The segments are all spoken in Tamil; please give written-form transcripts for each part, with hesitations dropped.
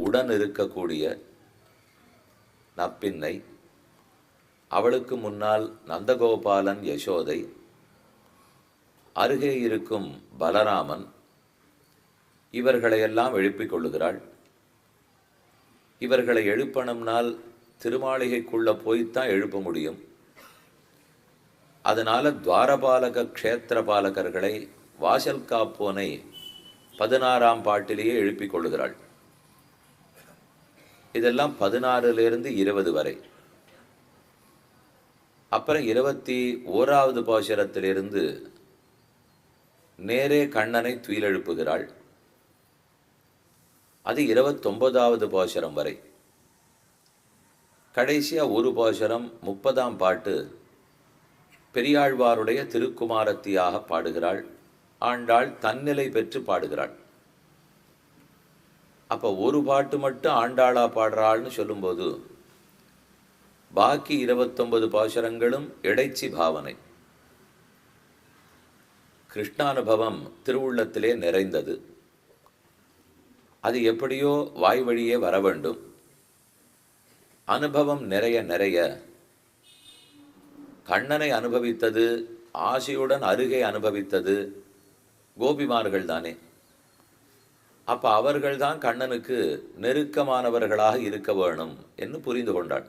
உடன் இருக்கக்கூடிய நப்பின்னை, அவளுக்கு முன்னால் நந்தகோபாலன் யசோதை, அருகே இருக்கும் பலராமன், இவர்களையெல்லாம் எழுப்பிக் கொள்ளுகிறாள். இவர்களை எழுப்பணும்னால் திருமாளிகைக்குள்ள போய்த்தான் எழுப்ப முடியும். அதனால துவாரபாலக க்ஷேத்திரபாலகர்களை வாசல் காப்போனை 16ஆம் பாட்டிலேயே எழுப்பிக் கொள்ளுகிறாள். இதெல்லாம் 16லிருந்து 20 வரை. அப்புறம் 21வது பாசுரத்திலிருந்து நேரே கண்ணனை துயிலெழுப்புகிறாள். அது 29வது பாசுரம் வரை. கடைசியா ஒரு பாசுரம் 30ஆம் பாட்டு பெரியாழ்வாருடைய திருக்குமாரத்தியாக பாடுகிறாள். ஆண்டாள் தன்னிலை பெற்று பாடுகிறாள். அப்போ ஒரு பாட்டு மட்டும் ஆண்டாளா பாடுறாள்னு சொல்லும்போது பாக்கி 29 பாசுரங்களும் இடைச்சி பாவனை. கிருஷ்ணானுபவம் திருவுள்ளத்திலே நிறைந்தது. அது எப்படியோ வாய் வழியே வர வேண்டும். அனுபவம் நிறைய நிறைய கண்ணனை அனுபவித்தது, ஆசையுடன் அருகே அனுபவித்தது கோபிமார்கள் தானே. அப்ப அவர்கள்தான் கண்ணனுக்கு நெருக்கமானவர்களாக இருக்க வேணும் என்று புரிந்து கொண்டாள்.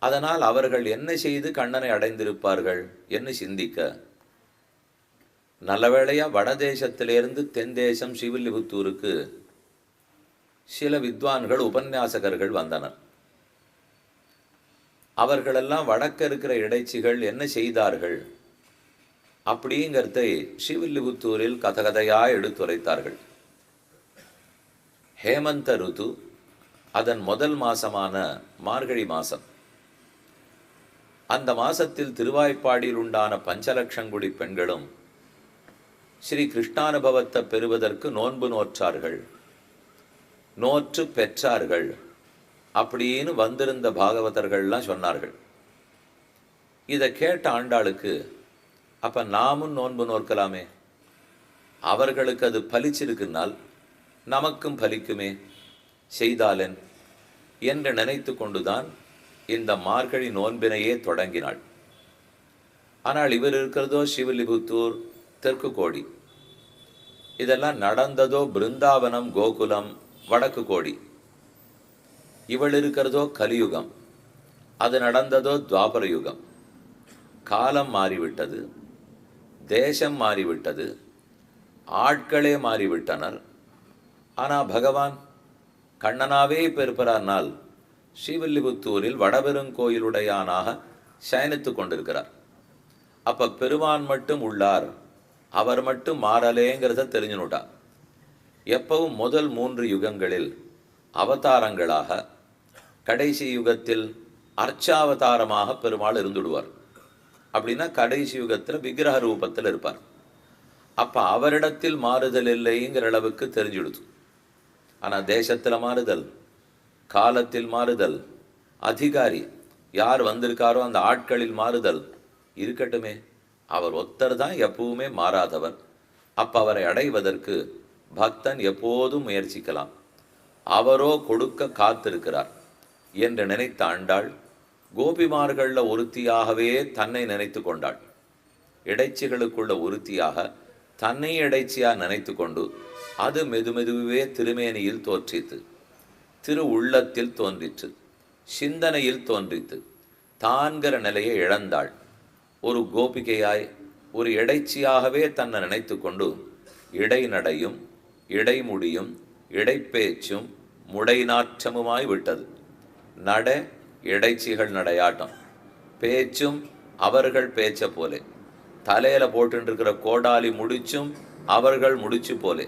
அதனால் அவர்கள் என்ன செய்து கண்ணனை அடைந்திருப்பார்கள் என்று சிந்திக்க, நல்லவேளையா வடதேசத்திலிருந்து தென் தேசம் ஸ்ரீவில்லிபுத்தூருக்கு சில வித்வான்கள் உபன்யாசகர்கள் வந்தனர். அவர்களெல்லாம் வடக்க இருக்கிற இடைச்சிகள் என்ன செய்தார்கள் அப்படிங்கிறதை ஸ்ரீவில்லிபுத்தூரில் கதகதையாய் எடுத்துரைத்தார்கள். ஹேமந்த ருது, அதன் முதல் மாசமான மார்கழி மாசம். அந்த மாசத்தில் திருவாய்ப்பாடியில் உண்டான பஞ்சலட்சங்குடி பெண்களும் ஸ்ரீ கிருஷ்ணானுபவத்தை பெறுவதற்கு நோன்பு நோற்றார்கள், நோற்று பெற்றார்கள் அப்படின்னு வந்திருந்த பாகவதர்கள்லாம் சொன்னார்கள். இதை கேட்ட ஆண்டாளுக்கு, அப்ப நாமும் நோன்பு நோக்கலாமே, அவர்களுக்கு அது பலிச்சிருக்குனால் நமக்கும் பலிக்குமே, செய்தாலன் என்று நினைத்து கொண்டுதான் இந்த மார்கழி நோன்பினையே தொடங்கினாள். ஆனால் இவர் இருக்கிறதோ ஸ்ரீவில்லிபுத்தூர் தெற்கு கோடி. இதெல்லாம் நடந்ததோ பிருந்தாவனம் கோகுலம் வடக்கு கோடி. இவள் இருக்கிறதோ கலியுகம், அது நடந்ததோ துவாபர யுகம். காலம் மாறிவிட்டது, தேசம் மாறிவிட்டது, ஆட்களே மாறிவிட்டனர். ஆனால் பகவான் கண்ணனாவே பெருப்பறானால் ஸ்ரீவில்லிபுத்தூரில் வடபெருங்கோயிலுடையானாக சயனித்து கொண்டிருக்கிறார். அப்ப பெருமான் மட்டும் உள்ளார், அவர் மட்டும் மாறலேங்கிறத தெரிஞ்சுனுட்டார். எப்பவும் முதல் 3 யுகங்களில் அவதாரங்களாக, கடைசி யுகத்தில் அர்ச்சாவதாரமாக பெருமாள் இருந்துடுவார். அப்படின்னா கடைசி யுகத்தில் விக்கிரக ரூபத்தில் இருப்பார். அப்ப அவரிடத்தில் மாறுதல் இல்லைங்கிற அளவுக்கு தெரிஞ்சுடுது. ஆனால் தேசத்தில் மாறுதல், காலத்தில் மாறுதல், அதிகாரி யார் வந்திருக்காரோ அந்த ஆட்களில் மாறுதல் இருக்கட்டுமே, அவர் ஒத்தர் தான் எப்பவுமே மாறாதவர். அப்ப அவரை அடைவதற்கு பக்தன் எப்போதும் முயற்சிக்கலாம். அவரோ கொடுக்க காத்திருக்கிறார் என்று நினைத்த ஆண்டாள் கோபிமார்கள்ல ஒருத்தியாகவே தன்னை நினைத்து கொண்டாள். இடைச்சிகளுக்குள்ள ஒருத்தியாக தன்னை இடைச்சியா நினைத்து கொண்டு அது மெதுமெதுவே திருமேனியில் தோற்றித்து, திரு உள்ளத்தில் தோன்றிற்று, சிந்தனையில் தோன்றித்து, தான்கிற நிலையை இழந்தாள். ஒரு கோபிகையாய் ஒரு இடைச்சியாகவே தன்னை நினைத்து கொண்டு இடைநடையும் இடைமுடியும் இடைப்பேச்சும் முடைநாற்றமுமாய் விட்டது. நட இடைச்சிகள் நடையாட்டம், பேச்சும் அவர்கள் பேச்ச போலே, தலையில போட்டுருக்கிற கோடாலி முடிச்சும் அவர்கள் முடிச்சு போலே.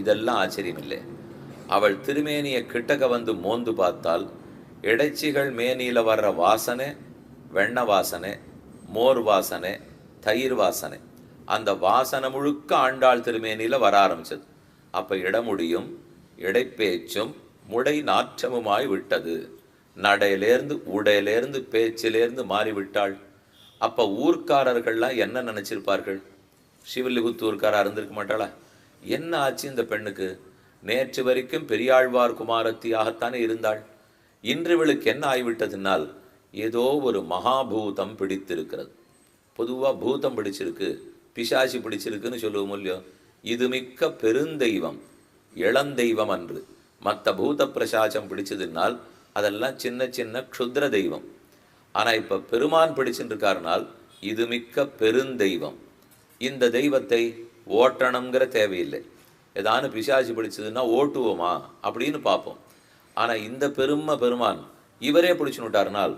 இதெல்லாம் ஆச்சரியமில்லை. அவள் திருமேனியை கிட்டக்க வந்து மோந்து பார்த்தால் இடைச்சிகள் மேனியில வர்ற வாசனை வெண்ண வாசனை, மோர் வாசனை, தயிர் வாசனை, அந்த வாசனை முழுக்க ஆண்டாள் திருமேனியில வர ஆரம்பிச்சது. அப்ப இடமுடியும் இடைப்பேச்சும் முடை நாற்றமுமாய் விட்டது. நடையிலேருந்து உடையிலேருந்து பேச்சிலேருந்து மாறிவிட்டாள். அப்ப ஊர்க்காரர்கள்லாம் என்ன நினைச்சிருப்பார்கள்? ஸ்ரீவில்லிபுத்தூர்காரா இருந்திருக்க மாட்டாளா? என்ன ஆச்சு இந்த பெண்ணுக்கு? நேற்று வரைக்கும் பெரியாழ்வார் குமாரத்தியாகத்தானே இருந்தாள். இன்று இவளுக்கு என்ன ஆய்விட்டதுனால் ஏதோ ஒரு மகாபூதம் பிடித்திருக்கிறது. பொதுவாக பூதம் பிடிச்சிருக்கு, பிசாசி பிடிச்சிருக்குன்னு சொல்லுவோம் இல்லையோ. இது மிக்க பெருந்தெய்வம், இளந்தெய்வம் அன்று. மற்ற பூத பிரசாசம் பிடிச்சதுனால் அதெல்லாம் சின்ன சின்ன க்ஷுத்ர தெய்வம். ஆனால் இப்போ பெருமான் பிடிச்சுட்டு இருக்காருனால் இது மிக்க பெருந்தெய்வம். இந்த தெய்வத்தை ஓட்டணுங்கிற தேவையில்லை. ஏதானு பிசாசி பிடிச்சதுன்னா ஓட்டுவோமா அப்படின்னு பார்ப்போம். ஆனால் இந்த பெருமான் இவரே பிடிச்சுன்னு விட்டாருனால்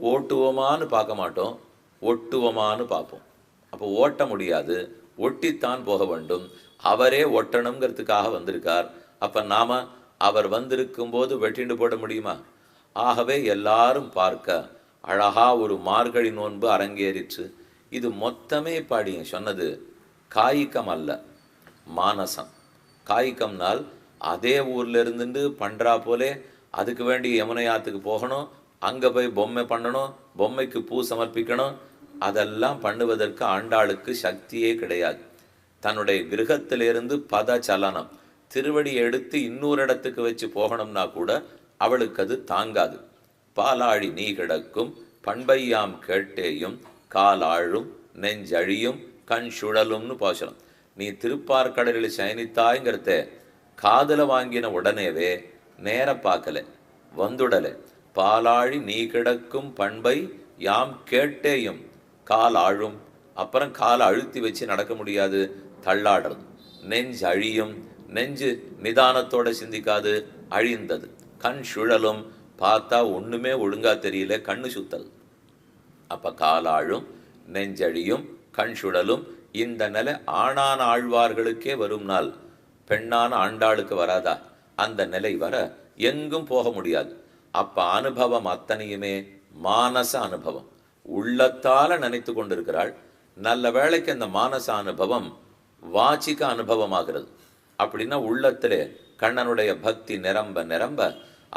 ஓட்டுவோமான்னு பார்க்க மாட்டோம், ஒட்டுவோமான்னு பார்ப்போம். அப்போ ஓட்ட முடியாது, ஒட்டித்தான் போக வேண்டும். அவரே ஒட்டணுங்கிறதுக்காக வந்திருக்கார். அப்போ நாம் அவர் வந்திருக்கும் போது வெட்டிண்டு போட முடியுமா? ஆகவே எல்லாரும் பார்க்க அழகா ஒரு மார்கழி நோன்பு அரங்கேறிற்று. இது மொத்தமே பாடிய சொன்னது காய்கம் அல்ல, மானசம். காய்கம்னால் அதே ஊரில் இருந்துட்டு பண்ணுறா போலே அதுக்கு வேண்டி யமுனையாத்துக்கு போகணும், அங்கே போய் பொம்மை பண்ணணும், பொம்மைக்கு பூ சமர்ப்பிக்கணும். அதெல்லாம் பண்ணுவதற்கு ஆண்டாளுக்கு சக்தியே கிடையாது. தன்னுடைய கிரகத்திலிருந்து பத சலனம், திருவடி எடுத்து இன்னொரு இடத்துக்கு வச்சு போகணும்னா கூட அவளுக்கு அது தாங்காது. பாலாழி நீ கிடக்கும் பண்பையாம் கேட்டேயும் காலாழும் நெஞ்சழியும் கண் சுழலும்னு பாசனம். நீ திருப்பார்கடலில் சயனித்தாய்ங்கிறத காதல வாங்கின உடனேவே நேர பார்க்கல, வந்துடலை. பாலாழி நீ கிடக்கும் பண்பை யாம் கேட்டேயும் கால் ஆழும். அப்புறம் காலை அழுத்தி வச்சு நடக்க முடியாது, தள்ளாடுறது. நெஞ்சு அழியும், நெஞ்சு நிதானத்தோட சிந்திக்காது, அழிந்தது. கண் சுழலும், பார்த்தா ஒன்றுமே ஒழுங்கா தெரியல, கண்ணு சுத்தல். அப்போ காலாழும் நெஞ்சழியும் கண் சுழலும். இந்த நிலை ஆணான ஆழ்வார்களுக்கே வரும் நாள் பெண்ணான ஆண்டாளுக்கு வராதா? அந்த நிலை வர எங்கும் போக முடியாது. அப்போ அனுபவம் அத்தனையுமே மானச அனுபவம், உள்ளத்தால நினைத்து கொண்டிருக்கிறாள். நல்ல வேளைக்கு அந்த மானச அனுபவம் வாச்சிக்க அனுபவமாகிறது. அப்படின்னா உள்ளத்திலே கண்ணனுடைய பக்தி நிரம்ப நிரம்ப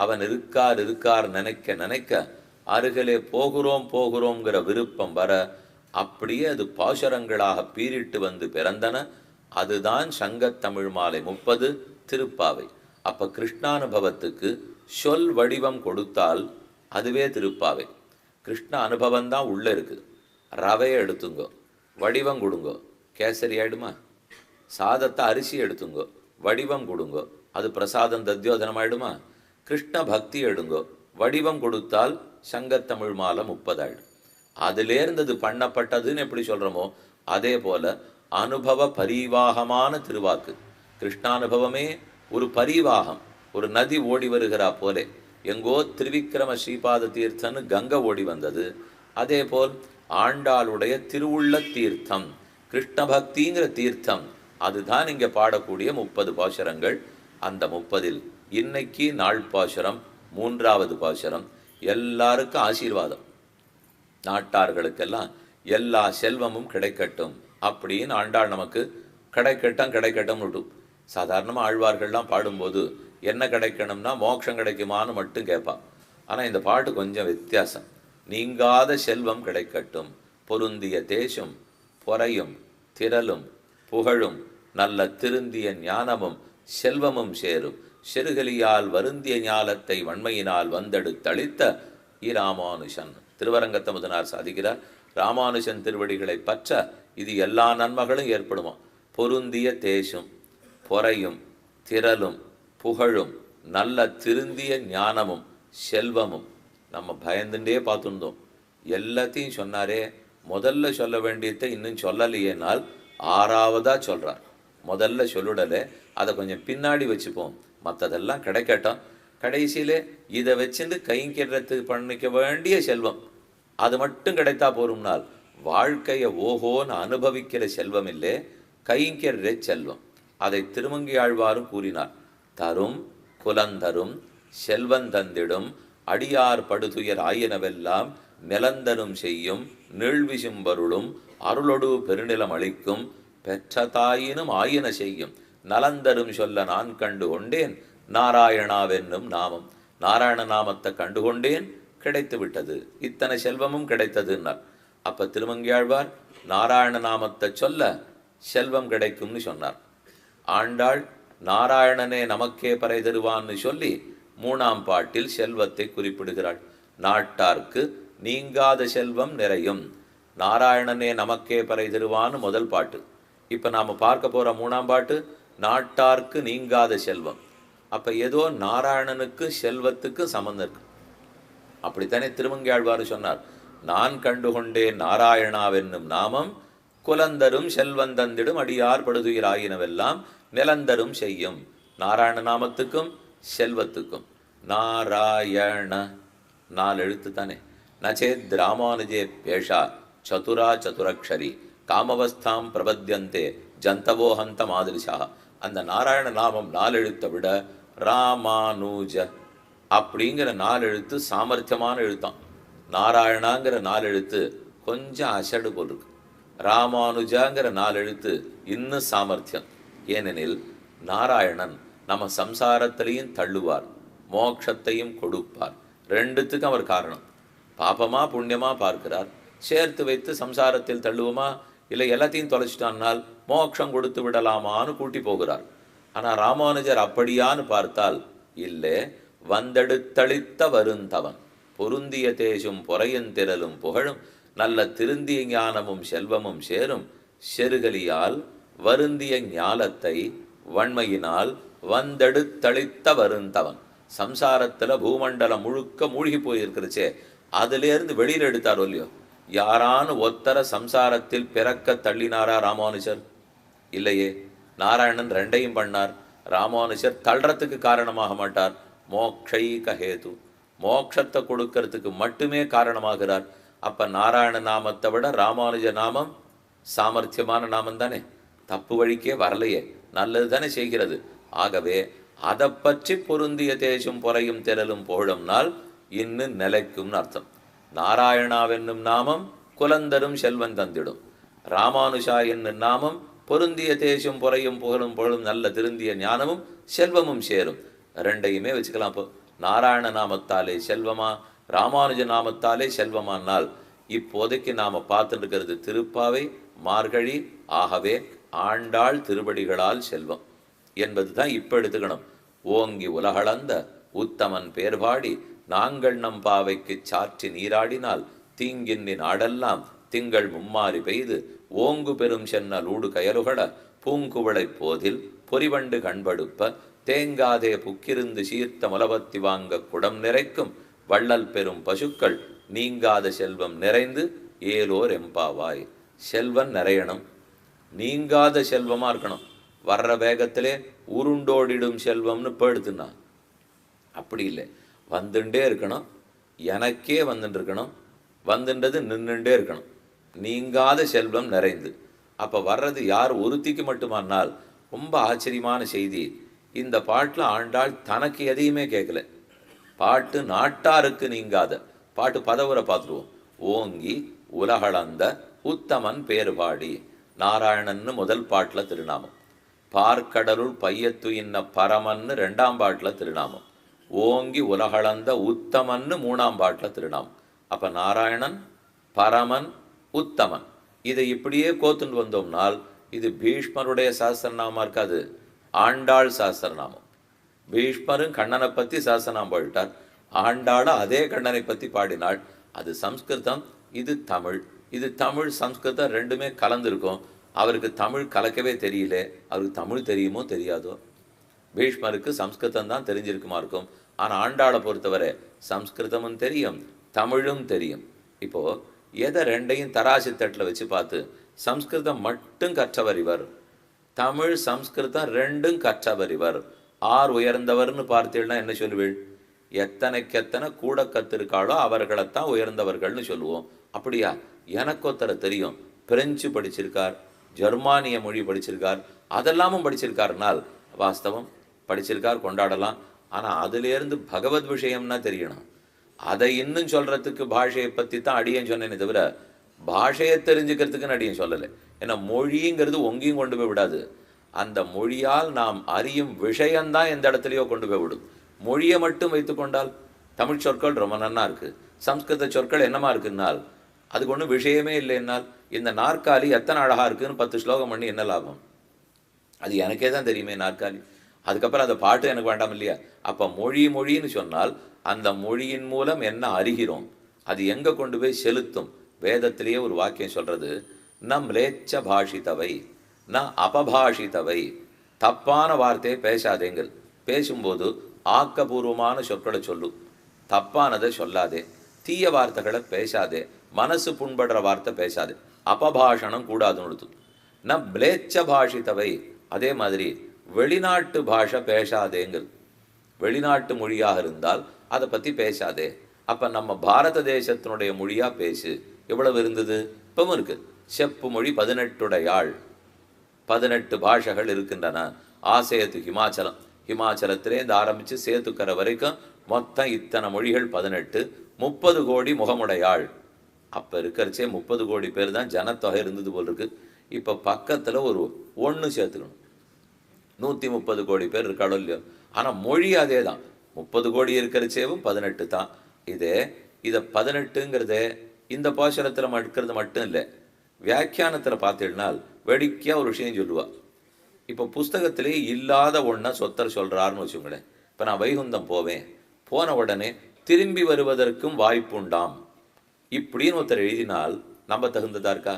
அவன் இருக்கார் நினைக்க நினைக்க அருகிலே போகிறோங்கிற விருப்பம் வர அப்படியே அது பாசுரங்களாக பீரிட்டு வந்து பிறந்தன. அதுதான் சங்கத்தமிழ் மாலை 30 திருப்பாவை. அப்ப கிருஷ்ணானுபவத்துக்கு சொல் வடிவம் கொடுத்தால் அதுவே திருப்பாவை. கிருஷ்ண அனுபவம் தான் உள்ள இருக்குது. ரவையை எடுத்துங்கோ, வடிவம் கொடுங்கோ, கேசரி ஆயிடுமா? சாதத்தை அரிசி எடுத்துங்கோ, வடிவம் கொடுங்கோ, அது பிரசாதம் தத்யோதனம் ஆயிடுமா? கிருஷ்ண பக்தி எடுங்கோ, வடிவம் கொடுத்தால் சங்கத்தமிழ் மாலை 30 ஆயிடும். அதிலேருந்து அது பண்ணப்பட்டதுன்னு எப்படி சொல்கிறோமோ அதே போல அனுபவ பரிவாகமான திருவாக்கு. கிருஷ்ணானுபவமே ஒரு பரிவாகம், ஒரு நதி ஓடி வருகிறா போலே. எங்கோ திருவிக்கிரம ஸ்ரீபாத தீர்த்தன்னு கங்கை ஓடி வந்தது. அதே போல் ஆண்டாளுடைய திருவுள்ள தீர்த்தம் கிருஷ்ண பக்திங்கிற தீர்த்தம், அதுதான் இங்கே பாடக்கூடிய 30 பாசுரங்கள். அந்த 30இல் இன்னைக்கு நாள் பாசுரம் 3வது பாசுரம். எல்லாருக்கும் ஆசீர்வாதம், நாட்டார்களுக்கெல்லாம் எல்லா செல்வமும் கிடைக்கட்டும் அப்படின்னு ஆண்டாள் நமக்கு கிடைக்கட்டும் விட்டும். சாதாரணமாக ஆழ்வார்கள்லாம் பாடும்போது என்ன கிடைக்கணும்னா மோட்சம் கிடைக்குமான்னு மட்டும் கேட்பான். ஆனால் இந்த பாட்டு கொஞ்சம் வித்தியாசம். நீங்காத செல்வம் கிடைக்கட்டும், பொருந்திய தேசும் பொறையும் திரளும் புகழும் நல்ல திருந்திய ஞானமும் செல்வமும் சேரும் செருகலியால் வருந்திய ஞாலத்தை வன்மையினால் வந்தெடுத்தளித்த இராமானுஷன். திருவரங்கத்தமுதனார் சாதிக்கிறார், ராமானுஷன் திருவடிகளை பற்ற இது எல்லா நன்மைகளும் ஏற்படுமா. பொருந்திய தேசும் பொறையும் திரளும் புகழும் நல்ல திருந்திய ஞானமும் செல்வமும். நம்ம பயந்துட்டே பார்த்துருந்தோம், எல்லாத்தையும் சொன்னாரே. முதல்ல சொல்ல வேண்டியதை இன்னும் சொல்லலையேனால் 6வதா சொல்கிறார். முதல்ல சொல்லுடலை, அதை கொஞ்சம் பின்னாடி வச்சுப்போம், மற்றதெல்லாம் கிடைக்கட்டும். கடைசியிலே இதை வச்சுட்டு கைங்கிறதுக்கு பண்ணிக்க வேண்டிய செல்வம் அது மட்டும் கிடைத்தா போரும்னால் வாழ்க்கையை ஓஹோன்னு அனுபவிக்கிற செல்வம் இல்லை, கைங்கிற செல்வம். அதை திருமங்கையாழ்வாரும் கூறினார். தரும் குலந்தரும் செல்வந்தந்திடும் அடியார் படுதுயர் ஆயனவெல்லாம் நிலந்தரும் செய்யும் நீழ்விசும் வருளும் அருளொடு பெருநிலம் அளிக்கும் பெற்ற தாயினும் ஆயின செய்யும் நலந்தரும் சொல்ல நான் கண்டு கொண்டேன் நாராயணாவென்னும் நாமம். நாராயண நாமத்தை கண்டுகொண்டேன், கிடைத்து விட்டது, இத்தனை செல்வமும் கிடைத்ததுன்னார். அப்போ திருமங்கையாழ்வார் நாராயண நாமத்தை சொல்ல செல்வம் கிடைக்கும்னு சொன்னார். ஆண்டாள் நாராயணனே நமக்கே பறை தருவான்னு சொல்லி 3ஆம் பாட்டில் செல்வத்தை குறிப்பிடுகிறாள். நாட்டார்க்கு நீங்காத செல்வம் நிறையும், நாராயணனே நமக்கே பறை தருவான்னு முதல் பாட்டு. இப்போ நாம் பார்க்க போகிற 3ஆம் பாட்டு நாட்டார்க்கு நீங்காத செல்வம். அப்போ ஏதோ நாராயணனுக்கு செல்வத்துக்கு சம்மந்தம் இருக்கு. அப்படித்தானே திருமங்கையாழ்வார் சொன்னார், நான் கண்டுகொண்டேன் நாராயணாவென்னும் நாமம் குலந்தரும் செல்வந்தந்திடும் அடியார் படுதுயிராயினவெல்லாம் நிலந்தரும் செய்யும். நாராயண நாமத்துக்கும் செல்வத்துக்கும் நாராயண 4 எழுத்து தானே. நச்சேத் ராமானுஜே பேஷா சதுரா சதுரக்ஷரி காமவஸ்தாம் பிரபத்யந்தே ஜந்தவோ ஹந்த மாதிரிஷா. அந்த நாராயண நாமம் 4 எழுத்தை விட ராமானுஜ அப்படிங்கிற 4 எழுத்து சாமர்த்தியமான எழுத்தான். நாராயணாங்கிற 4 எழுத்து கொஞ்சம் அசடு போல் இருக்கு. ராமானுஜாங்கிற 4 எழுத்து இன்னும் சாமர்த்தியம். ஏனெனில் நாராயணன் நம்ம சம்சாரத்திலையும் தள்ளுவார், மோட்சத்தையும் கொடுப்பார். ரெண்டுத்துக்கும் அவர் காரணம். பாபமா புண்ணியமா பார்க்கிறார், சேர்த்து வைத்து சம்சாரத்தில் தள்ளுவோமா இல்லை எல்லாத்தையும் தொலைச்சிட்டான்னால் மோட்சம் கொடுத்து விடலாமான்னு கூட்டி போகிறார். ஆனால் ராமானுஜர் அப்படியான்னு பார்த்தால் இல்லை, வந்தெடுத்தளித்த வருந்தவன் பொருந்திய தேசும் பொறையந்திரலும் புகழும் நல்ல திருந்திய ஞானமும் செல்வமும் சேரும் செருகலியால் வருந்திய ஞாலத்தை வன்மையினால் வந்தெடுத்தளித்த வருந்தவன். சம்சாரத்தில் பூமண்டலம் முழுக்க மூழ்கி போயிருக்கிறச்சே, அதிலேருந்து வெளியில் எடுத்தாரோ இல்லையோ. யாரானு ஒத்தர சம்சாரத்தில் பிறக்க தள்ளினாரா ராமானுஜர்? இல்லையே. நாராயணன் ரெண்டையும் பண்ணார். ராமானுஜர் தள்ளுறதுக்கு காரணமாக மாட்டார், மோக்ஷைக ஹேது, மோட்சத்தை கொடுக்கறதுக்கு மட்டுமே காரணமாகிறார். அப்ப நாராயண நாமத்தை விட ராமானுஜ நாமம் சாமர்த்தியமான நாமம் தானே, தப்பு வழிக்கே வரலையே, நல்லது தானே செய்கிறது. ஆகவே அதை பற்றி பொருந்திய தேசும் பொறையும் திரளும் புகழும்னால் இன்னும் நிலைக்கும்னு அர்த்தம். நாராயணாவென்னும் நாமம் குலந்தரும் செல்வன் தந்திடும், ராமானுஷா என்னும் நாமம் பொருந்திய தேசும் பொறையும் புகழும் நல்ல திருந்திய ஞானமும் செல்வமும் சேரும். ரெண்டையுமே வச்சுக்கலாம். இப்போ நாராயண நாமத்தாலே செல்வமா, ராமானுஜ நாமத்தாலே செல்வமானால் இப்போதைக்கு நாம் பார்த்துட்டு இருக்கிறது திருப்பாவை மார்கழி. ஆகவே ஆண்டாள் திருவடிகளால் செல்வம் என்பது தான் இப்போ எடுத்துக்கணும். ஓங்கி உலகளந்த உத்தமன் பேர்பாடி நாங்கள் நம் பாவைக்கு சாற்றி நீராடினால் தீங்கின்னி நாடெல்லாம் திங்கள் மும்மாறி பெய்து ஓங்கு பெரும் சென்னல் ஊடு கயலுகட பூங்குவளை போதில் பொறிவண்டு கண்படுப்ப தேங்காதே புக்கிருந்து சீர்த்த முலபத்தி வாங்க குடம் நிறைக்கும் வள்ளல் பெரும் பசுக்கள் நீங்காத செல்வம் நிறைந்து ஏலோர் எம்பாவாய். செல்வம் நிறையணும், நீங்காத செல்வமாக இருக்கணும். வர்ற வேகத்திலே உருண்டோடிடும் செல்வம்னு போடுதுன்னா அப்படி இல்லை, வந்துட்டே இருக்கணும், எனக்கே வந்துட்டு இருக்கணும், வந்துன்றது நின்றுண்டே இருக்கணும். நீங்காத செல்வம் நிறைந்து. அப்போ வர்றது யார் ஒருத்திக்கு மட்டுமானால் ரொம்ப ஆச்சரியமான செய்தி. இந்த பாட்டில் ஆண்டாள் தனக்கு எதையுமே கேட்கல. பாட்டு நாட்டாருக்கு நீங்காத பாட்டு. பதவுரை பார்த்துருவோம். ஓங்கி உலகளந்த உத்தமன் பேர்பாடி நாராயணன்னு முதல் பாட்டில் திருநாமம். பார்க்கடலுள் பையத்து இன்ன பரமன்னு 2ஆம் பாட்டில் திருநாமம். ஓங்கி உலகளந்த உத்தமன்னு 3ஆம் பாட்டில் திருநாமம். அப்போ நாராயணன் பரமன் உத்தமன் இதை இப்படியே கோத்துண்டு வந்தோம்னால் இது பீஷ்மருடைய சாஸ்திரநாமம் இருக்காது, ஆண்டாள் சாஸ்திரநாமம். பீஷ்மரும் கண்ணனை பற்றி சாஸ்திரநாமம் போயிட்டார், ஆண்டாளும் அதே கண்ணனை பற்றி பாடினாள். அது சம்ஸ்கிருதம், இது தமிழ். இது தமிழ் சம்ஸ்கிருதம் ரெண்டுமே கலந்துருக்கும். அவருக்கு தமிழ் கலக்கவே தெரியல. அவருக்கு தமிழ் தெரியுமோ தெரியாதோ. பீஷ்மருக்கு சம்ஸ்கிருதம் தான் தெரிஞ்சிருக்குமா இருக்கும். ஆனால் ஆண்டாளை பொறுத்தவரை சம்ஸ்கிருதமும் தெரியும், தமிழும் தெரியும். இப்போது எதை ரெண்டையும் தராசு தட்டில் வச்சு பார்த்து சம்ஸ்கிருதம் மட்டும் கற்றவர் இவர், தமிழ் சம்ஸ்கிருதம் ரெண்டும் கற்றவர் இவர், ஆர் உயர்ந்தவர்னு பார்த்தீங்கன்னா என்ன சொல்லுவீள்? எத்தனைக்கெத்தனை கூட கத்திருக்காளோ அவர்களைத்தான் உயர்ந்தவர்கள்னு சொல்லுவோம். அப்படியா? எனக்கு ஒருத்தரை தெரியும், பிரெஞ்சு படிச்சிருக்கார், ஜெர்மானிய மொழி படிச்சிருக்கார், அதெல்லாமும் படிச்சிருக்காருனால் வாஸ்தவம் படிச்சிருக்கார், கொண்டாடலாம். ஆனால் அதுலேருந்து பகவத் விஷயம்னா தெரியணும். அதை இன்னும் சொல்கிறதுக்கு பாஷையை பற்றி தான் அடியேன் சொன்னேனே தவிர பாஷையை தெரிஞ்சுக்கிறதுக்குன்னு அடியேன் சொல்லலை. ஏன்னா மொழிங்கிறது ஒங்கேயும் கொண்டு போய் விடாது. அந்த மொழியால் நாம் அறியும் விஷயந்தான் எந்த இடத்துலையோ கொண்டு போய் விடும். மொழியை மட்டும் வைத்து கொண்டால் தமிழ் சொற்கள் ரொம்ப நன்னா இருக்குது, சம்ஸ்கிருத சொற்கள் என்னமா இருக்குன்னால் அதுக்கு ஒன்றும் விஷயமே இல்லைன்னால் இந்த நாற்காலி எத்தனை அழகாக இருக்குதுன்னு 10 ஸ்லோகம் பண்ணி என்ன லாபம்? அது எனக்கே தான் தெரியுமே நாற்காலி. அதுக்கப்புறம் அந்த பாட்டு எனக்கு வேண்டாம் இல்லையா? அப்போ மொழின்னு சொன்னால் அந்த மொழியின் மூலம் என்ன அறிகிறோம், அது எங்கே கொண்டு போய் செலுத்தும்? வேதத்திலேயே ஒரு வாக்கியம் சொல்கிறது, ந மிளேச்ச பாஷித்தவை ந அபபாஷித்தவை. தப்பான வார்த்தையை பேசாதேங்கள். பேசும்போது ஆக்கபூர்வமான சொற்களை சொல்லு, தப்பானதை சொல்லாதே, தீய வார்த்தைகளை பேசாதே, மனசு புண்படுற வார்த்தை பேசாதே, அபபாஷணம் கூடாதுன்னு. ந பிளேச்ச பாஷித்தவை. அதே மாதிரி வெளிநாட்டு பாஷை பேசாதேங்கள். வெளிநாட்டு மொழியாக இருந்தால் அதை பற்றி பேசாதே. அப்போ நம்ம பாரத தேசத்தினுடைய மொழியாக பேசு. எவ்வளவு இருந்தது? இப்பவும் இருக்கு. செப்பு மொழி 18 18 பாஷைகள் இருக்கின்றன. ஆசேத்து ஹிமாச்சலம், ஹிமாச்சலத்திலேருந்து ஆரம்பித்து சேத்துக்கரை வரைக்கும் மொத்தம் இத்தனை மொழிகள் 18. 30 கோடி முகமுடையாள். அப்போ இருக்கிறச்சே 30 கோடி பேர் தான் ஜனத்தொகை இருந்தது போல் இருக்கு. இப்போ பக்கத்தில் ஒரு ஒன்று சேர்த்துக்கணும், 130 கோடி பேர் இருக்காளோ இல்லையோ. ஆனால் மொழி அதே தான். 30 கோடி இருக்கிறச்சேவும் 18 தான். இதை 18ங்கிறதே இந்த பாசுரத்தில் இருக்கிறது மட்டும் இல்லை, வியாக்கியானத்தில் பார்த்தீங்கன்னால் வேடிக்கையாக ஒரு விஷயம் சொல்லுவாள். இப்போ புஸ்தகத்திலேயே இல்லாத ஒன்றை சொத்தர் சொல்கிறாருன்னு வச்சுக்கோங்களேன். இப்போ நான் வைகுந்தம் போவேன், போன உடனே திரும்பி வருவதற்கும் வாய்ப்புண்டாம் இப்படின்னு ஒருத்தர் எழுதினால் நம்ப தகுந்ததா இருக்கா?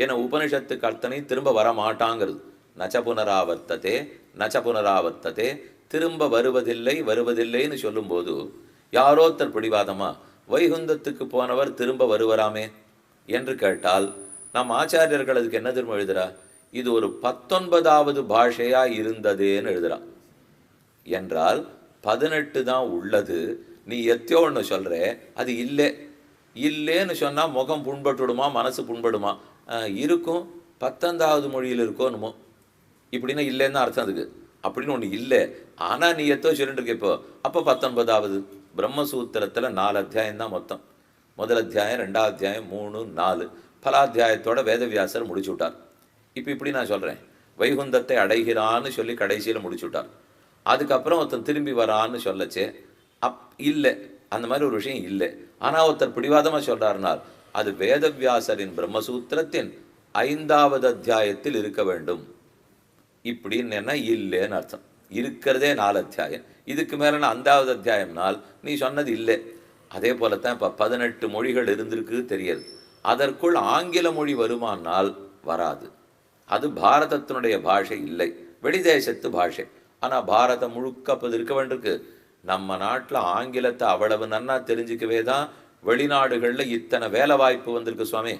ஏன்னா உபனிஷத்துக்கு அர்த்தனை திரும்ப வர மாட்டாங்கிறது. நச்ச புனராவர்த்ததே நச்ச புனராவர்த்ததே, திரும்ப வருவதில்லைன்னு சொல்லும்போது யாரோத்தர் பிடிவாதமா வைகுந்தத்துக்கு போனவர் திரும்ப வருவராமே என்று கேட்டால் நம் ஆச்சாரியர்கள் அதுக்கு என்ன திரும்ப எழுதுறா? இது ஒரு 19வது பாஷையா இருந்ததேன்னு எழுதுறா. என்றால் 18 தான் உள்ளது. நீ எத்தையோ ஒன்று சொல்ற, அது இல்லேன்னு சொன்னால் முகம் புண்பட்டுடுமா, மனசு புண்படுமா? இருக்கும், 19வது மொழியில் இருக்கோன்னுமோ. இப்படின்னா இல்லைன்னு அர்த்தம் அதுக்கு. அப்படின்னு ஒன்று இல்லை, ஆனால் நீ எத்தோ சொல்லிட்டு இருக்க. இப்போ அப்போ 19வது பிரம்மசூத்திரத்தில் 4 அத்தியாயம் தான் மொத்தம். முதல் அத்தியாயம், 2வது அத்தியாயம், 3, 4 பலாத்தியாயத்தோட வேதவியாசர் முடிச்சு விட்டார். இப்போ இப்படி நான் சொல்கிறேன், வைகுந்தத்தை அடைகிறான்னு சொல்லி கடைசியில் முடிச்சு விட்டார். அதுக்கப்புறம் ஒருத்தன் திரும்பி வரான்னு சொல்லச்சே இல்லை, அந்த மாதிரி ஒரு விஷயம் இல்லை. ஆனால் ஒருத்தர் பிடிவாதமாக சொல்கிறாருனால் அது வேதவியாசரின் பிரம்மசூத்திரத்தின் 5வது அத்தியாயத்தில் இருக்க வேண்டும். இப்படின்னு என்ன இல்லைன்னு அர்த்தம். இருக்கிறதே 4 அத்தியாயம், இதுக்கு மேலே 5வது அத்தியாயம்னால் நீ சொன்னது இல்லை. அதே போலத்தான் இப்போ 18 மொழிகள் இருந்திருக்கு தெரியாது. அதற்குள் ஆங்கில மொழி வருமானால் வராது. அது பாரதத்தினுடைய பாஷை இல்லை, வெளிதேசத்து பாஷை. ஆனால் பாரதம் முழுக்க அப்போது இருக்க வேண்டியிருக்கு. நம்ம நாட்டில் ஆங்கிலத்தை அவ்வளவு நன்னா தெரிஞ்சுக்கவே தான் வெளிநாடுகளில் இத்தனை வேலை வாய்ப்பு வந்திருக்கு சுவாமி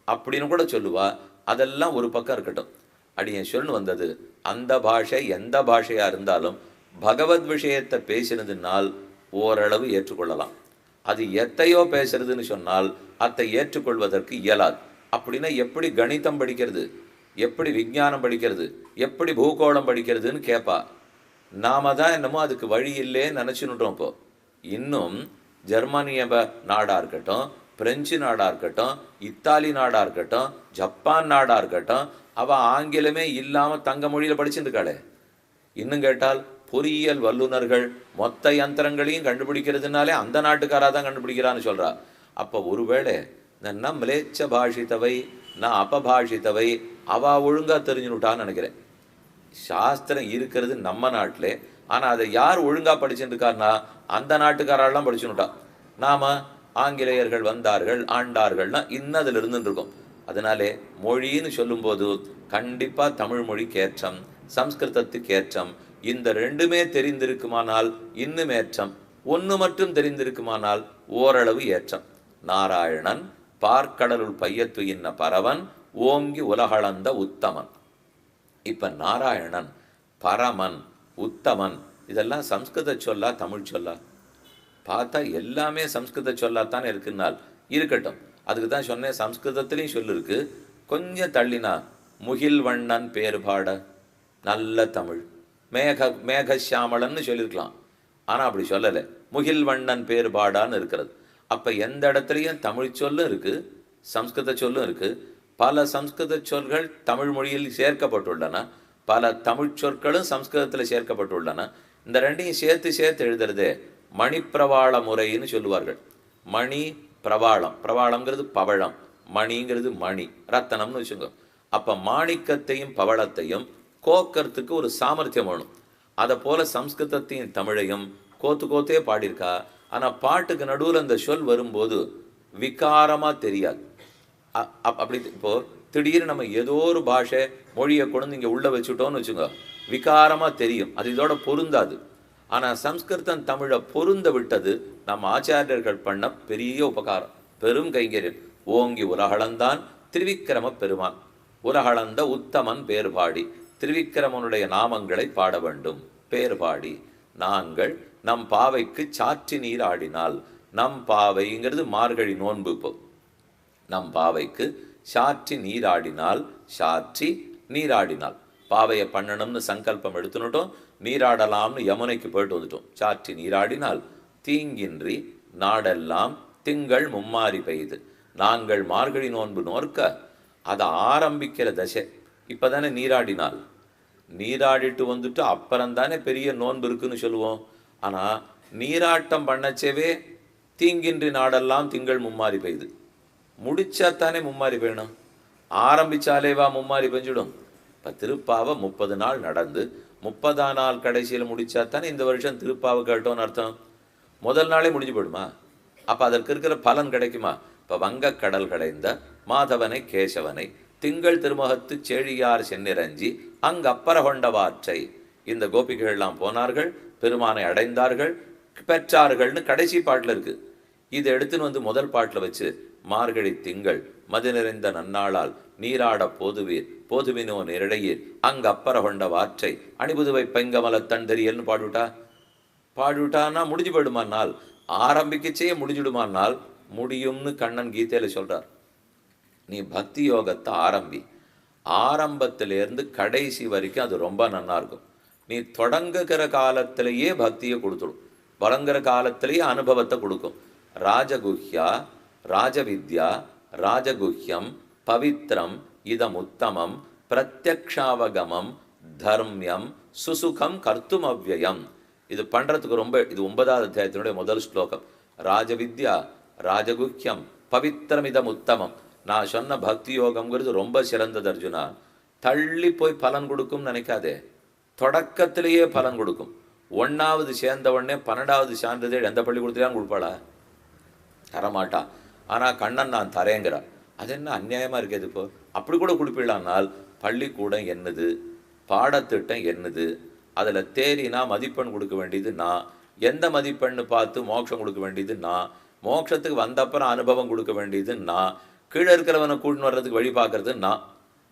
அப்படின்னு கூட சொல்லுவா. அதெல்லாம் ஒரு பக்கம் இருக்கட்டும். அடியன் சொல்லு வந்தது, அந்த பாஷை எந்த பாஷையாக இருந்தாலும் பகவத் விஷயத்தை பேசினதுனால் ஓரளவு ஏற்றுக்கொள்ளலாம். அது எத்தையோ பேசுறதுன்னு சொன்னால் அதை ஏற்றுக்கொள்வதற்கு இயலாது. அப்படின்னா எப்படி கணிதம் படிக்கிறது, எப்படி விஞ்ஞானம் படிக்கிறது, எப்படி பூகோளம் படிக்கிறதுன்னு கேட்பா. நாம தான் என்னமோ அதுக்கு வழி இல்லைன்னு நினச்சின்னுட்டோம். இப்போ இன்னும் ஜெர்மனிய நாடாக இருக்கட்டும், பிரெஞ்சு நாடாக இருக்கட்டும், இத்தாலி நாடாக இருக்கட்டும், ஜப்பான் நாடாக இருக்கட்டும், அவள் ஆங்கிலமே இல்லாமல் தங்க மொழியில் படிச்சுட்டு இருக்காளே. இன்னும் கேட்டால் பொறியியல் வல்லுநர்கள் மொத்த யந்திரங்களையும் கண்டுபிடிக்கிறதுனாலே அந்த நாட்டுக்காராக தான் கண்டுபிடிக்கிறான்னு சொல்கிறா. அப்போ ஒருவேளை ந மிளேச்ச பாஷித்தவை ந அபபாஷித்தவை அவள் ஒழுங்காக தெரிஞ்சுனுட்டான்னு நினைக்கிறேன். சாஸ்திரம் இருக்கிறது நம்ம நாட்டிலே, ஆனால் அதை யார் ஒழுங்காக படிச்சுட்டு இருக்காருனா அந்த நாட்டுக்காரெல்லாம் படிச்சுனுட்டா. நாம் ஆங்கிலேயர்கள் வந்தார்கள் ஆண்டார்கள்னா இன்னதில் இருந்துட்டு இருக்கோம். அதனாலே மொழின்னு சொல்லும்போது கண்டிப்பாக தமிழ் மொழிக்கு ஏற்றம், சம்ஸ்கிருதத்துக்கு ஏற்றம். இந்த 2மே தெரிந்திருக்குமானால் இன்னும் ஏற்றம், ஒன்று மட்டும் தெரிந்திருக்குமானால் ஓரளவு ஏற்றம். நாராயணன் பார்க்கடலுள் பையத்து இன்ன பரவன் ஓங்கி உலகளந்த உத்தமன். இப்போ நாராயணன், பரமன், உத்தமன் இதெல்லாம் சம்ஸ்கிருத சொல்லா தமிழ் சொல்லா? பார்த்தா எல்லாமே சம்ஸ்கிருத சொல்லாத்தானே இருக்குன்னால் இருக்கட்டும். அதுக்கு தான் சொன்னேன், சம்ஸ்கிருதத்துலேயும் சொல்லிருக்கு. கொஞ்சம் தள்ளினா முகில் வண்ணன் பேர் பாட நல்ல தமிழ், மேகசியாமளன்னு சொல்லியிருக்கலாம். ஆனால் அப்படி சொல்லலை, முகில் வண்ணன் பேர் பாடான்னு இருக்கிறது. அப்போ எந்த இடத்துலையும் தமிழ் சொல்லும் இருக்குது, சம்ஸ்கிருத சொல்லும் இருக்குது. பல சம்ஸ்கிருத சொற்கள் தமிழ் மொழியில் சேர்க்கப்பட்டுள்ளன, பல தமிழ் சொற்களும் சம்ஸ்கிருதத்தில் சேர்க்கப்பட்டுள்ளன. இந்த 2ஐயும் சேர்த்து எழுதுறதே மணிப்பிரவாள முறைன்னு சொல்லுவார்கள். மணி பிரவாளம், பிரவாளம்ங்கிறது பவழம், மணிங்கிறது மணி ரத்தனம்னு வச்சுங்க. அப்போ மாணிக்கத்தையும் பவளத்தையும் கோக்கிறதுக்கு ஒரு சாமர்த்தியம் வேணும். அதை போல சம்ஸ்கிருதத்தையும் தமிழையும் கோத்து கோத்தே பாடியிருக்கா. ஆனால் பாட்டுக்கு நடுவில் அந்த சொல் வரும்போது விகாரமாக தெரியாது. அப்படி இப்போ திடீர்னு நம்ம ஏதோ ஒரு பாஷை மொழியை கொண்டு இங்கே உள்ளே வச்சுட்டோன்னு வச்சுங்க, விகாரமாக தெரியும், அது இதோட பொருந்தாது. ஆனால் சம்ஸ்கிருதம் தமிழை பொருந்த விட்டது நம்ம ஆச்சாரியர்கள் பண்ண பெரிய உபகாரம், பெரும் கைங்கரியம். ஓங்கி உலகளந்தான் திருவிக்கிரம பெருமான், உலகளந்த உத்தமன் பேர் பாடி திருவிக்கிரமனுடைய நாமங்களை பாட வேண்டும். பேர் பாடி நாங்கள் நம் பாவைக்கு சாற்றி நீர் ஆடினால், நம் பாவைங்கிறது மார்கழி நோன்பு. இப்போ நம் பாவைக்கு சாற்றி நீராடினால், சாற்றி நீராடினால் பாவையை பண்ணணும்னு சங்கல்பம் எடுத்துனுட்டோம், நீராடலாம்னு யமுனைக்கு போயிட்டு வந்துட்டோம். சாற்றி நீராடினால் தீங்கின்றி நாடெல்லாம் திங்கள் மும்மாறி பெய்து. நாங்கள் மார்கழி நோன்பு நோர்க்க அதை ஆரம்பிக்கிற தசை இப்போ தானே நீராடினால். நீராடிட்டு வந்துட்டு அப்புறம்தானே பெரிய நோன்பு இருக்குன்னு சொல்லுவோம். ஆனால் நீராட்டம் பண்ணச்சவே தீங்கின்றி நாடெல்லாம் திங்கள் மும்மாறி பெய்து முடிச்சாத்தானே மும்மாறி பெய்யணும். ஆரம்பிச்சாலேவா மும்மாறி பெஞ்சிடும். இப்போ திருப்பாவை 30 நாள் நடந்து 30ஆம் நாள் கடைசியில் முடிச்சாத்தானே இந்த வருஷம் திருப்பாவை கேட்டோன்னு அர்த்தம். முதல் நாளே முடிஞ்சு போயிடுமா? அப்போ அதற்கு இருக்கிற பலன் கிடைக்குமா? இப்போ வங்கக்கடல் கடைந்த மாதவனை கேசவனை திங்கள் திருமுகத்து செழியார் சென்னிரஞ்சி அங்கப்பற கொண்டவாற்றை, இந்த கோபிகைகள்லாம் போனார்கள், பெருமானை அடைந்தார்கள், பெற்றார்கள்னு கடைசி பாட்டில் இருக்குது. இதை எடுத்துன்னு வந்து முதல் பாட்டில் வச்சு மார்கழி திங்கள் மது நிறைந்த நன்னாளால் நீராட போதுவீர் போதுவினோ நேரிடையீர் அங்கப்பற கொண்ட வாற்றை அணிபுதுவை பெங்கமல தண்டரியல்னு பாடுவிட்டான்னா முடிஞ்சு போயிடுமானால், ஆரம்பிக்கச்சே முடிஞ்சுடுமானால் முடியும்னு கண்ணன் கீதையில சொல்றார். நீ பக்தி யோகத்தை ஆரம்பத்திலேருந்து கடைசி வரைக்கும் அது ரொம்ப நன்னா இருக்கும். நீ தொடங்குகிற காலத்திலேயே பக்தியை கொடுத்துடும், வழங்குற காலத்திலேயே அனுபவத்தை கொடுக்கும். ராஜகுஹ்யா ராஜவித்யா ராஜகுஹ்யம் பவித்ரம் இதம் உத்தமம் பிரத்யக்ஷாவகமம் தர்மியம் சுசுகம் கர்த்தும் அவ்யயம். இது பண்ணுறதுக்கு ரொம்ப, இது 9வது அத்தியாயத்தினுடைய முதல் ஸ்லோகம். ராஜவித்யா ராஜகுஹ்யம் பவித்திரமிதம் உத்தமம். நான் சொன்ன பக்தி யோகம்ங்கிறது ரொம்ப சிறந்தது அர்ஜுனா. தள்ளி போய் பலன் கொடுக்கும் நினைக்காதே, தொடக்கத்திலேயே பலன் கொடுக்கும். 1வது சேர்ந்த உடனே 12வது சான்றிதழ் எந்த பள்ளிக்கூடத்திலாம் கொடுப்பாளா? தரமாட்டா. ஆனால் கண்ணன் நான் தரேங்கிறா. அது என்ன அநியாயமாக இருக்குது? இப்போ அப்படி கூட கொடுப்பிடலானால் பள்ளிக்கூடம் என்னது, பாடத்திட்டம் என்னது, அதில் தேறினா மதிப்பெண் கொடுக்க வேண்டியது நான், எந்த மதிப்பெண்ணு பார்த்து மோட்சம் கொடுக்க வேண்டியது நான், மோட்சத்துக்கு வந்தப்பறம் அனுபவம் கொடுக்க வேண்டியது நான், கீழே இருக்கிறவனை கூட்டின்னு வர்றதுக்கு வழி பார்க்கறது நான்.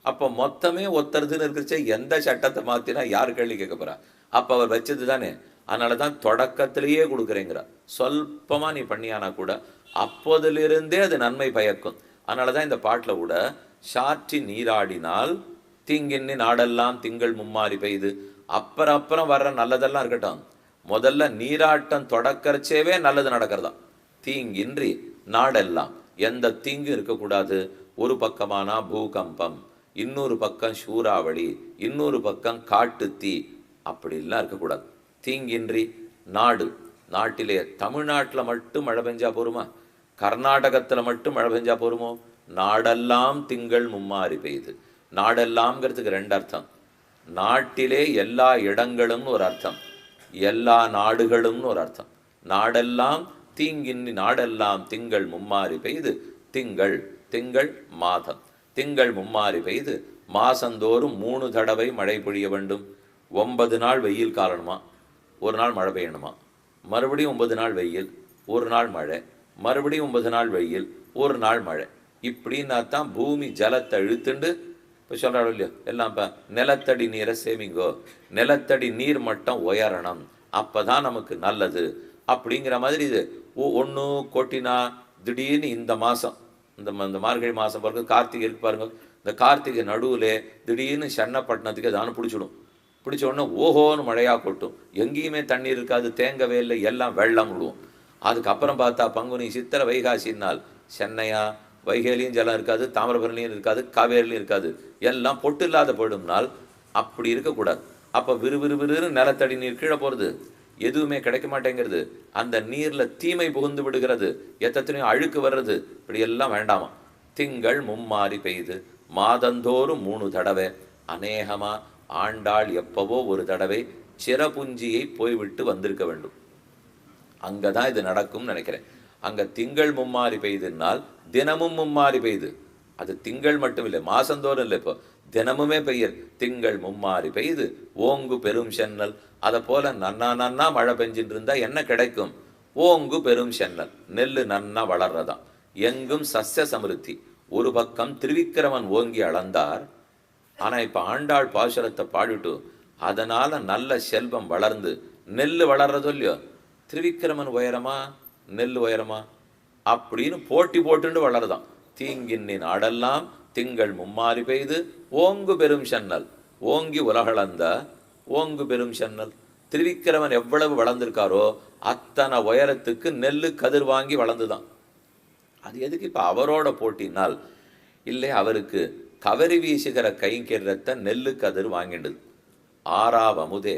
அப்போ மொத்தமே ஒத்துறதுன்னு இருக்கிறச்சே எந்த சட்டத்தை மாற்றினா யார் கேள்வி கேட்க போகிறா? அப்போ அவர் வச்சது தானே. அதனால தான் தொடக்கத்திலேயே கொடுக்குறேங்கிறா. சொல்பமாக நீ பண்ணியானா கூட அப்போதிலிருந்தே அது நன்மை பயக்கும். அதனால தான் இந்த பாட்டில் கூட சாற்றி நீராடினால் தீங்கின்னி நாடெல்லாம் திங்கள் மும்மாறி பெய்து. அப்புறம் வர்ற நல்லதெல்லாம் இருக்கட்டும், முதல்ல நீராட்டம் தொடக்கறச்சேவே நல்லது நடக்கிறதா. தீங்கின்றி நாடெல்லாம், எந்த தீங்கு இருக்கக்கூடாது. ஒரு பக்கமானா பூகம்பம், இன்னொரு பக்கம் சூறாவளி, இன்னொரு பக்கம் காட்டு தீ, அப்படிலாம் இருக்கக்கூடாது. தீங்கின்றி நாடு, நாட்டிலே தமிழ்நாட்டில் மட்டும் மழை பெஞ்சா போருமா? கர்நாடகத்தில் மட்டும் மழை பெஞ்சா போருமோ? நாடெல்லாம் திங்கள் மும்மாறி பெய்து. நாடெல்லாம்ங்கிறதுக்கு 2 அர்த்தம். நாட்டிலே எல்லா இடங்களும்னு ஒரு அர்த்தம், எல்லா நாடுகளும்னு ஒரு அர்த்தம். நாடெல்லாம் தீங்கின்றி நாடெல்லாம் திங்கள் மும்மாறி பெய்து. திங்கள் திங்கள் மாதம், திங்கள் மும்மாறி பெய்து மாசந்தோறும் 3 தடவை மழை பொழிய வேண்டும். 9 நாள் வெயில் காலணுமா, ஒரு நாள் மழை பெய்யணுமா, மறுபடியும் 9 நாள் வெயில், ஒரு நாள் மழை, மறுபடியும் 9 நாள் வெயில், ஒரு நாள் மழை. இப்படின்னா தான் பூமி ஜலத்தை இழுத்துண்டு. இப்போ சொல்கிறாள் இல்லையோ, எல்லாம் இப்போ நிலத்தடி நீரை சேமிங்கோ, நிலத்தடி நீர் மட்டம் உயரணும், அப்போ தான் நமக்கு நல்லது அப்படிங்கிற மாதிரி. இது ஒன்று கொட்டினா திடீர்னு இந்த மாதம், இந்த மார்கழி மாதம் பாருங்க, கார்த்திகை இருக்கு பாருங்க, இந்த கார்த்திகை நடுவில் திடீர்னு சென்னப்பட்டினத்துக்கு அதானு பிடிச்ச உடனே ஓஹோன்னு மழையாக கொட்டும். எங்கேயுமே தண்ணீர் இருக்காது, தேங்கவே இல்லை, எல்லாம் வெள்ளம் விடுவோம். அதுக்கப்புறம் பார்த்தா பங்குனி சித்திரை வைகாசினால் சென்னையா வைகையிலையும் ஜலம் இருக்காது, தாமிரபரணிலையும் இருக்காது, காவேரிலையும் இருக்காது, எல்லாம் பொட்டு இல்லாத போயிடும்னால் அப்படி இருக்கக்கூடாது. அப்போ விறுவிறுவிறு நிலத்தடி நீர் கீழே போகிறது, எதுவுமே கிடைக்க மாட்டேங்கிறது, அந்த நீரில் தீமை புகுந்து விடுகிறது, எத்தனையோ அழுக்கு வர்றது, இப்படி எல்லாம் வேண்டாமா. திங்கள் மும்மாறி பெய்து மாதந்தோறும் 3 தடவை, அநேகமாக ஆண்டாள் எப்பவோ ஒரு தடவை சிறபுஞ்சியை போய்விட்டு வந்திருக்க வேண்டும். அங்கதான் இது நடக்கும்னு நினைக்கிறேன். அங்க திங்கள் மும்மாரி பெய்துனால் தினமும் மும்மாரி பெய்து. அது திங்கள் மட்டும் இல்லை, மாசந்தோறும் இல்லை, இப்போ தினமுமே பெய்யல். திங்கள் மும்மாரி பெய்து ஓங்கு பெரும் சென்னல். அதை போல நன்னா நன்னா மழை பெஞ்சிட்டு இருந்தா என்ன கிடைக்கும்? ஓங்கு பெரும் சென்னல், நெல்லு நன்னா வளர்றதாம். எங்கும் சஸ்ய சமிருத்தி. ஒரு பக்கம் திருவிக்கிரமன் ஓங்கி அளந்தார். ஆனா இப்ப ஆண்டாள் பாசுரத்தை பாடிட்டு அதனால நல்ல செல்வம் வளர்ந்து நெல்லு வளர்றதோ இல்லையோ, திருவிக்கிரமன் உயரமா நெல் உயரமா அப்படின்னு போட்டி போட்டுண்டு வளருதான். தீங்கின்னின் ஆடெல்லாம் திங்கள் மும்மாரி பெய்து ஓங்கு பெரும் சென்னல். ஓங்கி உலகளந்த ஓங்கு பெரும் சென்னல். திருவிக்கிரமன் எவ்வளவு வளர்ந்திருக்காரோ அத்தனை உயரத்துக்கு நெல்லு கதிர் வாங்கி வளர்ந்துதான். அது எதுக்கு இப்ப அவரோட போட்டினால்? இல்லை, அவருக்கு கவரி வீசுகிற கைங்கிறத நெல்லு கதிர் வாங்கிடுது. ஆறாவ அமுதே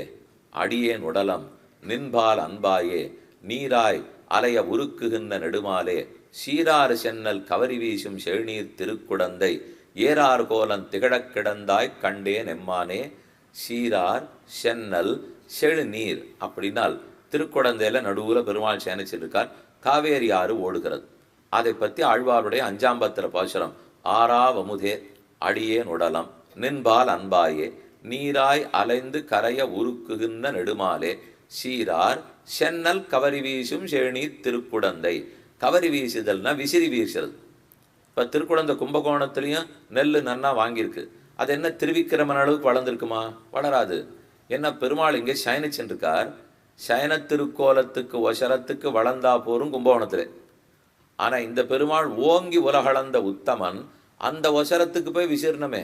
அடியேன் உடலம் நின்பால் அன்பாயே நீராய் அலைய உருக்குகின்ற நெடுமாலே சீராறு சென்னல் கவரி வீசும் செழுநீர் திருக்குடந்தை ஏறார் கோலன் திகழக் கிடந்தாய் கண்டேன் எம்மானே. சீரார் சென்னல் செழுநீர் அப்படின்னால் திருக்குடந்தையில நடுவுல பெருமாள் சேனிச்சிருக்கார். காவேரி ஆறு ஓடுகிறது. அதை பற்றி ஆழ்வாருடைய 5ஆம் பத்திர பாசுரம். ஆறாவமுதே அடியேன் உடலம் நின்பால் அன்பாயே நீராய் அலைந்து கரைய உருக்குகின்ற நெடுமாலே சீரார் சென்னல் கவரி வீசும் செழுநீர் திருக்குடந்தை. கவரி வீசுதல்னா விசிறி வீசுறது. இப்போ திருக்குடந்தை கும்பகோணத்துலேயும் நெல் நன்னா வாங்கியிருக்கு. அது என்ன திருவிக்கிரமன் அளவுக்கு வளர்ந்துருக்குமா? வளராது. என்ன பெருமாள் இங்கே சயனிச்சுருக்கார். சயன திருக்கோலத்துக்கு ஒசரத்துக்கு வளர்ந்தா போரும் கும்பகோணத்தில். ஆனால் இந்த பெருமாள் ஓங்கி உலகளந்த உத்தமன் அந்த ஒசரத்துக்கு போய் விசிறணுமே.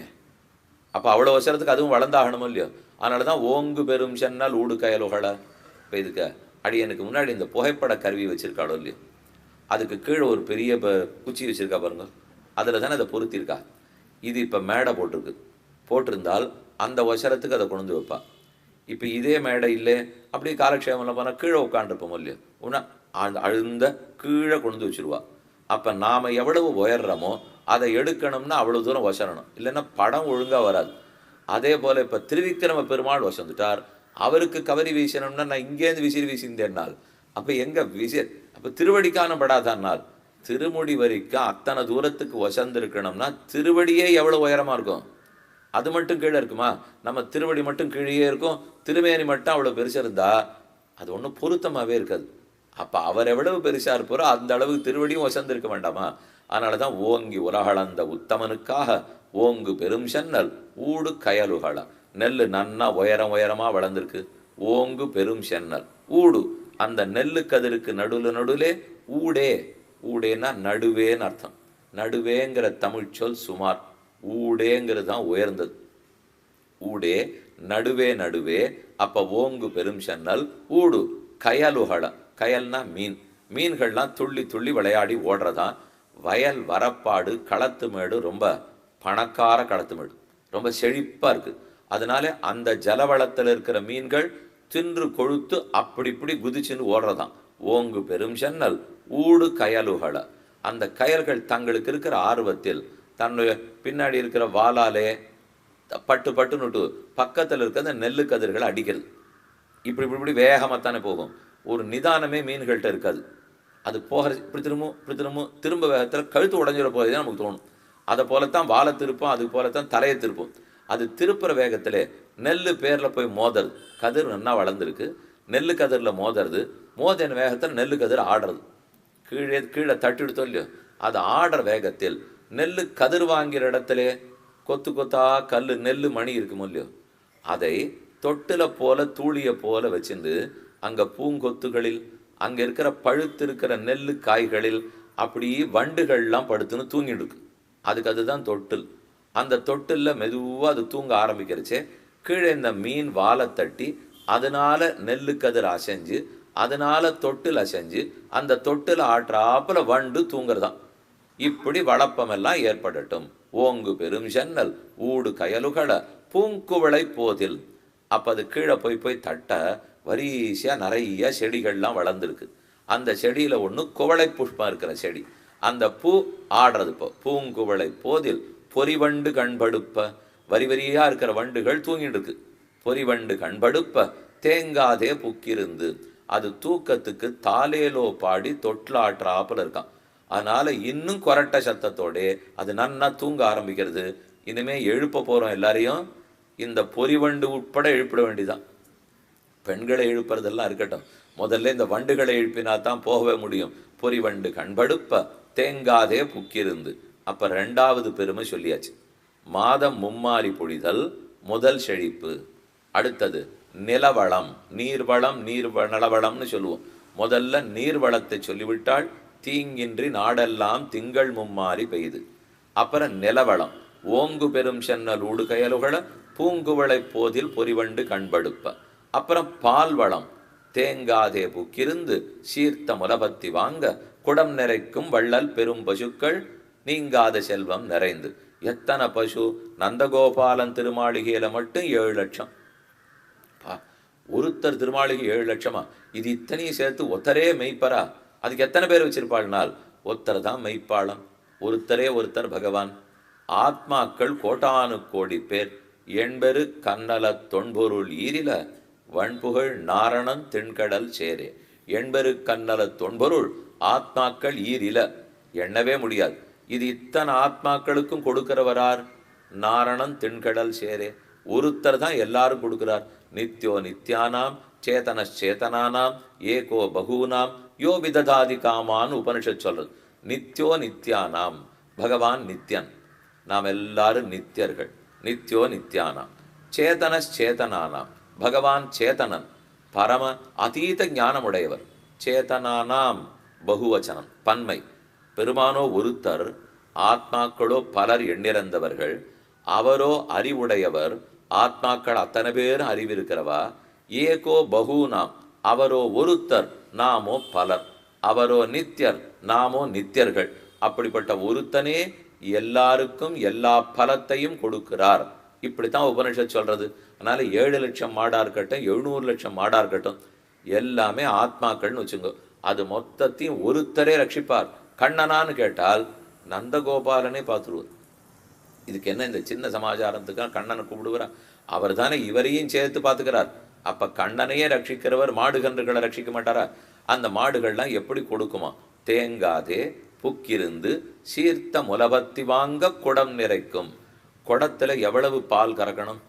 அப்போ அவ்வளோ ஒசரத்துக்கு அதுவும் வளர்ந்தாகணுமோ இல்லையோ. அதனால தான் ஓங்கு பெரும் சென்னல் ஊடு கயலுகளை. இப்போ இதுக்கு அடியனுக்கு முன்னாடி இந்த புகைப்பட கருவி வச்சுருக்காளோ இல்லையோ, அதுக்கு கீழே ஒரு பெரிய குச்சி வச்சுருக்கா பாருங்க, அதில் தானே அதை பொருத்திருக்கா. இது இப்போ மேடை போட்டிருந்தால் அந்த ஒசரத்துக்கு அதை கொண்டு வைப்பா. இப்போ இதே மேடை இல்லை, அப்படியே காலக்ஷேமம்ல போனால் கீழே உட்காண்டிருப்போம் இல்லையோ, உன்னா அந்த அழுந்த கீழே கொண்டு வச்சுருவா. அப்போ நாம் எவ்வளவு உயர்றோமோ அதை எடுக்கணும்னா அவ்வளோ தூரம் வசரணும், இல்லைன்னா படம் ஒழுங்காக வராது. அதே போல் இப்போ திருவிக்கிரம பெருமாள் வசந்துட்டார். அவருக்கு கவரி வீசணும்னா நான் இங்கேருந்து விசிறி வீசிந்தேன்னால் அப்போ எங்கே விசிற? அப்போ திருவடிக்கான படாதானால் திருமுடி வரைக்கும் அத்தனை தூரத்துக்கு வசந்திருக்கணும்னா திருவடியே எவ்வளோ உயரமாக இருக்கும்? அது மட்டும் கீழே இருக்குமா? நம்ம திருவடி மட்டும் கீழே இருக்கும், திருமேனி மட்டும் அவ்வளோ பெருசாக இருந்தா அது ஒன்றும் பொருத்தமாகவே இருக்காது. அப்போ அவர் எவ்வளவு பெருசாக இருப்பாரோ அந்த அளவுக்கு திருவடியும் வசந்திருக்க வேண்டாமா? அதனால தான் ஓங்கி உலகளந்த உத்தமனுக்காக ஓங்கு பெரும் சென்னல் ஊடு கயலுகள. நெல் நன்னா உயரமாக வளர்ந்துருக்கு. ஓங்கு பெரும் சென்னல் ஊடு, அந்த நெல்லு கதிருக்கு நடுலே ஊடே. ஊடேன்னா நடுவேன்னு அர்த்தம். நடுவேங்கிற தமிழ் சொல் சுமார். ஊடேங்கிறது தான் உயர்ந்தது. ஊடே நடுவே. அப்போ ஓங்கு பெரும் சென்னல் ஊடு கயலுகள. கயல்னா மீன். மீன்கள்லாம் துள்ளி துள்ளி விளையாடி ஓடுறதான். வயல் வரப்பாடு களத்து மேடு, ரொம்ப பணக்கார களத்து மேடு, ரொம்ப செழிப்பாக இருக்குது. அதனால அந்த ஜலவளத்தில் இருக்கிற மீன்கள் தின்று கொழுத்து அப்படி இப்படி குதிச்சுன்னு ஓடுறதான். ஓங்கு பெரும் சென்னல் ஊடு கயலுகள. அந்த கயல்கள் தங்களுக்கு இருக்கிற ஆர்வத்தில் தன்னுடைய பின்னாடி இருக்கிற வாளாலே பட்டுன்னுட்டு பக்கத்தில் இருக்கிற நெல்லு கதிர்களை அடிக்கிறது. இப்படி வேகமாகத்தானே போகும். ஒரு நிதானமே மீன்கள்கிட்ட இருக்காது. அது போகிற இப்படி திரும்ப வேகத்தில் கழுத்து உடஞ்சிட போகுது நமக்கு தோணும். அதை போலத்தான் வாழை திருப்போம், அது போலத்தான் தலையை திருப்போம். அது திருப்புற வேகத்தில் நெல் பேரில் போய் மோதறது. கதிர் நன்னா வளர்ந்துருக்கு, நெல் கதிரில் மோதுறது. மோதின வேகத்தில் நெல் கதிர் ஆடுறது. கீழே தட்டிடுத்தோ இல்லையோ, அது ஆடுற வேகத்தில் நெல் கதிர் வாங்கிற இடத்துல கொத்து கொத்தா நெல் மணி இருக்குமோ இல்லையோ, அதை தொட்டில போல தூளியை போல வச்சுருந்து அங்கே பூங்கொத்துகளில் அங்கே இருக்கிற பழுத்து இருக்கிற நெல் காய்களில் அப்படி வண்டுகள்லாம் படுத்துன்னு தூங்கிட்டு இருக்கு. அதுதான் தொட்டில். அந்த தொட்டிலில் மெதுவாக அது தூங்க ஆரம்பிக்கிறச்சே கீழே இந்த மீன் வாழை தட்டி அதனால நெல்லு கதிர் அசைஞ்சு அதனால தொட்டில் அசைஞ்சு அந்த தொட்டில் ஆற்றாப்புல வண்டு தூங்குறதான். இப்படி வளப்பமெல்லாம் ஏற்படட்டும். ஓங்கு பெரும் சென்னல் ஊடு கயலுகள பூங்குவளை போதில். அப்போ அது கீழே போய் தட்ட வரிசையாக நிறைய செடிகள்லாம் வளர்ந்துருக்கு. அந்த செடியில் ஒன்று குவளை புஷ்பம் இருக்கிற செடி. அந்த பூ ஆடுறது. இப்போ பூங்குவளை போதில் பொறிவண்டு கண்படுப்ப. வரி வரியா இருக்கிற வண்டுகள் தூங்கிட்டு இருக்கு. பொறிவண்டு கண்படுப்ப தேங்காதே புக்கிருந்து, அது தூக்கத்துக்கு தாலேலோ பாடி தொட்டிலாட்டுறாப்புல இருக்கான். அதனால இன்னும் கொரட்ட சத்தத்தோட அது நன்னா தூங்க ஆரம்பிக்கிறது. இனிமே எழுப்ப போறோம் எல்லாரையும், இந்த பொறிவண்டு உட்பட எழுப்பிட வேண்டிதான். பெண்களை எழுப்புறதெல்லாம் இருக்கட்டும், முதல்ல இந்த வண்டுகளை எழுப்பினா தான் போகவே முடியும். பொறிவண்டு கண்படுப்ப தேங்காதே புக்கிருந்து. அப்ப ரெண்டாவது பெருமை சொல்லியாச்சு. மாதம் மும்மாரி பொழிதல் முதல் செழிப்பு. அடுத்தது நிலவளம், நீர்வளம், நலவளம்னு சொல்லுவோம். முதல்ல நீர்வளத்தை சொல்லிவிட்டால் தீங்கின்றி நாடெல்லாம் திங்கள் மும்மாரி பெய்து. அப்புறம் நிலவளம், ஓங்கு பெரும் சென்னல் ஊடு கயலுகள பூங்குவளை போதில் பொறிவண்டு கண்படுப்ப. அப்புறம் பால்வளம், தேங்காதே புக்கிருந்து சீர்த்த முலபத்தி வாங்க குடம் நிறைக்கும் வள்ளல் பெரும் பசுக்கள் நீங்காத செல்வம் நிறைந்து. எத்தனை பசு? நந்தகோபாலன் திருமாளிகையில மட்டும் 7 லட்சம். ஒருத்தர் திருமாளிகை 7 லட்சமா? இது இத்தனையும் சேர்த்து ஒத்தரே மெய்ப்பரா? அதுக்கு எத்தனை பேர் வச்சிருப்பாள்னால் ஒருத்தர் தான் மெய்ப்பாளம். ஒருத்தரே ஒருத்தர் பகவான். ஆத்மாக்கள் கோட்டானு கோடி பேர் எண்பெரு கண்ணல தொன்பொருள் ஈரில வன்புகழ் நாரணன் தென்கடல் சேரே. எண்பெரு கண்ணல தொன்பொருள் ஆத்மாக்கள் ஈரில எண்ணவே முடியாது. இது இத்தனை ஆத்மாக்களுக்கும் கொடுக்கிறவரார்? நாரணன் தென்கடல் சேரே. ஒருத்தர் தான் எல்லாரும் கொடுக்கிறார். நித்யோ நித்யானாம் சேதனச்சேதனானாம் ஏகோ பகூனாம் யோ விததாதி காமான்னு உபனிஷத் சொல்றது. நித்யோ நித்யானாம், பகவான் நித்யன், நாம் எல்லாரும் நித்தியர்கள். நித்யோ நித்யானாம் சேதனச்சேதனானாம், பகவான் சேதனன், பரம அதீத ஞானமுடையவர். சேதனானாம் பகுவச்சனம் பன்மை. பெருமானோ ஒருத்தர், ஆத்மாக்களோ பலர் எண்ணிறந்தவர்கள். அவரோ அறிவுடையவர், ஆத்மாக்கள் அத்தனை பேரும் அறிவிருக்கிறவா. ஏகோ பகூனாம், அவரோ ஒருத்தர், நாமோ பலர். அவரோ நித்தியர், நாமோ நித்தியர்கள். அப்படிப்பட்ட ஒருத்தனே எல்லாருக்கும் எல்லா பலத்தையும் கொடுக்கிறார். இப்படித்தான் உபனிஷத் சொல்றது. அதனால 7 லட்சம் மாடா இருக்கட்டும், 700 லட்சம் மாடா இருக்கட்டும், எல்லாமே ஆத்மாக்கள்னு வச்சுங்க. அது மொத்தத்தையும் ஒருத்தரே ரட்சிப்பார். கண்ணனான்னு கேட்டால் நந்தகோபாலனே பார்த்துருவார். இதுக்கு என்ன இந்த சின்ன சமாச்சாரத்துக்காக கண்ணனை கூப்பிடுவாரா? அவர் தானே இவரையும் சேர்த்து பார்த்துக்கிறார். அப்ப கண்ணனையே ரட்சிக்கிறவர் மாடுகன்றுகளை ரட்சிக்க மாட்டாரா? அந்த மாடுகள்லாம் எப்படி கொடுக்குமா? தேங்காதே புக்கிருந்து சீர்த்த முலபத்தி வாங்க குடம் நிறைக்கும். குடத்துல எவ்வளவு பால் கறக்கணும்?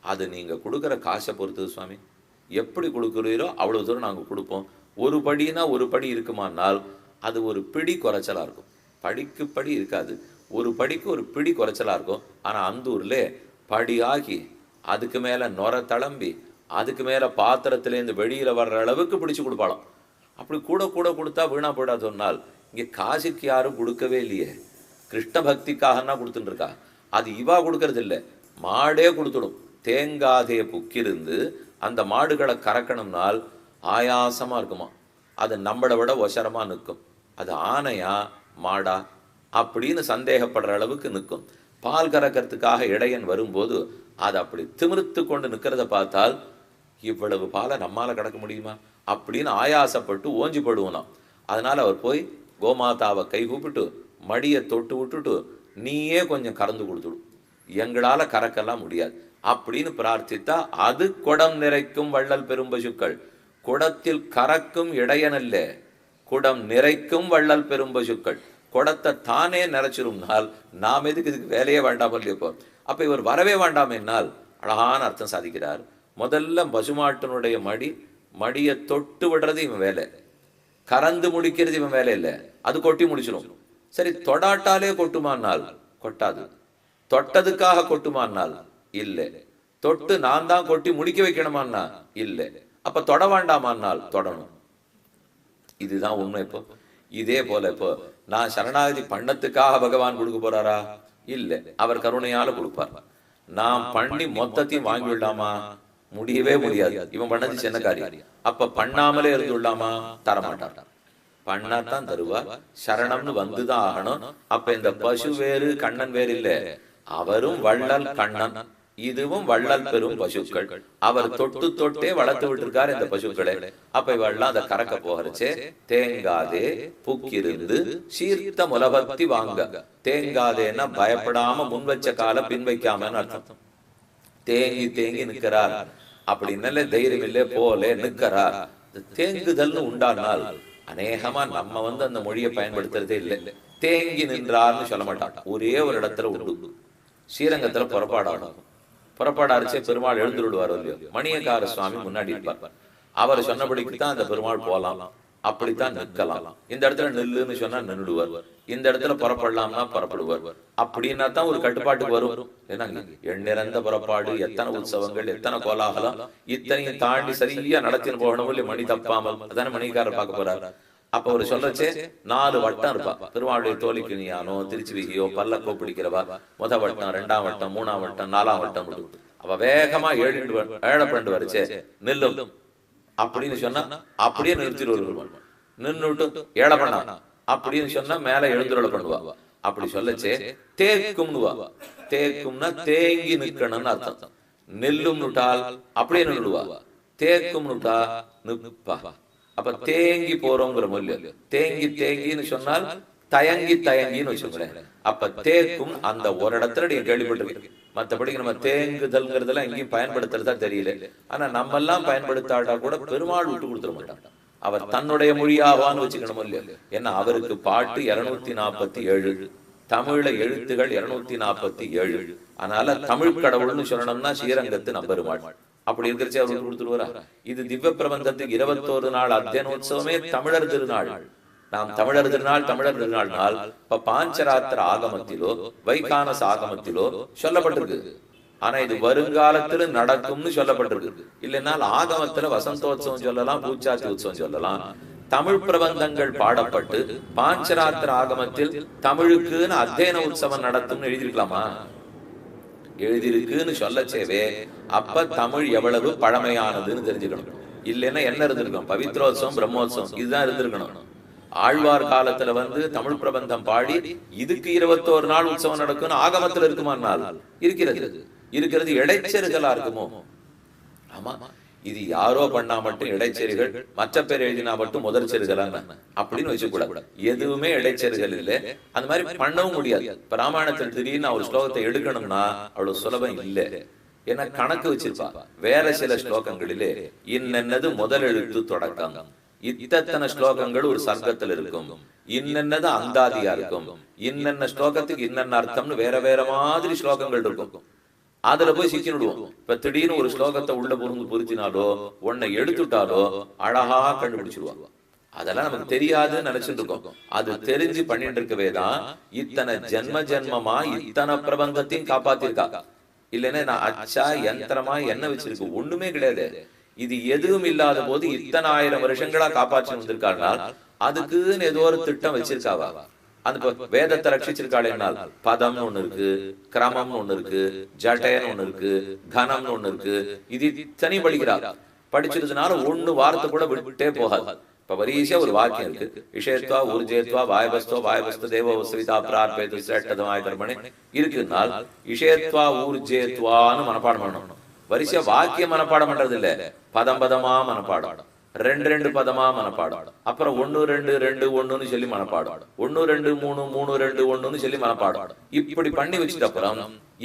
அது நீங்க கொடுக்குற காசை பொறுத்தது சுவாமி. எப்படி கொடுக்குறீரோ அவ்வளவு தூரம் நாங்கள் கொடுப்போம். ஒரு படினா ஒரு படி இருக்குமானால் அது ஒரு பிடி குறைச்சலா இருக்கும். படிக்கு படி இருக்காது, ஒரு படிக்கு ஒரு பிடி குறைச்சலா இருக்கும். ஆனா அந்த ஊர்ல படியாகி அதுக்கு மேல நொர தளம்பி அதுக்கு மேல பாத்திரத்திலேருந்து வெளியில வர்ற அளவுக்கு பிடிச்சு கொடுப்பாளாம். அப்படி கூட கூட கொடுத்தா வீணா போயிடா சொன்னால், இங்கே காசுக்கு யாரும் கொடுக்கவே இல்லையே, கிருஷ்ண பக்திக்காகனா கொடுத்துட்டு இருக்கா. அது இவா கொடுக்கறது இல்லை, மாடே கொடுத்துடும். தேங்காதே புக்கிருந்து அந்த மாடுகளை கறக்கணும்னால் ஆயாசமா இருக்குமா. அது நம்மளை விட ஒசரமா நிற்கும். அது ஆனையா மாடா அப்படின்னு சந்தேகப்படுற அளவுக்கு நிற்கும். பால் கறக்கிறதுக்காக இடையன் வரும்போது அது அப்படி திமிர்த்து கொண்டு நிற்கிறத பார்த்தால் இவ்வளவு பாலை நம்மால கடக்க முடியுமா அப்படின்னு ஆயாசப்பட்டு ஓஞ்சி படுவோம். அதனால அவர் போய் கோமாதாவை கை கூப்பிட்டு மடியை தொட்டு விட்டுட்டு, நீயே கொஞ்சம் கறந்து கொடுத்துடும், எங்களால கறக்கலாம் முடியாது அப்படின்னு பிரார்த்தித்தா அது குடம் நிறைக்கும் வள்ளல் பெரும்பசுக்கள். குடத்தில் கறக்கும் இடையனல்ல, குடம் நிறைக்கும் வள்ளல் பெரும்பசுக்கள். குடத்தை தானே நிறைச்சிரும்னால் நாம் எதுக்கு இதுக்கு வேலையே வேண்டாம் இல்லையப்போ. அப்ப இவர் வரவே வேண்டாம் என்னால் அழகான அர்த்தம் சாதிக்கிறார். முதல்ல பசுமாட்டினுடைய மடியை தொட்டு விடுறது இவன் வேலை, கறந்து முடிக்கிறது இவன் வேலை இல்லை, அது கொட்டி முடிச்சிடும். சரி, தொடாட்டாலே கொட்டுமானால் கொட்டாது, தொட்டதுக்காக கொட்டுமானால் இல்லை, தொட்டு நான் தான் கொட்டி முடிக்க வைக்கணுமான்னா இல்லை, அப்ப தொட வேண்டாமானால் தொடணும். இதுதான் உண்மை. இப்போ இதே போல இப்போ நான் சரணாகதி பண்ணத்துக்காக பகவான் கொடுக்க போறாரா? இல்லை, அவர் கருணையால கொடுப்பார். நாம் பண்ணி மொத்தத்தையும் வாங்கி விடலாமா? முடியவே முடியாது. இவன் பண்ணது சின்ன காரியம். அப்ப பண்ணாமலே இருந்து விடலாமா? தரமாட்டார். பண்ணாதான் தருவார். சரணம்னு வந்துதான் ஆகணும். அப்ப இந்த பசு வேறு கண்ணன் வேறு இல்லை, அவரும் வள்ளல் கண்ணன். இதுவும் வள்ளல் பெரும் பசுக்கள். அவர் தொட்டு தொட்டே வளர்த்து விட்டுருக்காரு இந்த பசுக்களை. அப்ப இவெல்லாம் அதை கறக்க போகிறச்சே தேங்காதே புக்கிருந்து சீர்த்த முலபக்தி வாங்க. தேங்காதேன்னா பயப்படாம முன் வச்ச கால பின் வைக்காமன்னு அர்த்தம். தேங்கி தேங்கி நிற்கிறார் அப்படின்னு தைரியம் இல்லே போலே நிற்கிறார். தேங்குதல்னு உண்டானால் அநேகமா நம்ம அந்த மொழியை பயன்படுத்துறதே இல்லை. தேங்கி நின்றார்னு சொல்ல மாட்டான். ஒரே ஒரு இடத்துல உண்டு. ஸ்ரீரங்கத்துல புறப்பாடாகும். புறப்பாடாரிச்சே பெருமாள் எழுந்துருடுவார் இல்லையோ, மணியக்கார சுவாமி முன்னாடி இருப்பார். அவர் சொன்னபடிக்கு தான் அந்த பெருமாள் போலாம், அப்படித்தான் நிற்கலாம். இந்த இடத்துல நில்லுன்னு சொன்னா நின்றுடுவார், இந்த இடத்துல புறப்படலாம்னா புறப்படுவார். அப்படின்னா தான் ஒரு கட்டுப்பாட்டுக்கு வரும். ஏன்னா எண்ணிறந்த புறப்பாடு, எத்தனை உற்சவங்கள், எத்தனை கோலாகலம், இத்தனையும் தாண்டி சரியா நடத்தின்னு போகணும் இல்லை, மணி தப்பாமல். அதான மணிக்காரர் பார்க்க போறாரு. அப்ப ஒரு சொல்லச்சே 4 வட்டம் இருப்பா. பெருமாளுடைய தோழிக்குனியானோ திருச்சி விகியோ பல்லக்கோ பிடிக்கிறவா முத வட்டம், 2ஆம் வட்டம், 3ஆம் வட்டம், 4ஆம் வட்டம். அவ வேகமா 7 வரைச்சே நில்லும் அப்படின்னு சொன்னா அப்படியே நிறுத்திடுவார். நின்னுட்டு ஏழை பண்ணா அப்படின்னு சொன்னா மேல எழுந்துருள பண்ணுவா. அப்படி சொல்லச்சே தேக்கும்னுவா. தேக்கும்னா தேங்கி நிற்கணும்னு அர்த்தம். நெல்லும் நுட்டால் அப்படியே நின்றுடுவா. தேக்கும் நுட்டா நிப்பா. அப்ப தேங்கி போறோங்கிற மொழி. தேங்கி தேங்கின்னு சொன்னால் தயங்கி தயங்கின்னு வச்சுக்கோங்களேன். அப்ப தேக்கும் அந்த ஒரு இடத்துல நீங்க கேள்விப்பட்டிருக்கீங்க. மற்றபடி நம்ம தேங்குதல்ங்கிறதெல்லாம் எங்கேயும் பயன்படுத்துறதா தெரியல. ஆனா நம்ம எல்லாம் பயன்படுத்தாட்டா கூட பெருமாள் விட்டு கொடுத்துட மாட்டாங்க. அவர் தன்னுடைய மொழியாவான்னு வச்சுக்கணும் இல்லையா. ஏன்னா அவருக்கு பாட்டு 247, தமிழ எழுத்துகள் 247. அதனால தமிழ் கடவுள்னு சொல்லணும்னா ஸ்ரீரங்கத்து நம்பெருமாள். அப்படி இருக்கிறச்சு அவர் கொடுத்துருவாரா. இது திவ்ய பிரபந்தத்துக்கு 21 நாள் அத்தியனோத்சவமே தமிழர் திருநாள். நாம் தமிழர் திருநாள் நாள் இப்ப பாஞ்சராத்திர ஆகமத்திலோ வைகானச ஆகமத்திலோ சொல்லப்பட்டிருக்கு. ஆனா இது வருங்காலத்துல நடக்கும்னு சொல்லப்பட்டிருக்கு. இல்லைன்னா ஆகமத்துல வசந்தோத்சவம் சொல்லலாம், பூச்சாத்தி உற்சவம் சொல்லலாம். தமிழ் பிரபந்தங்கள் பாடப்பட்டு பாஞ்சராத்திர ஆகமத்தில் தமிழுக்குன்னு அத்தியன உற்சவம் நடத்தும்னு எழுதியிருக்கலாமா? எழுதியிருக்குன்னு சொல்லச்சேவே அப்ப தமிழ் எவ்வளவு பழமையானதுன்னு தெரிஞ்சுக்கணும். இல்லைன்னா என்ன இருந்திருக்கணும்? பவித்ரோத்சவம், பிரம்மோத்சவம் இதுதான் இருந்திருக்கணும். ஆழ்வார் காலத்துல தமிழ் பிரபந்தம் பாடி இதுக்கு 21 நாள் உற்சவம் நடக்கும்னு ஆகமத்துல இருக்குமானால் இருக்கிறது இடைச்செருகளா இருக்குமோ? ஆமா, இது யாரோ பண்ணா மட்டும் இடைச்செருகள், மற்ற பேர் எழுதினா மட்டும் முதல் செருகலான்னு அப்படின்னு வச்சுக்கூடாது. எதுவுமே இடைச்செருகள் இல்லை. அந்த மாதிரி பண்ணவும் முடியாது. இப்ப ராமாயணத்தில் திடீர்னு ஒரு ஸ்லோகத்தை எடுக்கணும்னா அவ்வளவு சுலபம் இல்லை. ஏன்னா கணக்கு வச்சிருப்பா. வேற சில ஸ்லோகங்களிலே இன்னென்னது முதல் எழுத்து தொடக்கம், இத்தனை ஸ்லோகங்கள் ஒரு சர்க்கத்தில் இருக்கும், இன்னென்னது அந்தாதியா இருக்கும், இன்னென்ன ஸ்லோகத்துக்கு இன்னென்ன அர்த்தம்னு வேற வேற மாதிரி ஸ்லோகங்கள் இருக்கும். அதுல போய் சிக்கிடுவோம். இப்ப திடீர்னு ஒரு ஸ்லோகத்தை உள்ள பொருத்தினாலோ உன்னை எடுத்துட்டாலோ அழகா கண்டுபிடிச்சிருவாங்க. அதெல்லாம் நமக்கு தெரியாதுன்னு நினைச்சிட்டு இருக்கோம். அது தெரிஞ்சு பண்ணிட்டு இருக்கவே தான் இத்தனை ஜென்மமா இத்தனை பிரபந்தத்தையும் காப்பாத்திருக்கா. இல்லைன்னா நான் அச்சா யந்திரமா என்ன வச்சிருக்கு ஒண்ணுமே கிடையாது. இது எதுவும் இல்லாத போது இத்தனை 1000 வருஷங்களா காப்பாற்றி வந்திருக்காள். அதுக்குன்னு ஏதோ ஒரு திட்டம் வச்சிருக்காவா? அந்த வேதத்தை ரட்சிச்சிருக்காள். பதம்னு ஒண்ணு இருக்கு, கிரமம்னு ஒண்ணு இருக்கு, ஜட்டன்னு ஒண்ணு இருக்கு, கனம்னு ஒண்ணு இருக்கு. இது இத்தனை படிக்கிறார். படிச்சிருந்தனால ஒண்ணு வார்த்தை கூட விட்டே போகாது. இப்ப வரிசையா ஒரு வாக்கியம் இருக்கு. விஷயத்வா ஊர்ஜேத்வா வாயபஸ்தோ தேவோ வஸ்விதா பிரார்பேது சிரேஷ்டதமாய் கர்மணி இருக்குனால் விஷயத்வா ஊர்ஜேத்வான்னு மனப்பாடம் பண்ணணும். வரிசையா வாக்கியம் மனப்பாடம் பண்றது இல்ல, பதமா மனப்பாடம், 2 பதமா மனப்பாடம், அப்புறம் 1 2 2 1ன்னு சொல்லி மனப்பாடம், 1 2 3 3 2 1ன்னு சொல்லி மனப்பாடம். இப்படி பண்ணி வச்சுட்டு அப்புறம்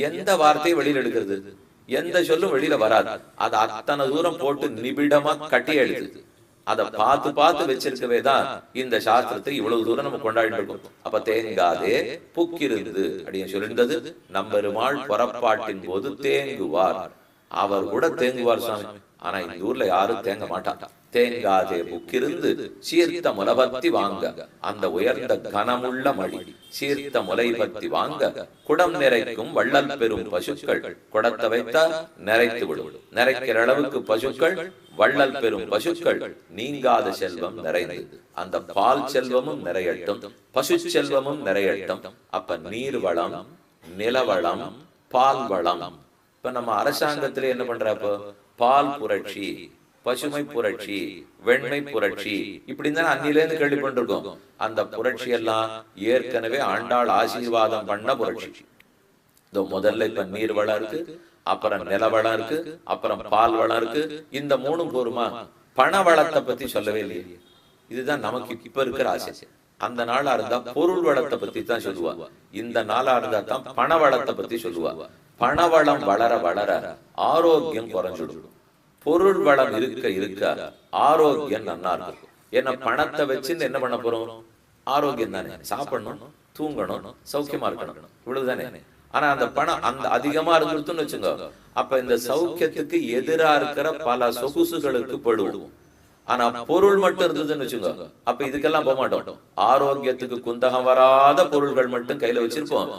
எந்த வார்த்தையும் வெளியில எடுக்கிறது, எந்த சொல்லும் வெளியில வராது. அது அத்தனை தூரம் போட்டு நிபிடமா கட்டி எழுது. அதை பார்த்து வச்சிருக்கவே தான் இந்த சாஸ்திரத்தை இவ்வளவு தூரம் நம்ம கொண்டாடிட்டு இருக்கோம். அப்ப தேங்காதே புக்கிருந்து அப்படின்னு சொல்லியிருந்தது. நம்பெருமாள் புறப்பாட்டின் போது தேங்குவார். அவர் கூட தேங்குவார் சுவாமி. ஆனா இந்த ஊர்ல யாரும் தேங்க மாட்டாங்க. தேங்காதே புக்கிருந்து சீர்த்த முலபத்தி வாங்க, அந்த உயர்ந்த கனமுள்ள மழி சீர்த்த முலை பத்தி வாங்க, குடம் நிறைக்கும் வள்ளல் பெரும் பசுக்கள் குடத்தை வைத்தா நிறைத்து விடும். நிறைக்கிற அளவுக்கு பசுக்கள், வள்ளல் பெரும் பசுக்கள், நீங்காத செல்வம் நிறைந்து அந்த பால் செல்வமும் நிறையட்டும், பசு செல்வமும் நிறையட்டும். அப்ப நீர் வளம், நிலவளம், பால் வளம். இப்ப நம்ம அரசாங்கத்திலே என்ன பண்றப்போ பால் புரட்சி, பசுமை புரட்சி, வெண்மை புரட்சி, இப்படி தான் அன்னிலேருந்து கேள்விப்பட்டிருக்கோம். அந்த புரட்சி எல்லாம் ஏற்கனவே ஆண்டாள் ஆசீர்வாதம் பண்ண புரட்சி. முதல்ல இப்ப நீர் வளம் இருக்கு, அப்புறம் நிலவளம் இருக்கு, அப்புறம் பால் வளம் இருக்கு. இந்த மூணும் போருமா? பண வளத்தை பத்தி சொல்லவே இல்லையே. இதுதான் நமக்கு இப்ப இருக்கிற ஆசை. அந்த நாளா இருந்தா பொருள் வளத்தை பத்தி தான் சொல்லுவா. இந்த நாளா இருந்தா தான் பண வளத்தை பத்தி சொல்லுவா. பணவளம் வளர வளர ஆரோக்கியம் குறைஞ்சிடும். பொருள் வளம் இருக்க இருக்க ஆரோக்கியம் நன்னா இருக்கும். ஏன்னா பணத்தை வச்சுன்னு என்ன பண்ண போறோம்? ஆரோக்கியம் தானே. சாப்பிடணும், தூங்கணும், சௌக்கியமா இருக்கணும், இவ்வளவுதானே. ஆனா அந்த பணம் அந்த அதிகமா இருந்துருத்துன்னு வச்சுங்க, அப்ப இந்த சௌக்கியத்துக்கு எதிரா இருக்கிற பல சொகுசுகளுக்கு படுவோம். ஆனா பொருள் மட்டும் இருந்ததுன்னு வச்சுங்க, அப்ப இதுக்கெல்லாம் போக மாட்டோம். ஆரோக்கியத்துக்கு குந்தகம் வராத பொருள்கள் மட்டும் கையில வச்சிருப்போம்.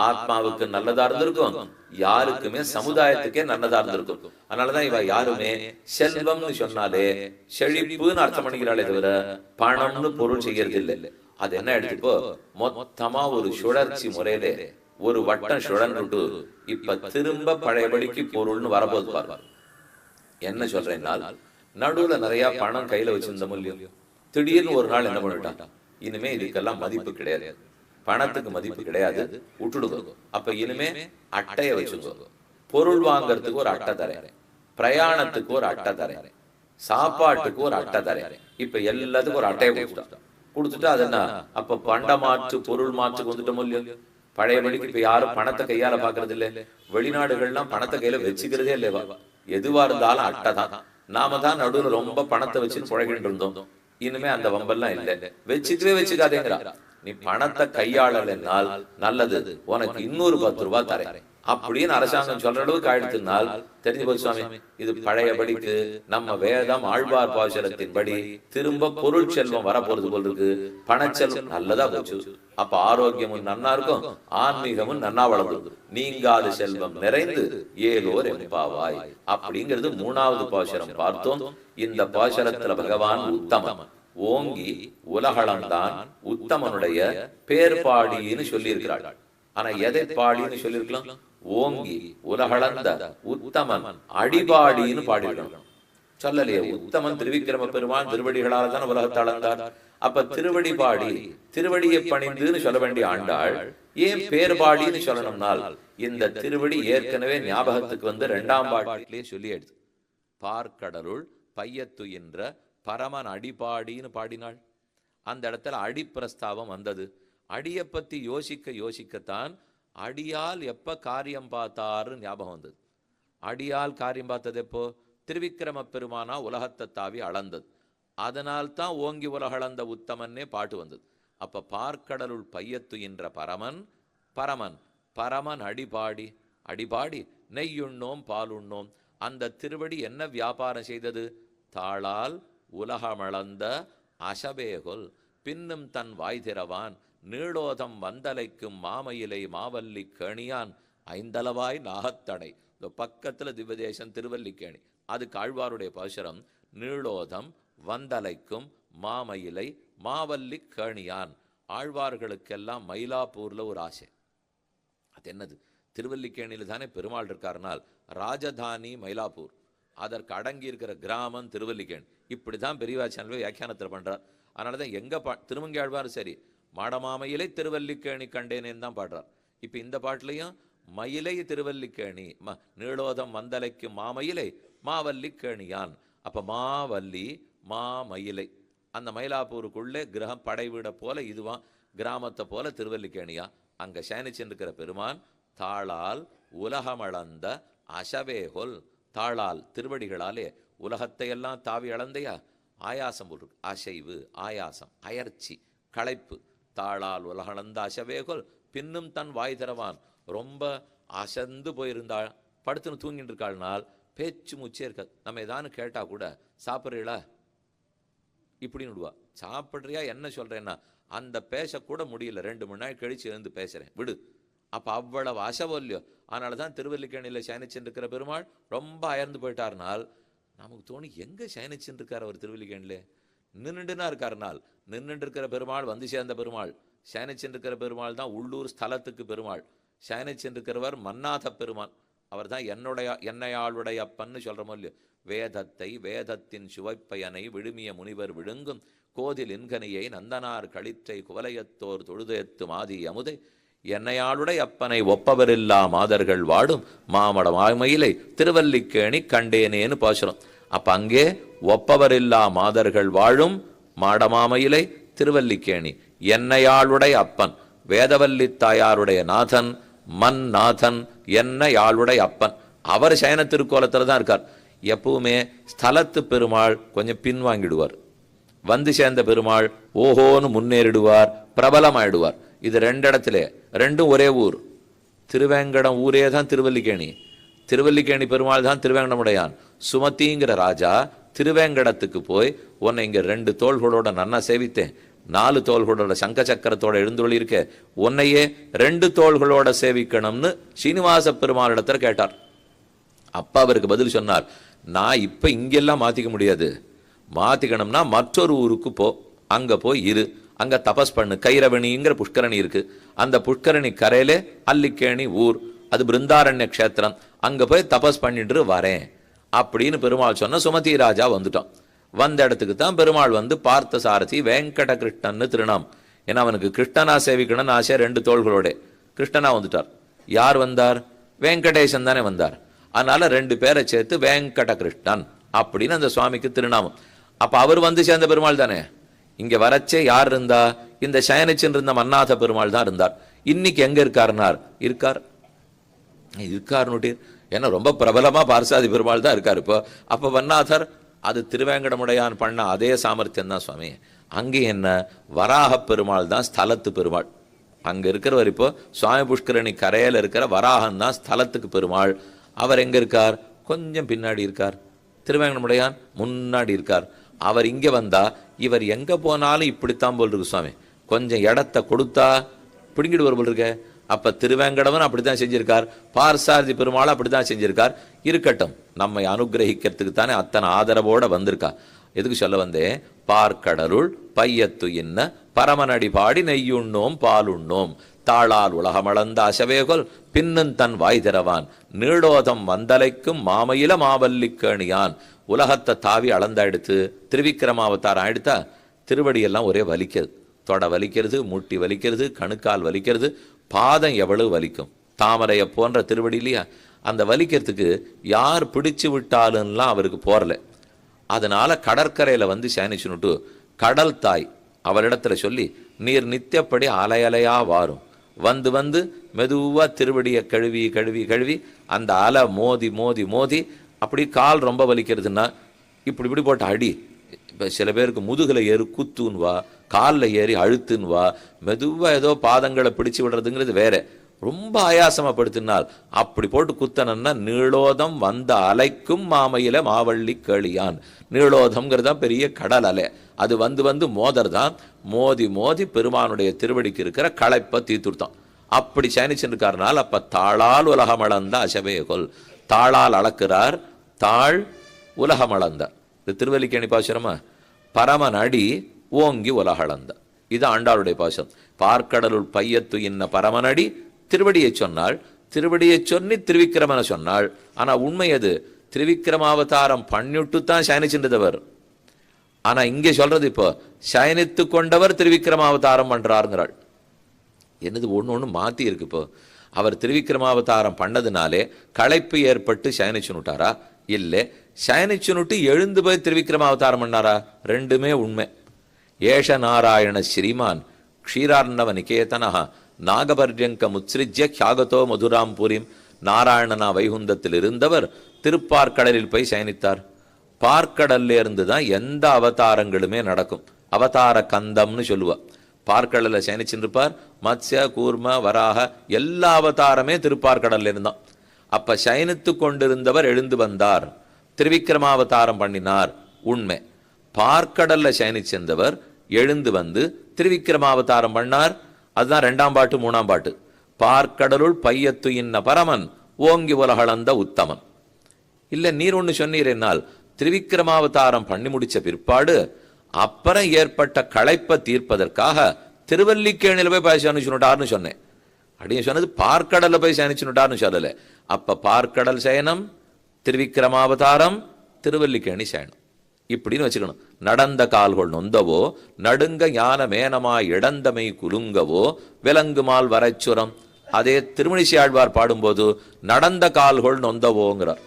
ஆத்மாவுக்கு நல்லதா இருந்திருக்கும், யாருக்குமே சமுதாயத்துக்கே நல்லதா இருந்திருக்கும். அதனாலதான் இவ யாருமே செல்வம்னு சொன்னாலே செழிப்புன்னு அர்த்தம் பண்ணிக்கிறாளே தவிர பணம்னு பொருள் செய்யறது இல்லை. அது என்ன எடுத்துப்போ மொத்தமா ஒரு சுழற்சி முறையிலே ஒரு வட்டம் சுழன்றுட்டு இப்ப திரும்ப பழையபடிக்கு பொருள்னு வரப்போது பாரு. என்ன சொல்றேன்னா, நடுவுல நிறைய பணம் கையில வச்சிருந்த மூலியம் திடீர்னு ஒரு நாள் என்ன பண்ணிட்டான், இனிமே இதுக்கெல்லாம் மதிப்பு கிடையாது, பணத்துக்கு மதிப்பு கிடையாது, விட்டுடுங்க. அப்ப இனிமே அட்டைய வச்சுக்கோ. பொருள் வாங்கறதுக்கு ஒரு அட்டை தரேன், பிரயாணத்துக்கு ஒரு அட்டை தரேன், சாப்பாட்டுக்கு ஒரு அட்டை தரேன். இப்ப எல்லாத்துக்கும் ஒரு அட்டையை கொடுத்துட்டு அது என்ன, அப்ப பண்ட மாற்று பொருள் மாற்றுக்கு வந்துட்ட மூலியம். பழையபடிக்கு இப்ப யாரும் பணத்தை கையால பாக்குறது இல்ல. வெளிநாடுகள்லாம் பணத்தை கையில வச்சுக்கிறதே இல்லைவா. எதுவா இருந்தாலும் அட்டை தான். நாம தான் நடுவில் ரொம்ப பணத்தை வச்சுன்னு புழகிட்டு இருந்தோம். இனிமே அந்த வம்பெல்லாம் இல்லை. வச்சுக்கவே வச்சுக்காதேங்கிறா. நீ பணத்தை கையாளலைன்னால் நல்லது, உனக்கு இன்னொரு 10 ரூபாய் தரேன் அப்படின்னு அரசாங்கம் சொல்ற அளவுக்கு ஆயிடுத்துனால் தெரிஞ்சு போச்சு சுவாமி. இது பழையபடிக்கு நம்ம வேதம் ஆழ்வார் பாசுரத்தின் படி திரும்ப பொருள் செல்வம் வரப்போறது போல் இருக்கு. பணச்செல்வம் நல்லதா போச்சு. அப்ப ஆரோக்கியமும் நன்னா இருக்கும், ஆன்மீகமும் நன்னா வளர்ந்து நீங்காத செல்வம் நிறைந்து ஏலோர் எம்பாவாய் அப்படிங்கிறது 3வது பாசுரம் பார்த்தோம். இந்த பாசுரத்துல பகவான் உத்தமன் ஓங்கி உலகளந்தான் உத்தமனுடைய பேர்பாடின்னு சொல்லி இருக்கிறாள். ஆனா எதை பாடின்னு சொல்லிருக்கலாம்? ஓங்கி உலகளந்த உத்தமன் அடிபாடின்னு பாடிருக்கணும். சொல்லலையே. உத்தமன் திருவிக்கிரம பெருமான் திருவடிகளால் தான் உலகத்தை அளந்தார். அப்ப திருவடி பாடி, திருவடியை பணிந்துன்னு சொல்ல வேண்டிய ஆண்டாள் ஏன் பேர்பாடின்னு சொல்லணும்னால், இந்த திருவடி ஏற்கனவே ஞாபகத்துக்கு வந்து 2ஆம் பாட்டிலே சொல்லி எடுத்து பார்க்கடலுள் பையத்துயின்ற பரமன் அடிபாடின்னு பாடினாள். அந்த இடத்துல அடிப்பிரஸ்தாவம் வந்தது. அடியை பத்தி யோசிக்க யோசிக்கத்தான் அடியால் எப்ப காரியம் பார்த்தாரு ஞாபகம் வந்தது. அடியால் காரியம் பார்த்தது எப்போ? திருவிக்கிரம பெருமானா உலகத்தை தாவி அளந்தது. அதனால்தான் ஓங்கி உலகளந்த உத்தமன்னே பாட்டு வந்தது. அப்ப பார்க்கடலுள் பையத்துயின்ற பரமன் பரமன் பரமன் அடிபாடி அடிபாடி நெய்யுண்ணோம் பாலுண்ணோம். அந்த திருவடி என்ன வியாபாரம் செய்தது? தாளால் உலகமளந்த அசபேகொல் பின்னும் தன் வாய் திறவான் நீளோதம் வந்தலைக்கும் மாமயிலை மாவல்லி கேணியான் ஐந்தளவாய் நாகத்தடை. இந்த பக்கத்துல திவ்யதேசம் திருவல்லிக்கேணி. அதுக்கு ஆழ்வாருடைய பாசுரம் நீளோதம் வந்தலைக்கும் மாமயிலை மாவல்லி கேணியான். ஆழ்வார்களுக்கெல்லாம் மயிலாப்பூர்ல ஒரு ஆசை. அது என்னது? திருவல்லிக்கேணியில தானே பெருமாள் இருக்காருனால் ராஜதானி மயிலாப்பூர், அதற்கு அடங்கி இருக்கிற கிராமம் திருவல்லிக்கேணி. இப்படிதான் பெரியவா சேனல் வியாக்கியானத்தில் பண்றார். அதனாலதான் எங்க திருமங்கி ஆழ்வாரும் சரி மாடமாமயிலை திருவல்லிக்கேணி கண்டேனேன்னு தான் பாடுறார். இப்ப இந்த பாட்டுலையும் மயிலை திருவல்லிக்கேணி, நீளோதம் வந்தலைக்கு மாமயிலை மாவல்லி கேணியான். அப்ப மாவல்லி மாமயிலை அந்த மயிலாப்பூருக்குள்ளே கிரகம் படை வீட போல இதுவா கிராமத்தை போல திருவல்லிக்கேணியா. அங்க சேனிச்சிருக்கிற பெருமான் தாளால் உலகமளந்த அசவேகொல். தாளால் திருவடிகளாலே உலகத்தை எல்லாம் தாவி அளந்தையா. ஆயாசம் ஒரு அசைவு, ஆயாசம், அயற்சி, களைப்பு. தாளால் உலகளந்த அசவேகொல் பின்னும் தன் வாய் திறவான். ரொம்ப அசந்து போயிருந்தாள், படுத்துன்னு தூங்கிட்டு இருக்காள்னால் பேச்சு மூச்சே இருக்காது. நம்ம ஏதானு கேட்டா கூட சாப்பிட்றீங்களா இப்படின்னு விடுவா. சாப்பிட்றியா என்ன சொல்றேன்னா அந்த பேசக்கூட முடியல, 2 மணி நேரம் கழிச்சு எழுந்து பேசுறேன் விடு. அப்ப அவ்வளவு அசவோ இல்லையோ. அதனாலதான் திருவல்லிக்கேணியில சயனிச்சுட்டு இருக்கிற பெருமாள் ரொம்ப அயர்ந்து போயிட்டாருனால் நமக்கு தோணி எங்க சயனிச்சுட்டு இருக்காரு அவர் திருவல்லிக்கேணில. நின்றுனா இருக்காருனால் நின்றுட்டு இருக்கிற பெருமாள் வந்து சேர்ந்த பெருமாள். சயனிச்சுட்டு இருக்கிற பெருமாள் தான் உள்ளூர் ஸ்தலத்துக்கு பெருமாள். சயனிச்சுட்டு இருக்கிறவர் மன்னாத பெருமாள். அவர் தான் என்னையாளுடைய அப்பன்னு சொல்றமோ இல்லையோ. வேதத்தை வேதத்தின் சுவைப்பயனை விழுமிய முனிவர் விழுங்கும் கோதில் இன்கனியை நந்தனார் களிற்றை குவலையத்தோர் தொழுதேத்து மாதி அமுதை என்னையாளுடைய அப்பனை ஒப்பவரில்லா மாதர்கள் வாடும் மாமட மாமயிலை திருவல்லிக்கேணி கண்டேனேன்னு பாசுரம். அப்ப அங்கே ஒப்பவரில்லா மாதர்கள் வாழும் மாடமாமயிலை திருவல்லிக்கேணி என்னையாளுடைய அப்பன் வேதவல்லி தாயாருடைய நாதன் மன் நாதன் என்னையாளுடைய அப்பன். அவர் சயன திருக்கோலத்துல தான் இருக்கார். எப்பவுமே ஸ்தலத்து பெருமாள் கொஞ்சம் பின்வாங்கிடுவார், வந்து சேர்ந்த பெருமாள் ஓஹோன்னு முன்னேறிடுவார், பிரபலமாயிடுவார். இது ரெண்டு இடத்துல, ரெண்டும் ஒரே ஊர். திருவேங்கடம் ஊரே தான் திருவல்லிக்கேணி, திருவல்லிக்கேணி பெருமாள் தான் திருவேங்கடமுடையான். சுமதிங்கிற ராஜா திருவேங்கடத்துக்கு போய் உன்னை இங்க 2 தோள்களோட நன்னா சேவித்தேன், 4 தோள்களோட சங்க சக்கரத்தோட எழுந்தொழி இருக்க, உன்னையே 2 தோள்களோட சேவிக்கணும்னு ஸ்ரீனிவாச பெருமாளிடத்துல கேட்டார். அப்பா அவருக்கு பதில் சொன்னார், நான் இப்ப இங்கெல்லாம் மாத்திக்க முடியாது, மாத்திக்கணும்னா மற்றொரு ஊருக்கு போ, அங்க போய் இரு, அங்க தபஸ் பண்ணு. கைரவணிங்கிற புஷ்கரணி இருக்கு, அந்த புஷ்கரணி கரையிலே அல்லிக்கேணி ஊர், அது பிருந்தாரண்ய கஷேத்திரம், அங்க போய் தபஸ் பண்ணிட்டு வரேன் அப்படின்னு பெருமாள் சொன்ன சுமதி ராஜா வந்துட்டான். வந்த இடத்துக்கு தான் பெருமாள் வந்து பார்த்த சாரதி வெங்கட கிருஷ்ணன்னு திருநாம். ஏன்னா அவனுக்கு கிருஷ்ணனா சேவிக்கணும்னு ஆசை, 2 தோள்களோட கிருஷ்ணனா வந்துட்டார். யார் வந்தார்? வெங்கடேசன் தானே வந்தார். அதனால 2 பேரை சேர்த்து வெங்கட கிருஷ்ணன் அப்படின்னு அந்த சுவாமிக்கு திருநாமம். அப்ப அவர் வந்து சேர்ந்த பெருமாள் தானே. இங்க வரச்சே யார் இருந்தா? இந்த சயனிச்சின் இருந்த மன்னாத பெருமாள் தான் இருந்தார். இன்னைக்கு எங்க இருக்காருனார்? இருக்காருன்னு ஏன்னா ரொம்ப பிரபலமா பார்சாதி பெருமாள் தான் இருக்காரு இப்போ. அப்ப வன்னாதர் அது திருவேங்கடமுடையான் பண்ண அதே சாமர்த்தியம் தான் சுவாமி. அங்கே என்ன வராக பெருமாள் தான் ஸ்தலத்து பெருமாள். அங்க இருக்கிறவர் இப்போ சுவாமி புஷ்கரணி கரையில இருக்கிற வராகன் தான் ஸ்தலத்துக்கு பெருமாள். அவர் எங்க இருக்கார்? கொஞ்சம் பின்னாடி இருக்கார். திருவேங்கடமுடையான் முன்னாடி இருக்கார். அவர் இங்க வந்தா இவர் எங்க போனாலும் இப்படித்தான் போல் இருக்கு சுவாமி. கொஞ்சம் இடத்தை கொடுத்தா பிடுங்கிட்டு வரும் போல் இருக்க. அப்ப திருவேங்கடவன் அப்படித்தான் செஞ்சிருக்கார், பார்சாரதி பெருமாள் அப்படித்தான் செஞ்சிருக்கார். இருக்கட்டும், நம்மை அனுகிரகிக்கிறதுக்கு தானே அத்தனை ஆதரவோட வந்திருக்கா. எதுக்கு சொல்ல வந்தேன்? பார்க்கடலுள் பையத்து இன்ன பரமனடி பாடி நெய்யுண்ணோம் பாலுண்ணோம் தாளால் உலகமளந்த அசவேகொல் பின்னும் தன் வாய் திறவான் நீடோதம் வந்தலைக்கும் மாமயில மாவல்லிக்கேணியான். உலகத்தை தாவி அளந்தாயிடுத்து, திருவிக்கிரமாவதாரம் ஆயிடுத்தா, திருவடியெல்லாம் ஒரே வலிக்கிறது. தொட வலிக்கிறது, முட்டி வலிக்கிறது, கணுக்கால் வலிக்கிறது, பாதம் எவ்வளவு வலிக்கும். தாமரையை போன்ற திருவடி இல்லையா, அந்த வலிக்கிறதுக்கு யார் பிடிச்சு விட்டாலும்லாம் அவருக்கு போறல. அதனால கடற்கரையில வந்து சயனிச்சுனுட்டு கடல் தாய் அவரிடத்துல சொல்லி, நீர் நித்தியப்படி அலையலையா வாரும், வந்து வந்து மெதுவா திருவடியை கழுவி கழுவி கழுவி அந்த அலை மோதி மோதி மோதி அப்படி கால் ரொம்ப வலிக்கிறதுன்னா இப்படி இப்படி போட்டு அடி. இப்போ சில பேருக்கு முதுகில் ஏறி குத்துன்னுவா, காலில் ஏறி அழுத்துன்னுவா, மெதுவாக ஏதோ பாதங்களை பிடிச்சு விடுறதுங்கிறது வேற. ரொம்ப ஆயாசமாப்படுத்தினால் அப்படி போட்டு குத்தனன்னா நீளோதம் வந்த அலைக்கும் மாமையில மாவள்ளி கேளியான். நீளோதம்ங்கிறதா பெரிய கடல் அலை, அது வந்து வந்து மோதர்தான். மோதி மோதி பெருமானுடைய திருவடிக்கு இருக்கிற களைப்பை தீர்த்துட்டான். அப்படி சயனிச்சிருக்காருனால் அப்ப தாளால் உலகமளந்த அசவேகொல், தாளால் அளக்கிறார், தாழ் உலகமளந்த. இது திருவல்லிக்கேணி பாசுரமா? பரமன் அடி ஓங்கி உலகளந்த. இது ஆண்டாளுடைய பாசுரம். பார்க்கடலுள் பையத்து இன்ன பரமனடி திருவடியை சொன்னாள், திருவடியை சொல்லி திருவிக்கிரமனை சொன்னாள். ஆனா உண்மை அது திருவிக்கிரமாவதாரம் பண்ணிட்டு தான் சயனிச்சுன்றவர். ஆனா இங்கே சொல்றது இப்போ சயனித்து கொண்டவர் திருவிக்கிரமாவதாரம் பண்றாருங்கிறாள். என்னது ஒண்ணு மாத்தி இருக்கு. இப்போ அவர் திருவிக்கிரமாவதாரம் பண்ணதுனாலே களைப்பு ஏற்பட்டு சயனிச்சுனுட்டாரா? இல்லை, சயனிச்சுனுட்டு எழுந்து போய் திருவிக்கிரமாவதாரம் பண்ணாரா? ரெண்டுமே உண்மை. ஏஷ நாராயண ஸ்ரீமான் க்ஷீரார்ணவ நிகேதனஹ நாகபர்யங்க முத்ஸ்ரிஜ்ய கியாகதோ மதுராம் புரிம். நாராயணனா வைகுந்தத்தில் இருந்தவர் திருப்பார்க்கடலில் போய் சயனித்தார். பார்க்கடல்ல இருந்து தான் எந்த அவதாரங்களுமே நடக்கும். அவதார கந்தம்னு சொல்லுவா. பார்க்கடல்ல சயனிச்சுருப்பார். மத்ஸ்ய கூர்ம வராக எல்லா அவதாரமே திருப்பார்க்கடல்ல இருந்தான். அப்ப சயனித்து கொண்டிருந்தவர் எழுந்து வந்தார், திருவிக்கிரமாவதாரம் பண்ணினார், உண்மை. பார்க்கடல்ல சயனிச்சிருந்தவர் எழுந்து வந்து திருவிக்கிரமாவதாரம் பண்ணார். அதுதான் 2ஆம் பாட்டு 3ஆம் பாட்டு. பார்க்கடலுள் பையத்து இன்ன பரமன் ஓங்கி உலகளந்த உத்தமன். இல்ல நீர் ஒண்ணு சொன்னீர், என்னால் திருவிக்கிரமாவதாரம் பண்ணி முடிச்ச பிற்பாடு அப்புறம் ஏற்பட்ட களைப்பை தீர்ப்பதற்காக திருவல்லிக்கேணியில போய் சயனிச்சுட்டார்னு சொன்னேன். அப்படின்னு சொன்னது பார்க்கடல்ல போய் சயனிச்சுட்டார்னு சொல்லல. அப்ப பார்க்கடல் சயனம், திருவிக்கிரமாவதாரம், திருவல்லிக்கேணி சயனம். இப்படின்னு வச்சுக்கணும். நடந்த கால்கொள் நொந்தவோ நடுங்க ஞான மேனமாய் இடந்தமை குலுங்கவோ விலங்குமால் வரைச்சுரம். அதே திருமணிசை ஆழ்வார் பாடும்போது நடந்த கால்கொள் நொந்தவோங்கிறார்.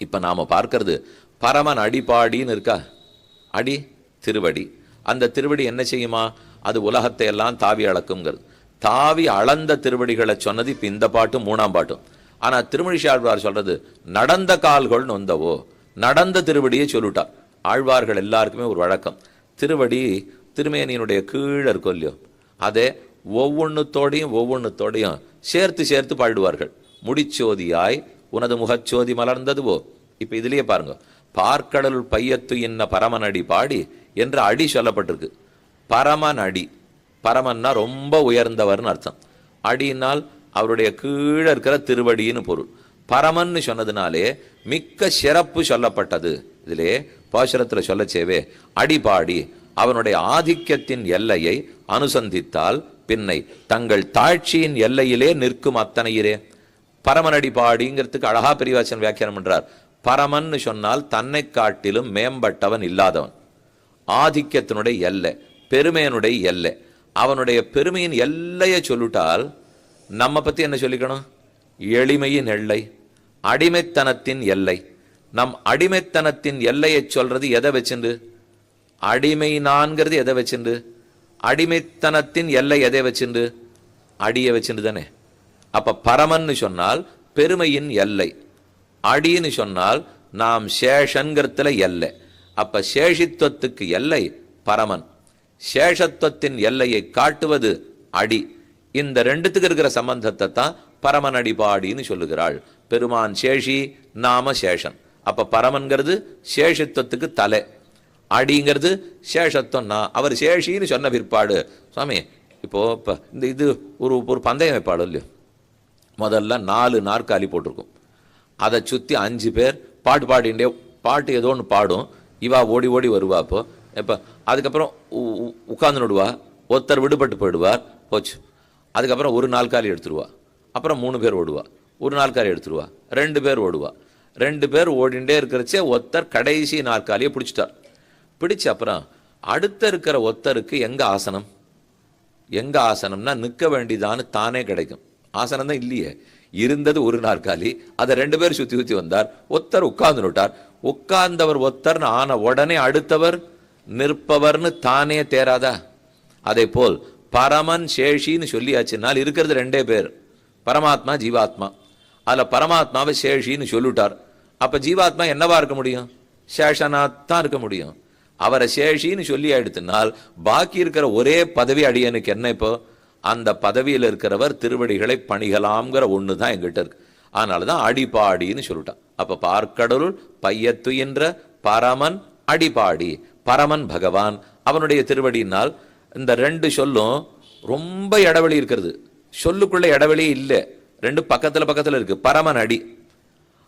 இப்ப நாம பார்க்கறது பரமன் அடிபாடின்னு இருக்கா. அடி திருவடி. அந்த திருவடி என்ன செய்யுமா? அது உலகத்தை எல்லாம் தாவி அளக்குங்கிறது. தாவி அளந்த திருவடிகளை சொன்னது இப்ப இந்த பாட்டும் 3ஆம் பாட்டும். ஆனா திருமணிசை ஆழ்வார் சொல்றது நடந்த கால்கொள் நொந்தவோ, நடந்த திருவடியை சொல்லிட்டார். ஆழ்வார்கள் எல்லாருக்குமே ஒரு வழக்கம், திருவடி திருமேனியினுடைய கீழே இருக்கும் இல்லையோ, அதே ஒவ்வொன்றுத்தோடையும் சேர்த்து சேர்த்து பாடுவார்கள். முடிச்சோதியாய் உனது முகச்சோதி மலர்ந்ததுவோ. இப்ப இதுலயே பாருங்க, பார்க்கடல் பையத்து இன்ன பரமனடி பாடி என்று அடி சொல்லப்பட்டிருக்கு. பரமன் அடி, பரமன்னா ரொம்ப உயர்ந்தவர்னு அர்த்தம். அடினால் அவருடைய கீழே இருக்கிற திருவடின்னு பொருள். பரமன்னு சொன்னதுனாலே மிக்க சிறப்பு சொல்லப்பட்டது. இதிலே பாசுரத்தில் சொல்லச்சேவே அடிபாடி அவனுடைய ஆதிக்கத்தின் எல்லையை அனுசந்தித்தால் பின்னை தங்கள் தாழ்ச்சியின் எல்லையிலே நிற்கும் அத்தனையிலே. பரமனடிபாடிங்கிறதுக்கு அழகா பெரியவாச்சன் வியாக்கியானம் பண்றார். பரமன்னு சொன்னால் தன்னை காட்டிலும் மேம்பட்டவன் இல்லாதவன். ஆதிக்கத்தினுடைய எல்லை, பெருமையனுடைய எல்லை. அவனுடைய பெருமையின் எல்லையை சொல்லிட்டால் நம்ம பத்தி என்ன சொல்லிக்கணும்? எளிமையின் எல்லை, அடிமைத்தனத்தின் எல்லை. நம் அடிமைத்தனத்தின் எல்லையை சொல்றது எதை வச்சுண்டு? அடிமை நான்கிறது எதை வச்சுண்டு? அடிமைத்தனத்தின் எல்லை எதை வச்சுண்டு? அடியை வச்சுண்டு தானே. அப்ப பரமன்னு சொன்னால் பெருமையின் எல்லை, அடின்னு சொன்னால் நாம் சேஷன்கிறதுல எல்லை. அப்ப சேஷித்துவத்துக்கு எல்லை பரமன், சேஷத்துவத்தின் எல்லையை காட்டுவது அடி. இந்த ரெண்டுத்துக்கு இருக்கிற சம்பந்தத்தை தான் பரமன் அடிபாடின்னு சொல்லுகிறாள். பெருமான் சேஷி, நாம சேஷன். அப்ப பரமன்கிறது சேஷத்துவத்துக்கு தலை, அடிங்கிறது சேஷத்துவம். அவர் சேஷின்னு சொன்ன பிற்பாடு சுவாமி இப்போ இந்த இது ஒரு பந்தயம் வைப்பாடு இல்லையோ, முதல்ல 4 நாற்காலி போட்டிருக்கும், அதை சுற்றி 5 பேர் பாட்டு பாடிண்டே, பாட்டு ஏதோ ஒன்று பாடும், இவா ஓடி ஓடி வருவா. இப்போ இப்போ அதுக்கப்புறம் உட்கார்ந்து விடுவா, ஒருத்தர் விடுபட்டு போயிடுவார், போச்சு. அதுக்கப்புறம் ஒரு நாற்காலி எடுத்துருவா, அப்புறம் 3 பேர் ஓடுவா, ஒரு நாற்காலி எடுத்துருவா, 2 பேர் ஓடுவா. 2 பேர் ஓடிண்டே இருக்கிறச்சே ஒருத்தர் கடைசி நாற்காலியை பிடிச்சிட்டார். பிடிச்ச அப்புறம் அடுத்த இருக்கிற ஒருத்தருக்கு எங்க ஆசனம்? எங்க ஆசனம்னா நிற்க வேண்டியதான்னு தானே கிடைக்கும். ஆசனம் தான் இல்லையே, இருந்தது ஒரு நாற்காலி, அதை 2 பேர் சுத்தி சுத்தி வந்தார், ஒருத்தர் உட்கார்ந்து விட்டார். உட்கார்ந்தவர் ஒருத்தர் ஆன உடனே அடுத்தவர் நிற்பவர்னு தானே தேராதா? அதே போல் பரமன் சேஷின்னு சொல்லியாச்சுனால் இருக்கிறது 2 பேர், பரமாத்மா ஜீவாத்மா. அதுல பரமாத்மாவை சேஷின்னு சொல்லிட்டார். அப்ப ஜீவாத்மா என்னவா இருக்க முடியும்? சேஷனாத்தான் இருக்க முடியும். அவரை சேஷின்னு சொல்லி ஆயிடுத்தினால் பாக்கி இருக்கிற ஒரே பதவி அடியனுக்கு என்ன? இப்போ அந்த பதவியில் இருக்கிறவர் திருவடிகளை பணிகலாம்ங்கிற ஒன்று தான் எங்கிட்ட இருக்கு. அதனாலதான் அடிபாடின்னு சொல்லிட்டான். அப்ப பார்க்கடலுள் பையத்து என்ற பரமன் அடிபாடி, பரமன் பகவான், அவனுடைய திருவடியினால். இந்த 2 சொல்லும் ரொம்ப இடைவெளி இருக்கிறது, சொல்லுக்குள்ள இடைவெளி இல்லை, 2 பக்கத்துல இருக்கு. பரமன் அடி,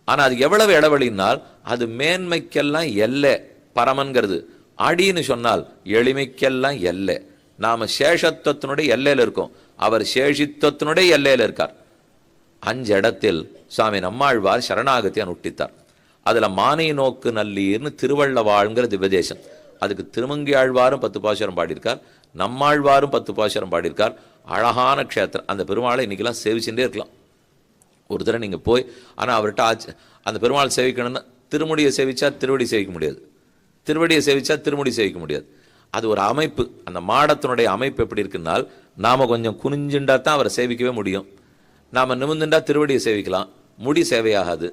ஆனா அது எவ்வளவு இடைவெளினால் அது மேன்மைக்கெல்லாம் எல்லை பரமன்கிறது. அடின்னு சொன்னால் எளிமைக்கெல்லாம் எல்லை. நாம சேஷத்துவத்தினுடைய எல்லையில இருக்கோம், அவர் சேஷித்துவத்தினுடைய எல்லையில இருக்கார். 5 இடத்தில் சுவாமி நம்மாழ்வார் சரணாகதி அனுஷ்டித்தார். அதுல மானை நோக்கு நல்லீர்னு திருவள்ளவாழ்ங்கிற திவ்யதேசம். அதுக்கு திருமங்கி ஆழ்வாரும் 10 பாசுரம் பாடியிருக்கார், நம்மாழ்வாரும் 10 பாசுரம் பாடியிருக்கார். அழகான க்ஷேத்திரம். அந்த பெருமாளை இன்னைக்கெல்லாம் சேவிச்சுட்டே இருக்கலாம். ஒரு தடவை நீங்க போய், ஆனா அவர்கிட்ட அந்த பெருமாள் சேவிக்கணும்னா திருமுடியை சேவிச்சா திருவடி சேவிக்க முடியாது, திருவடியை சேவிச்சா திருமுடி சேவிக்க முடியாது. அது ஒரு அமைப்பு. அந்த மாடத்தினுடைய அமைப்பு எப்படி இருக்குன்னால், நாம கொஞ்சம் குனிஞ்சுண்டா தான் அவரை சேவிக்கவே முடியும். நாம நிமிந்துண்டா திருவடியை சேவிக்கலாம், முடி சேவையாகாது.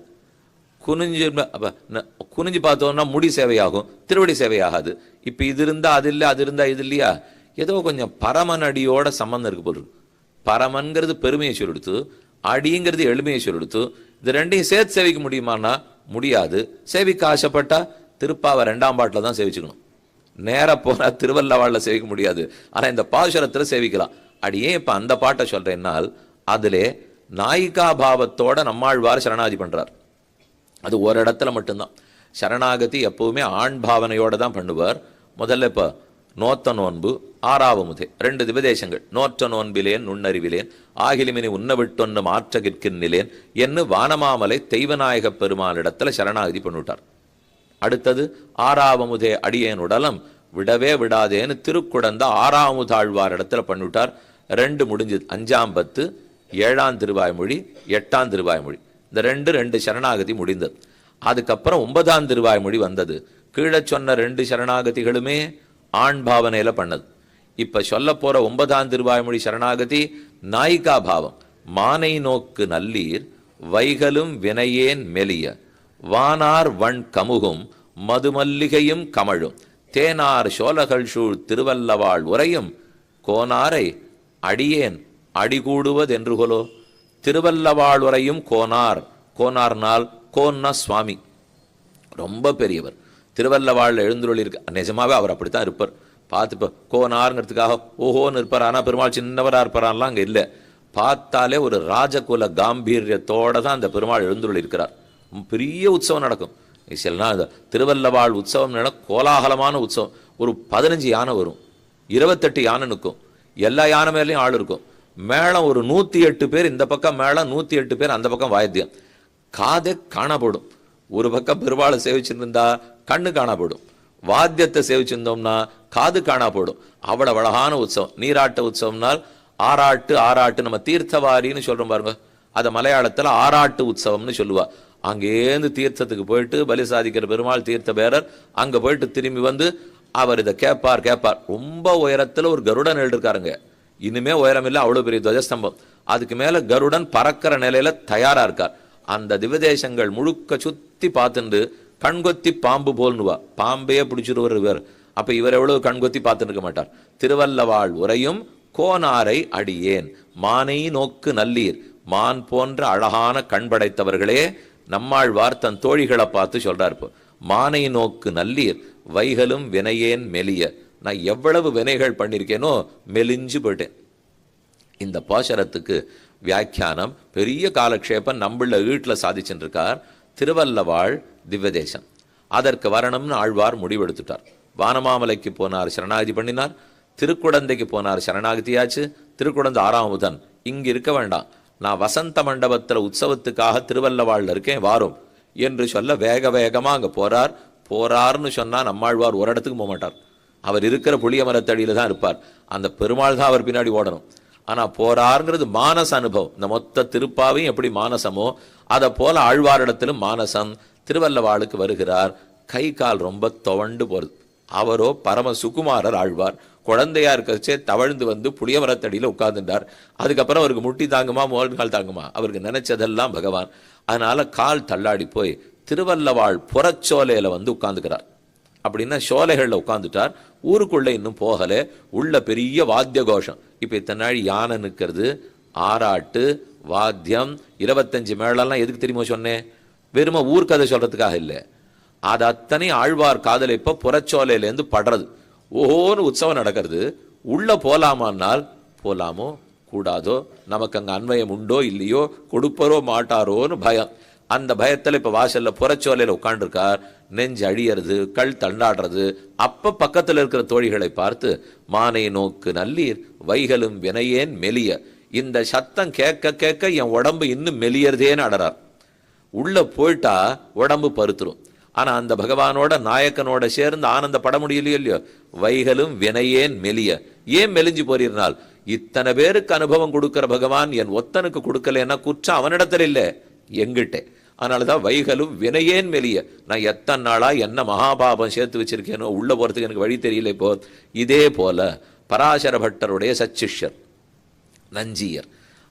குனிஞ்சு பார்த்தோம்னா முடி சேவையாகும், திருவடி சேவையாகாது. இப்ப இது இருந்தா அது இல்லை, அது இருந்தா இது இல்லையா? ஏதோ கொஞ்சம் பரமன் அடியோட சம்பந்தம் இருக்கு போல். பரமன்கிறது பெருமையை சொல்லிடுத்து, அடிங்கிறது எளிமையை சொல்லிடுத்து. இது 2ஐயும் சேர்த்து சேவிக்க முடியுமான்னா முடியாது. சேவிக்க ஆசைப்பட்டா திருப்பாவை 2ஆம் பாட்டில் தான் சேவிச்சுக்கணும். நேர போனா திருவள்ளவாழ்ல சேவிக்க முடியாது. ஆனா இந்த பாசுரத்துல சேவிக்கலாம். அடியே இப்ப அந்த பாட்டை சொல்றேன்னால் அதிலே நாயிகா பாவத்தோட நம்மாழ்வார் சரணாதி பண்றார். அது ஒரு இடத்துல மட்டும்தான். சரணாகதி எப்பவுமே ஆண் பாவனையோட தான் பண்ணுவார். முதல்ல இப்ப நோத்த நோன்பு 6ஆவது 2 திவதேசங்கள். நோற்ற நோன்பிலேன் நுண்ணறிவிலேன் ஆகிலிமினி உன்ன விட்டொன்னு மாற்ற கிற்கின்னிலேன் என்று வானமாமலை தெய்வநாயக பெருமானிடத்துல சரணாகதி பண்ணிவிட்டார். அடுத்தது ஆறாவமுதே அடியேன் உடலம் விடவே விடாதேன்னு திருக்குடந்த ஆறாமுதாழ்வார் இடத்துல பண்ணிவிட்டார். 2 முடிஞ்சது. 5ஆம் பத்து, 7ஆம் திருவாய்மொழி, 8ஆம் திருவாய்மொழி, இந்த 2 சரணாகதி முடிந்தது. அதுக்கப்புறம் 9ஆம் திருவாய்மொழி வந்தது. கீழே சொன்ன 2 சரணாகதிகளுமே ஆண் பாவனையில பண்ணது. இப்ப சொல்ல போற 9ஆம் திருவாய்மொழி சரணாகதி நாயிகா பாவம். மானை நோக்கு நல்லீர் வைகலும் வினையேன் மெலிய வானார் வண் கமுகும் மதுமல்லிகையும் கமழும் தேனார் சோலகள் சூழ் திருவல்லவாள் உரையும் கோனாரை அடியேன் அடிகூடுவதென்று கொலோ. திருவல்லவாள் உரையும் கோனார், கோனார்னால் கோன்னா சுவாமி, ரொம்ப பெரியவர். திருவல்லவாள் எழுந்துருள் இருக்க, நிஜமாவே அவர் அப்படித்தான் இருப்பார். பார்த்து கோனாருங்கிறதுக்காக ஓஹோன்னு இருப்பார். ஆனால் பெருமாள் சின்னவராக இருப்பாரான்லாம் அங்கே இல்லை. பார்த்தாலே ஒரு ராஜகுல காம்பீரியத்தோட தான் அந்த பெருமாள் எழுந்துருள் இருக்கிறார். பெரிய உற்சவம் நடக்கும். சில நாள் திருவல்லவாள் உற்சவம் கோலாகலமான உற்சவம். ஒரு 15 யானை வரும், 28 யானை நிற்கும், எல்லா யானை மேலேயும் ஆள் இருக்கும். மேளம் ஒரு 108 பேர் இந்த பக்கம் மேளம், 108 பேர் அந்த பக்கம் வாத்தியம். காதே காணப்படும். ஒரு பக்கம் பெருமாளை சேவிச்சிருந்தா கண்ணு காணப்படும், வாத்தியத்தை சேவிச்சிருந்தோம்னா காது காணப்படும். அவ்வளவு அழகான உற்சவம். நீராட்ட உற்சவம்னால் ஆராட்டு, ஆராட்டு நம்ம தீர்த்தவாரின்னு சொல்றோம் பாருங்க, அதை மலையாளத்துல ஆராட்டு உற்சவம்னு சொல்லுவா. அங்கேருந்து தீர்த்தத்துக்கு போயிட்டு பலி சாதிக்கிற பெருமாள் தீர்த்த பேரர் அங்க போயிட்டு திரும்பி வந்து அவர் இதை கேட்பார். ரொம்ப உயரத்துல ஒரு கருடன் எழுதிருக்காருங்க. இனிமே உயரம் இல்லை, அவ்வளவு பெரிய துவஜஸ்தம்பம். அதுக்கு மேல கருடன் பறக்கிற நிலையில தயாரா இருக்கார். அந்த திவதேசங்கள் முழுக்க சுத்தி பார்த்துட்டு கண்கொத்தி பாம்பு போல்னுவா, பாம்பையே பிடிச்சிருவர் இவர். அப்ப இவர் எவ்வளவு கண்கொத்தி பார்த்துட்டு இருக்க மாட்டார். திருவல்லவாள் உரையும் கோனாரை அடியேன் மானை நோக்கு நல்லீர். மான் போன்ற அழகான கண் படைத்தவர்களே, நம்மாழ்வார் தன் தோழிகளை பார்த்து சொல்றார். இப்போ மானை நோக்கு நல்லீர் வைகலும் வினையேன் மெலிய. நான் எவ்வளவு வினைகள் பண்ணியிருக்கேனோ மெலிஞ்சு போயிட்டேன். இந்த பாசரத்துக்கு வியாக்கியானம் பெரிய காலக்ஷேபம் நம்மள வீட்டில் சாதிச்சுட்டு இருக்கார். திருவல்லவாள் திவ்யதேசம் அதற்கு வரணும்னு ஆழ்வார் முடிவெடுத்துட்டார். வானமாமலைக்கு போனார், சரணாகதி பண்ணினார். திருக்குடந்தைக்கு போனார், சரணாகதியாச்சு. திருக்குடந்தை 6ஆம் இங்கு இருக்க வேண்டாம், நான் வசந்த மண்டபத்தில் உற்சவத்துக்காக திருவல்லவாழ்ல இருக்கேன் வாரும் என்று சொல்ல வேக வேகமா அங்க போறார்னு சொன்னா நம்மாழ்வார் ஒரு இடத்துக்கு போக மாட்டார். அவர் இருக்கிற புளிய மரத்தடியில தான் இருப்பார். அந்த பெருமாள் தான் அவர் பின்னாடி ஓடணும். ஆனா போறாருங்கிறது மானச அனுபவம். இந்த மொத்த திருப்பாவையும் எப்படி மானசமோ அதை போல ஆழ்வாரிடத்திலும் மானசம். திருவல்லவாளுக்கு வருகிறார். கை கால் ரொம்ப துவண்டு போறது. அவரோ பரம சுகுமாரர் ஆழ்வார். குழந்தையா இருக்கச்சே தவழ்ந்து வந்து புளிய மரத்தடியில உட்கார்ந்துட்டார். அதுக்கப்புறம் அவருக்கு முட்டி தாங்குமா, கால் தாங்குமா, அவருக்கு நினைச்சதெல்லாம் பகவான். அதனால கால் தள்ளாடி போய் திருவல்லவாள் புறச்சோலையில வந்து உட்கார்ந்துக்கிறார். அப்படின்னா சோலைகள்ல உட்கார்ந்துட்டார். ஊருக்குள்ள இன்னும் போகல. உள்ள பெரிய வாத்திய கோஷம். இப்ப இத்தனை நாள் யானை நிற்கிறது, ஆராட்டு, வாத்தியம், 25 மேளெல்லாம் எதுக்கு தெரியுமா சொன்னேன்? வெறும ஊர்க்கதை சொல்றதுக்காக இல்லை. அது அத்தனை ஆழ்வார் காதல இப்ப புறச்சோலையிலேருந்து படுறது. ஓஹோன்னு உற்சவம் நடக்கிறது. உள்ள போலாமான்னால் போலாமோ கூடாதோ, நமக்கு அங்க அன்வயம் உண்டோ இல்லையோ, கொடுப்பரோ மாட்டாரோன்னு பயம். அந்த பயத்துல இப்ப வாசல்ல புறச்சோலையில உட்காண்டிருக்கார். நெஞ்சு அழியறது, கல் தண்டாடுறது. அப்ப பக்கத்துல இருக்கிற தோழிகளை பார்த்து மானை நோக்கு நல்லீர் வைகலும் வினையேன் மெலிய. இந்த சத்தம் கேட்க கேட்க என் உடம்பு இன்னும் மெலியறதேன்னு அடறார். உள்ள போயிட்டா உடம்பு பருத்துரும். ஆனா அந்த பகவானோட நாயக்கனோட சேர்ந்து ஆனந்த பட முடியலையோ இல்லையோ. வைகலும் வினையேன் மெலிய. ஏன் மெலிஞ்சு போறீர்னால், இத்தனை பேருக்கு அனுபவம் கொடுக்கிற பகவான் என் ஒத்தனுக்கு கொடுக்கலன்னா குற்றம் அவனிடத்துல இல்லை, எங்கிட்டே. அதனாலதான் வைகலும் வினையேன் மெலிய. நான் எத்தனை நாளா என்ன மகாபாபம் சேர்த்து வச்சிருக்கேனோ, உள்ள போறதுக்கு எனக்கு வழி தெரியல. இப்போ இதே போல பராசர பட்டருடைய சச்சிஷ்யர் நஞ்சியர்,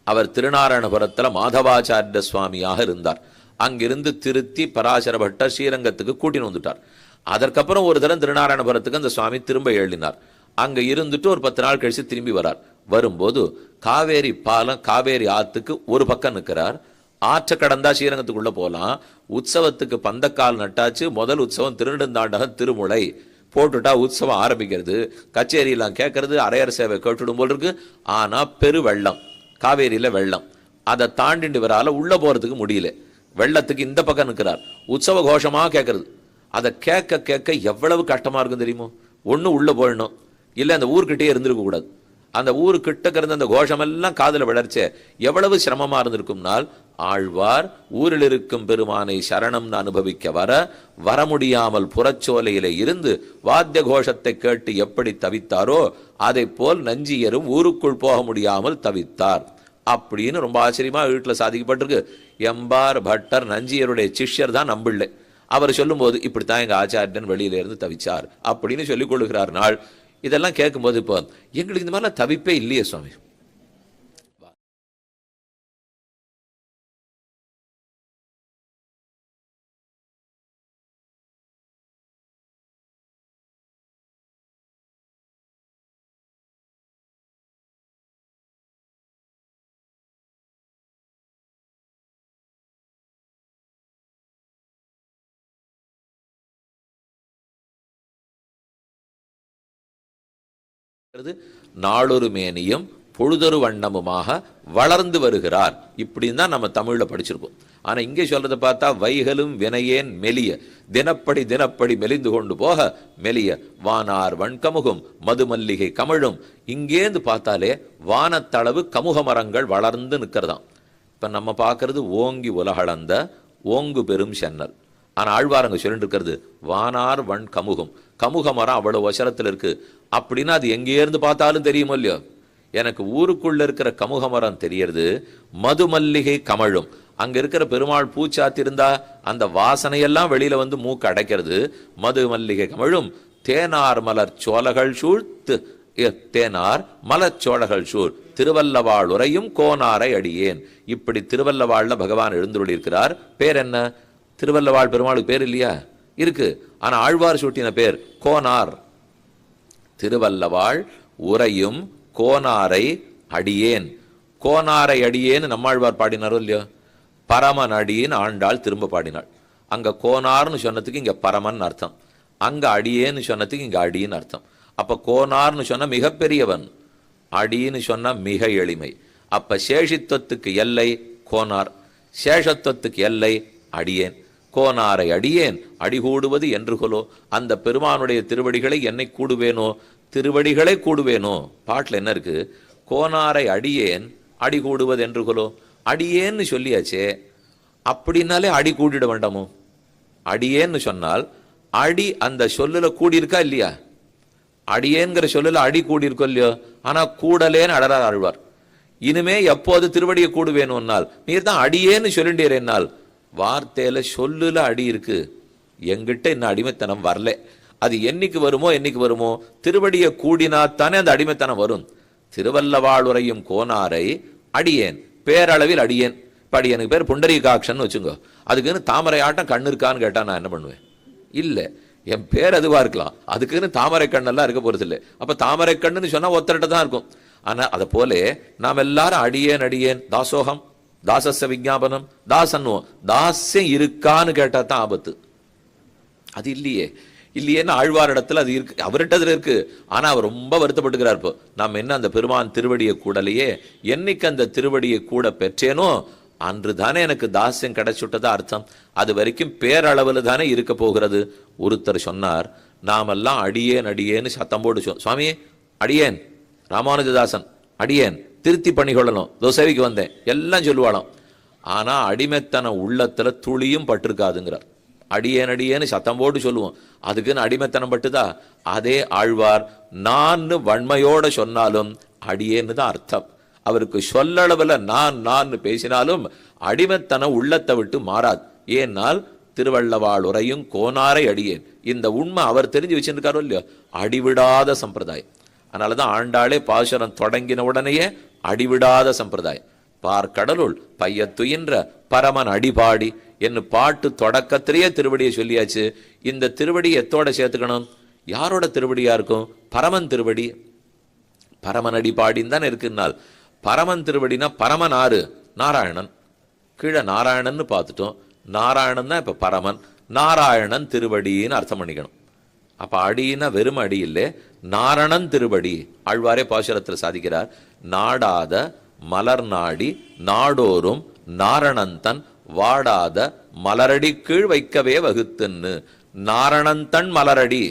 அவர் திருநாராயணபுரத்துல மாதவாச்சாரிய சுவாமியாக இருந்தார். அங்கிருந்து திருத்தி பராசர பட்டர் ஸ்ரீரங்கத்துக்கு கூட்டின்னு வந்துட்டார். அதற்கப்புறம் ஒரு தரம் திருநாராயணபுரத்துக்கு அந்த சுவாமி திரும்ப எழுதினார். அங்க இருந்துட்டு ஒரு 10 நாள் கழிச்சு திரும்பி வரார். வரும்போது காவேரி பாலம், காவேரி ஆத்துக்கு ஒரு பக்கம் நிற்கிறார். ஆற்ற கடந்தா ஸ்ரீரங்கத்துக்குள்ள போலாம். உற்சவத்துக்கு பந்தக்கால் நட்டாச்சு. முதல் உற்சவம் திருநெடுந்தாண்டகம் திருமுலை போட்டுட்டா உற்சவம் ஆரம்பிக்கிறது. கச்சேரியெல்லாம் கேட்கறது, அரையர் சேவை கேட்டுடும் போல் இருக்கு. ஆனா பெரு வெள்ளம், காவேரியில வெள்ளம். அதை தாண்டிட்டு வரால உள்ள போறதுக்கு முடியல. வெள்ளத்துக்கு இந்த பக்கம் நிற்கிறார். உற்சவ கோஷமா கேட்கறது. அதை கேட்க கேட்க எவ்வளவு கஷ்டமா இருக்கும் தெரியுமோ. ஒண்ணு உள்ள போயிடணும், இல்லை அந்த ஊர்கிட்டே இருந்திருக்க கூடாது. அந்த ஊரு கிட்டக்க இருந்த அந்த கோஷமெல்லாம் காதுல விளர்ச்சே எவ்வளவு சிரமமா இருந்திருக்கும்னால், ஆழ்வார் ஊரில் இருக்கும் பெருமானை சரணம்னு அனுபவிக்க வர முடியாமல் புறச்சோலையிலே இருந்து வாத்திய கோஷத்தை கேட்டு எப்படி தவித்தாரோ அதை போல் நஞ்சியரும் ஊருக்குள் போக முடியாமல் தவித்தார் அப்படின்னு ரொம்ப ஆச்சரியமா வீட்டில் சாதிக்கப்பட்டிருக்கு. எம்பார் பட்டர் நஞ்சியருடைய சிஷ்யர் தான் நம்பிள்ளை. அவர் சொல்லும்போது இப்படித்தான் எங்க ஆச்சாரியன் வெளியில இருந்து தவிச்சார் அப்படின்னு சொல்லிக் கொள்ளுகிறார் நாள். இதெல்லாம் கேட்கும்போது இப்போ எங்களுக்கு இந்த மாதிரிலாம் தவிப்பே இல்லையே சுவாமி. நாளொரு மேனியும் பொழுதொரு வண்ணமுமாக வளர்ந்து வருகிறார் இப்படின்னு தான் நம்ம தமிழ்ல படிச்சிருப்போம். ஆனா இங்கே சொல்றதை பார்த்தா வைகலும் வினையேன் மெலிய தினப்படி மெலிந்து கொண்டு போக மெலிய வானார் வண்கமுகும் மதுமல்லிகை கமழும். இங்கேந்து பார்த்தாலே வானத்தளவு கமுக மரங்கள் வளர்ந்து நிற்கிறதாம். இப்ப நம்ம பார்க்கறது ஓங்கி உலகளந்த ஓங்கு பெரும் சென்னல். ஆனா ஆழ்வாரங்க சொல்லிட்டு இருக்கிறது வானார் வண் கமுகம். கமுக மரம் அவ்வளவு வசரத்தில் இருக்கு அப்படின்னா அது எங்கேருந்து பார்த்தாலும் தெரியுமோ இல்லையோ. எனக்கு ஊருக்குள்ள இருக்கிற கமுக மரம் தெரியறது. மதுமல்லிகை கமழும், அங்க இருக்கிற பெருமாள் பூச்சாத்தி இருந்தா அந்த வாசனையெல்லாம் வெளியில வந்து மூக்கு அடைக்கிறது. மது மல்லிகை கமழும் தேனார் மலர் சோலைகள் சூழ்த்து தேனார் மலர் சோழகள் சூழ் திருவல்லவாள் உரையும் கோனாரை அடியேன். இப்படி திருவல்லவாள்ல பகவான் எழுந்துள்ளிருக்கிறார். பேர் என்ன? திருவல்லவாள் பெருமாளுக்கு பேர் இல்லையா? இருக்கு. ஆனா ஆழ்வார் சூட்டின பேர் கோனார். திருவல்லவாள் உரையும் கோனாரை அடியேன். கோனாரை அடியேன்னு நம்மாழ்வார் பாடினாரோ இல்லையோ. பரமன் அடின்னு ஆண்டாள் திரும்ப பாடினாள். அங்க கோனார்னு சொன்னதுக்கு இங்க பரமன் அர்த்தம், அங்க அடியேன்னு சொன்னதுக்கு இங்க அடின்னு அர்த்தம். அப்ப கோனார்னு சொன்ன மிகப்பெரியவன், அடின்னு சொன்னா மிக எளிமை. அப்ப சேஷித்துவத்துக்கு எல்லை கோனார், சேஷத்துவத்துக்கு எல்லை அடியேன். கோனாரை அடியேன் அடிகூடுவது என்று கொலோ. அந்த பெருமானுடைய திருவடிகளை என்னை கூடுவேனோ, திருவடிகளை கூடுவேனோ. பாட்டில் என்ன இருக்கு? கோனாரை அடியேன் அடி கூடுவது என்று கொலோ. அடியேன்னு சொல்லியாச்சே, அப்படின்னாலே அடி கூடிட வேண்டாமோ? அடியேன்னு சொன்னால் அடி அந்த சொல்லுல கூடியிருக்கா இல்லையா? அடியேங்கிற சொல்லுல அடி கூடியிருக்கோ இல்லையோ. ஆனா கூடலேன்னு அடறார் ஆழ்வார். இனிமே எப்போது திருவடியை கூடுவேணும்னால் நீர் தான் அடியேன்னு சொல்லிண்டீரேனால் வார்த்தையில சொல்லுல அடி இருக்கு. எங்கிட்ட இன்னும் அடிமைத்தனம் வரல. அது என்னைக்கு வருமோ திருவடியை கூடினாத்தானே அந்த அடிமைத்தனம் வரும். திருவல்லவாள் உரையும் கோனாரை அடியேன், பேரளவில் அடியேன். இப்ப அடியனுக்கு பேர் புண்டரீகாட்சன் வச்சுங்க. அதுக்குன்னு தாமரை ஆட்டம் கண்ணு இருக்கான்னு கேட்டா நான் என்ன பண்ணுவேன்? இல்ல, என் பேர் அதுவா இருக்கலாம், அதுக்குன்னு தாமரை கண்ணெல்லாம் இருக்க போறது இல்லை. அப்ப தாமரை கண்ணுன்னு சொன்னா ஒத்தரட்ட தான் இருக்கும். ஆனா அதை போல நாம் எல்லாரும் அடியேன் தாசோகம் தாசஸ்ய விஞ்ஞாபனம் தாசன்னுவோம். தாஸ்யம் இருக்கான்னு கேட்டா தான் ஆபத்து. அது இல்லையேன்னு ஆழ்வார் இடத்துல அது இருக்கு, அவர்கிட்ட இருக்கு. ஆனா அவர் ரொம்ப வருத்தப்பட்டுக்கிறார். இப்போ நாம் என்ன அந்த பெருமான் திருவடியை கூடலையே, என்னைக்கு அந்த திருவடியை கூட பெற்றேனோ அன்று தானே எனக்கு தாஸ்யம் கிடைச்சுட்டதா அர்த்தம். அது வரைக்கும் பேரளவில் தானே இருக்க போகிறது. ஒருத்தர் சொன்னார், நாமெல்லாம் அடியேன்னு சத்தம் போட்டு சுவாமி அடியேன் ராமானுஜதாசன் அடியேன் திருத்தி பண்ணிக்கொள்ளணும், தோசைக்கு வந்தேன் எல்லாம் சொல்லுவாளாம். ஆனா அடிமைத்தன உள்ளத்துல துளியும் பட்டிருக்காதுங்கிறார். அடியேன்னு சத்தம் போட்டு சொல்லுவோம், அதுக்குன்னு அடிமைத்தனம் பட்டுதா? அதே ஆழ்வார் நான் வன்மையோட சொன்னாலும் அடியேன்னு தான் அர்த்தம். அவருக்கு சொல்லளவுல நான் பேசினாலும் அடிமைத்தனம் உள்ளத்தை விட்டு மாறாது. ஏனால் திருவள்ளவாள் உரையும் கோனாரை அடியேன். இந்த உண்மை அவர் தெரிஞ்சு வச்சிருக்காரோ இல்லையோ, அடிவிடாத சம்பிரதாயம். அதனாலதான் ஆண்டாளே பாசுரம் தொடங்கின உடனேயே அடிவிடாத சம்பிரதாயம். பார்க்கடலுள் பையத்துயின்ற பரமன் அடிபாடி என்று பாட்டு தொடக்கத்திலேயே திருவடியை சொல்லியாச்சு. இந்த திருவடி எத்தோட சேர்த்துக்கணும்? யாரோட திருவடியா இருக்கும்? பரமன் திருவடி. பரமன் அடிபாடின்னு தானே இருக்குன்னால் பரமன் திருவடினா பரமன் ஆறு நாராயணன். கீழே நாராயணன் பார்த்துட்டோம். நாராயணன் தான் இப்ப பரமன். நாராயணன் திருவடின்னு அர்த்தம் பண்ணிக்கணும். அப்ப அடின்னா வெறும் அடி இல்லை, நாரணன் திருவடி. ஆழ்வாரே பாசுரத்தில் சாதிக்கிறார், நாடாத மலர் நாடி நாடோறும் நாரணந்தன் வாடாத மலரடி கீழ் வைக்கவே வகுத்துன்னு. நாரணந்தன் மலரடி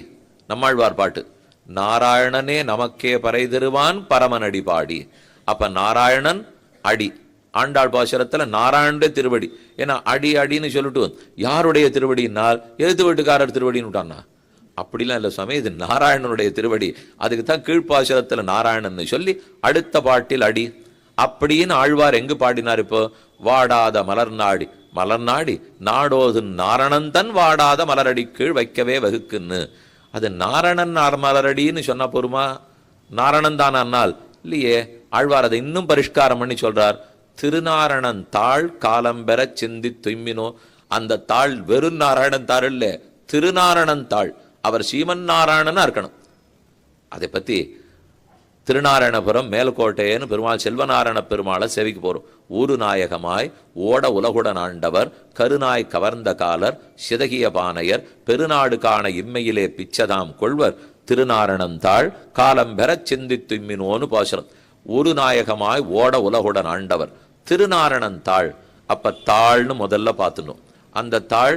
நம்மாழ்வார் பாட்டு. நாராயணனே நமக்கே பறை தருவான் பரமனடி பாடி. அப்ப நாராயணன் அடி, ஆண்டாள் பாசுரத்துல நாராயணனுடைய திருவடி. ஏன்னா அடி அடின்னு சொல்லிட்டு யாருடைய திருவடினால் எழுத்து வீட்டுக்காரர் திருவடின்னு விட்டான்னா அப்படிலாம் இல்லை சுவாமி, இது நாராயணனுடைய திருவடி. அதுக்கு தான் கீழ்ப்பாசுரத்துல நாராயணன் சொல்லி அடுத்த பாட்டில் அடி அப்படின்னு ஆழ்வார் எங்கு பாடினார்? இப்போ வாடாத மலர்நாடி மலர்நாடி நாடோது நாரணந்தன் வாடாத மலரடி கீழ் வைக்கவே வகுக்குன்னு. அது நாரணன் மலரடின்னு சொன்னா போருமா? நாரணன் தான் அன்னால் இல்லையே. ஆழ்வார் அதை இன்னும் பரிஷ்காரம் பண்ணி சொல்றார். திருநாரணன் தாள் காலம்பெற சிந்தி துய்மினோ. அந்த தாள் வெறும் நாராயணன் தாள் இல்ல, திருநாரணன் தாள். அவர் சீமன் நாராயணனா இருக்கணும். அதை பத்தி திருநாராயணபுரம் மேல்கோட்டையன்னு பெருமாள் செல்வநாராயண பெருமாளை சேவிக்க போறோம். ஊரு நாயகமாய் ஓட உலகுடன் ஆண்டவர் கருநாய் கவர்ந்த காலர் சிதகிய பானையர் பெருநாடு காண இம்மையிலே பிச்சதாம் கொள்வர் திருநாரணன் தாள் காலம் பெற சிந்தி தும்மினோன்னு பாசுரம். ஒரு நாயகமாய் ஓட உலகுடன் ஆண்டவர் திருநாரணன் தாள். அப்ப தாள்னு முதல்ல பார்த்துணும். அந்த தாள்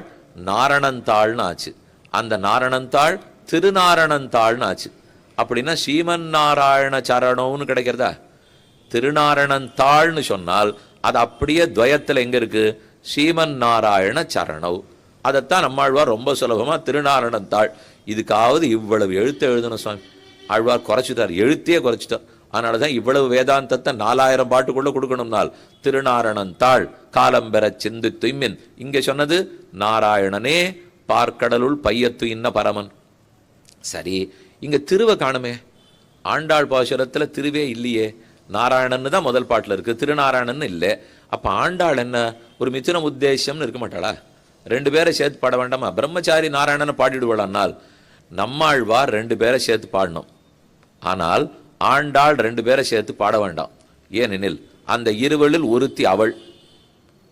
நாரணன் தாள்னு ஆச்சு. அந்த நாரணன் தாள் திருநாரணன் தாள்னு ஆச்சு. அப்படின்னா ஸ்ரீமன் நாராயண சரணம்னு கிடைக்கிறதா? திருநாரணன் தாள்னு சொன்னால் அது அப்படியே துவயத்தில் எங்க இருக்கு? ஸ்ரீமன் நாராயண சரணவ். அதைத்தான் நம்மாழ்வார் ரொம்ப சுலபமா திருநாரணன் தாள். இதுக்காவது இவ்வளவு எழுத்து எழுதணும் சுவாமி. ஆழ்வார் குறைச்சிட்டார், எழுத்தையே குறைச்சிட்டார். அதனாலதான் இவ்வளவு வேதாந்தத்தை 4000 பாட்டுக்குள்ள கொடுக்கணும்னால் திருநாரணன் தாள் காலம்பெற சிந்து துய்மின். இங்க சொன்னது நாராயணனே பார்க்கடலுள் பையத்து இன்ன பரமன். சரி, இங்க திருவை காணுமே. ஆண்டாள் பாசுரத்துல திருவே இல்லையே. நாராயணன் தான் முதல் பாட்டுல இருக்கு, திருநாராயணன் இல்லை. அப்ப ஆண்டாள் என்ன ஒரு மிதுன உத்தேசம்னு இருக்க மாட்டாளா? 2 பேரை சேர்த்து பாட வேண்டாமா? பிரம்மச்சாரி நாராயணனை பாடிடுவாள். நம்மாழ்வார் 2 பேரை சேர்த்து பாடணும். ஆனால் ஆண்டாள் 2 பேரை சேர்த்து பாட வேண்டாம். ஏனெனில் அந்த இருவளில் ஒருத்தி அவள்.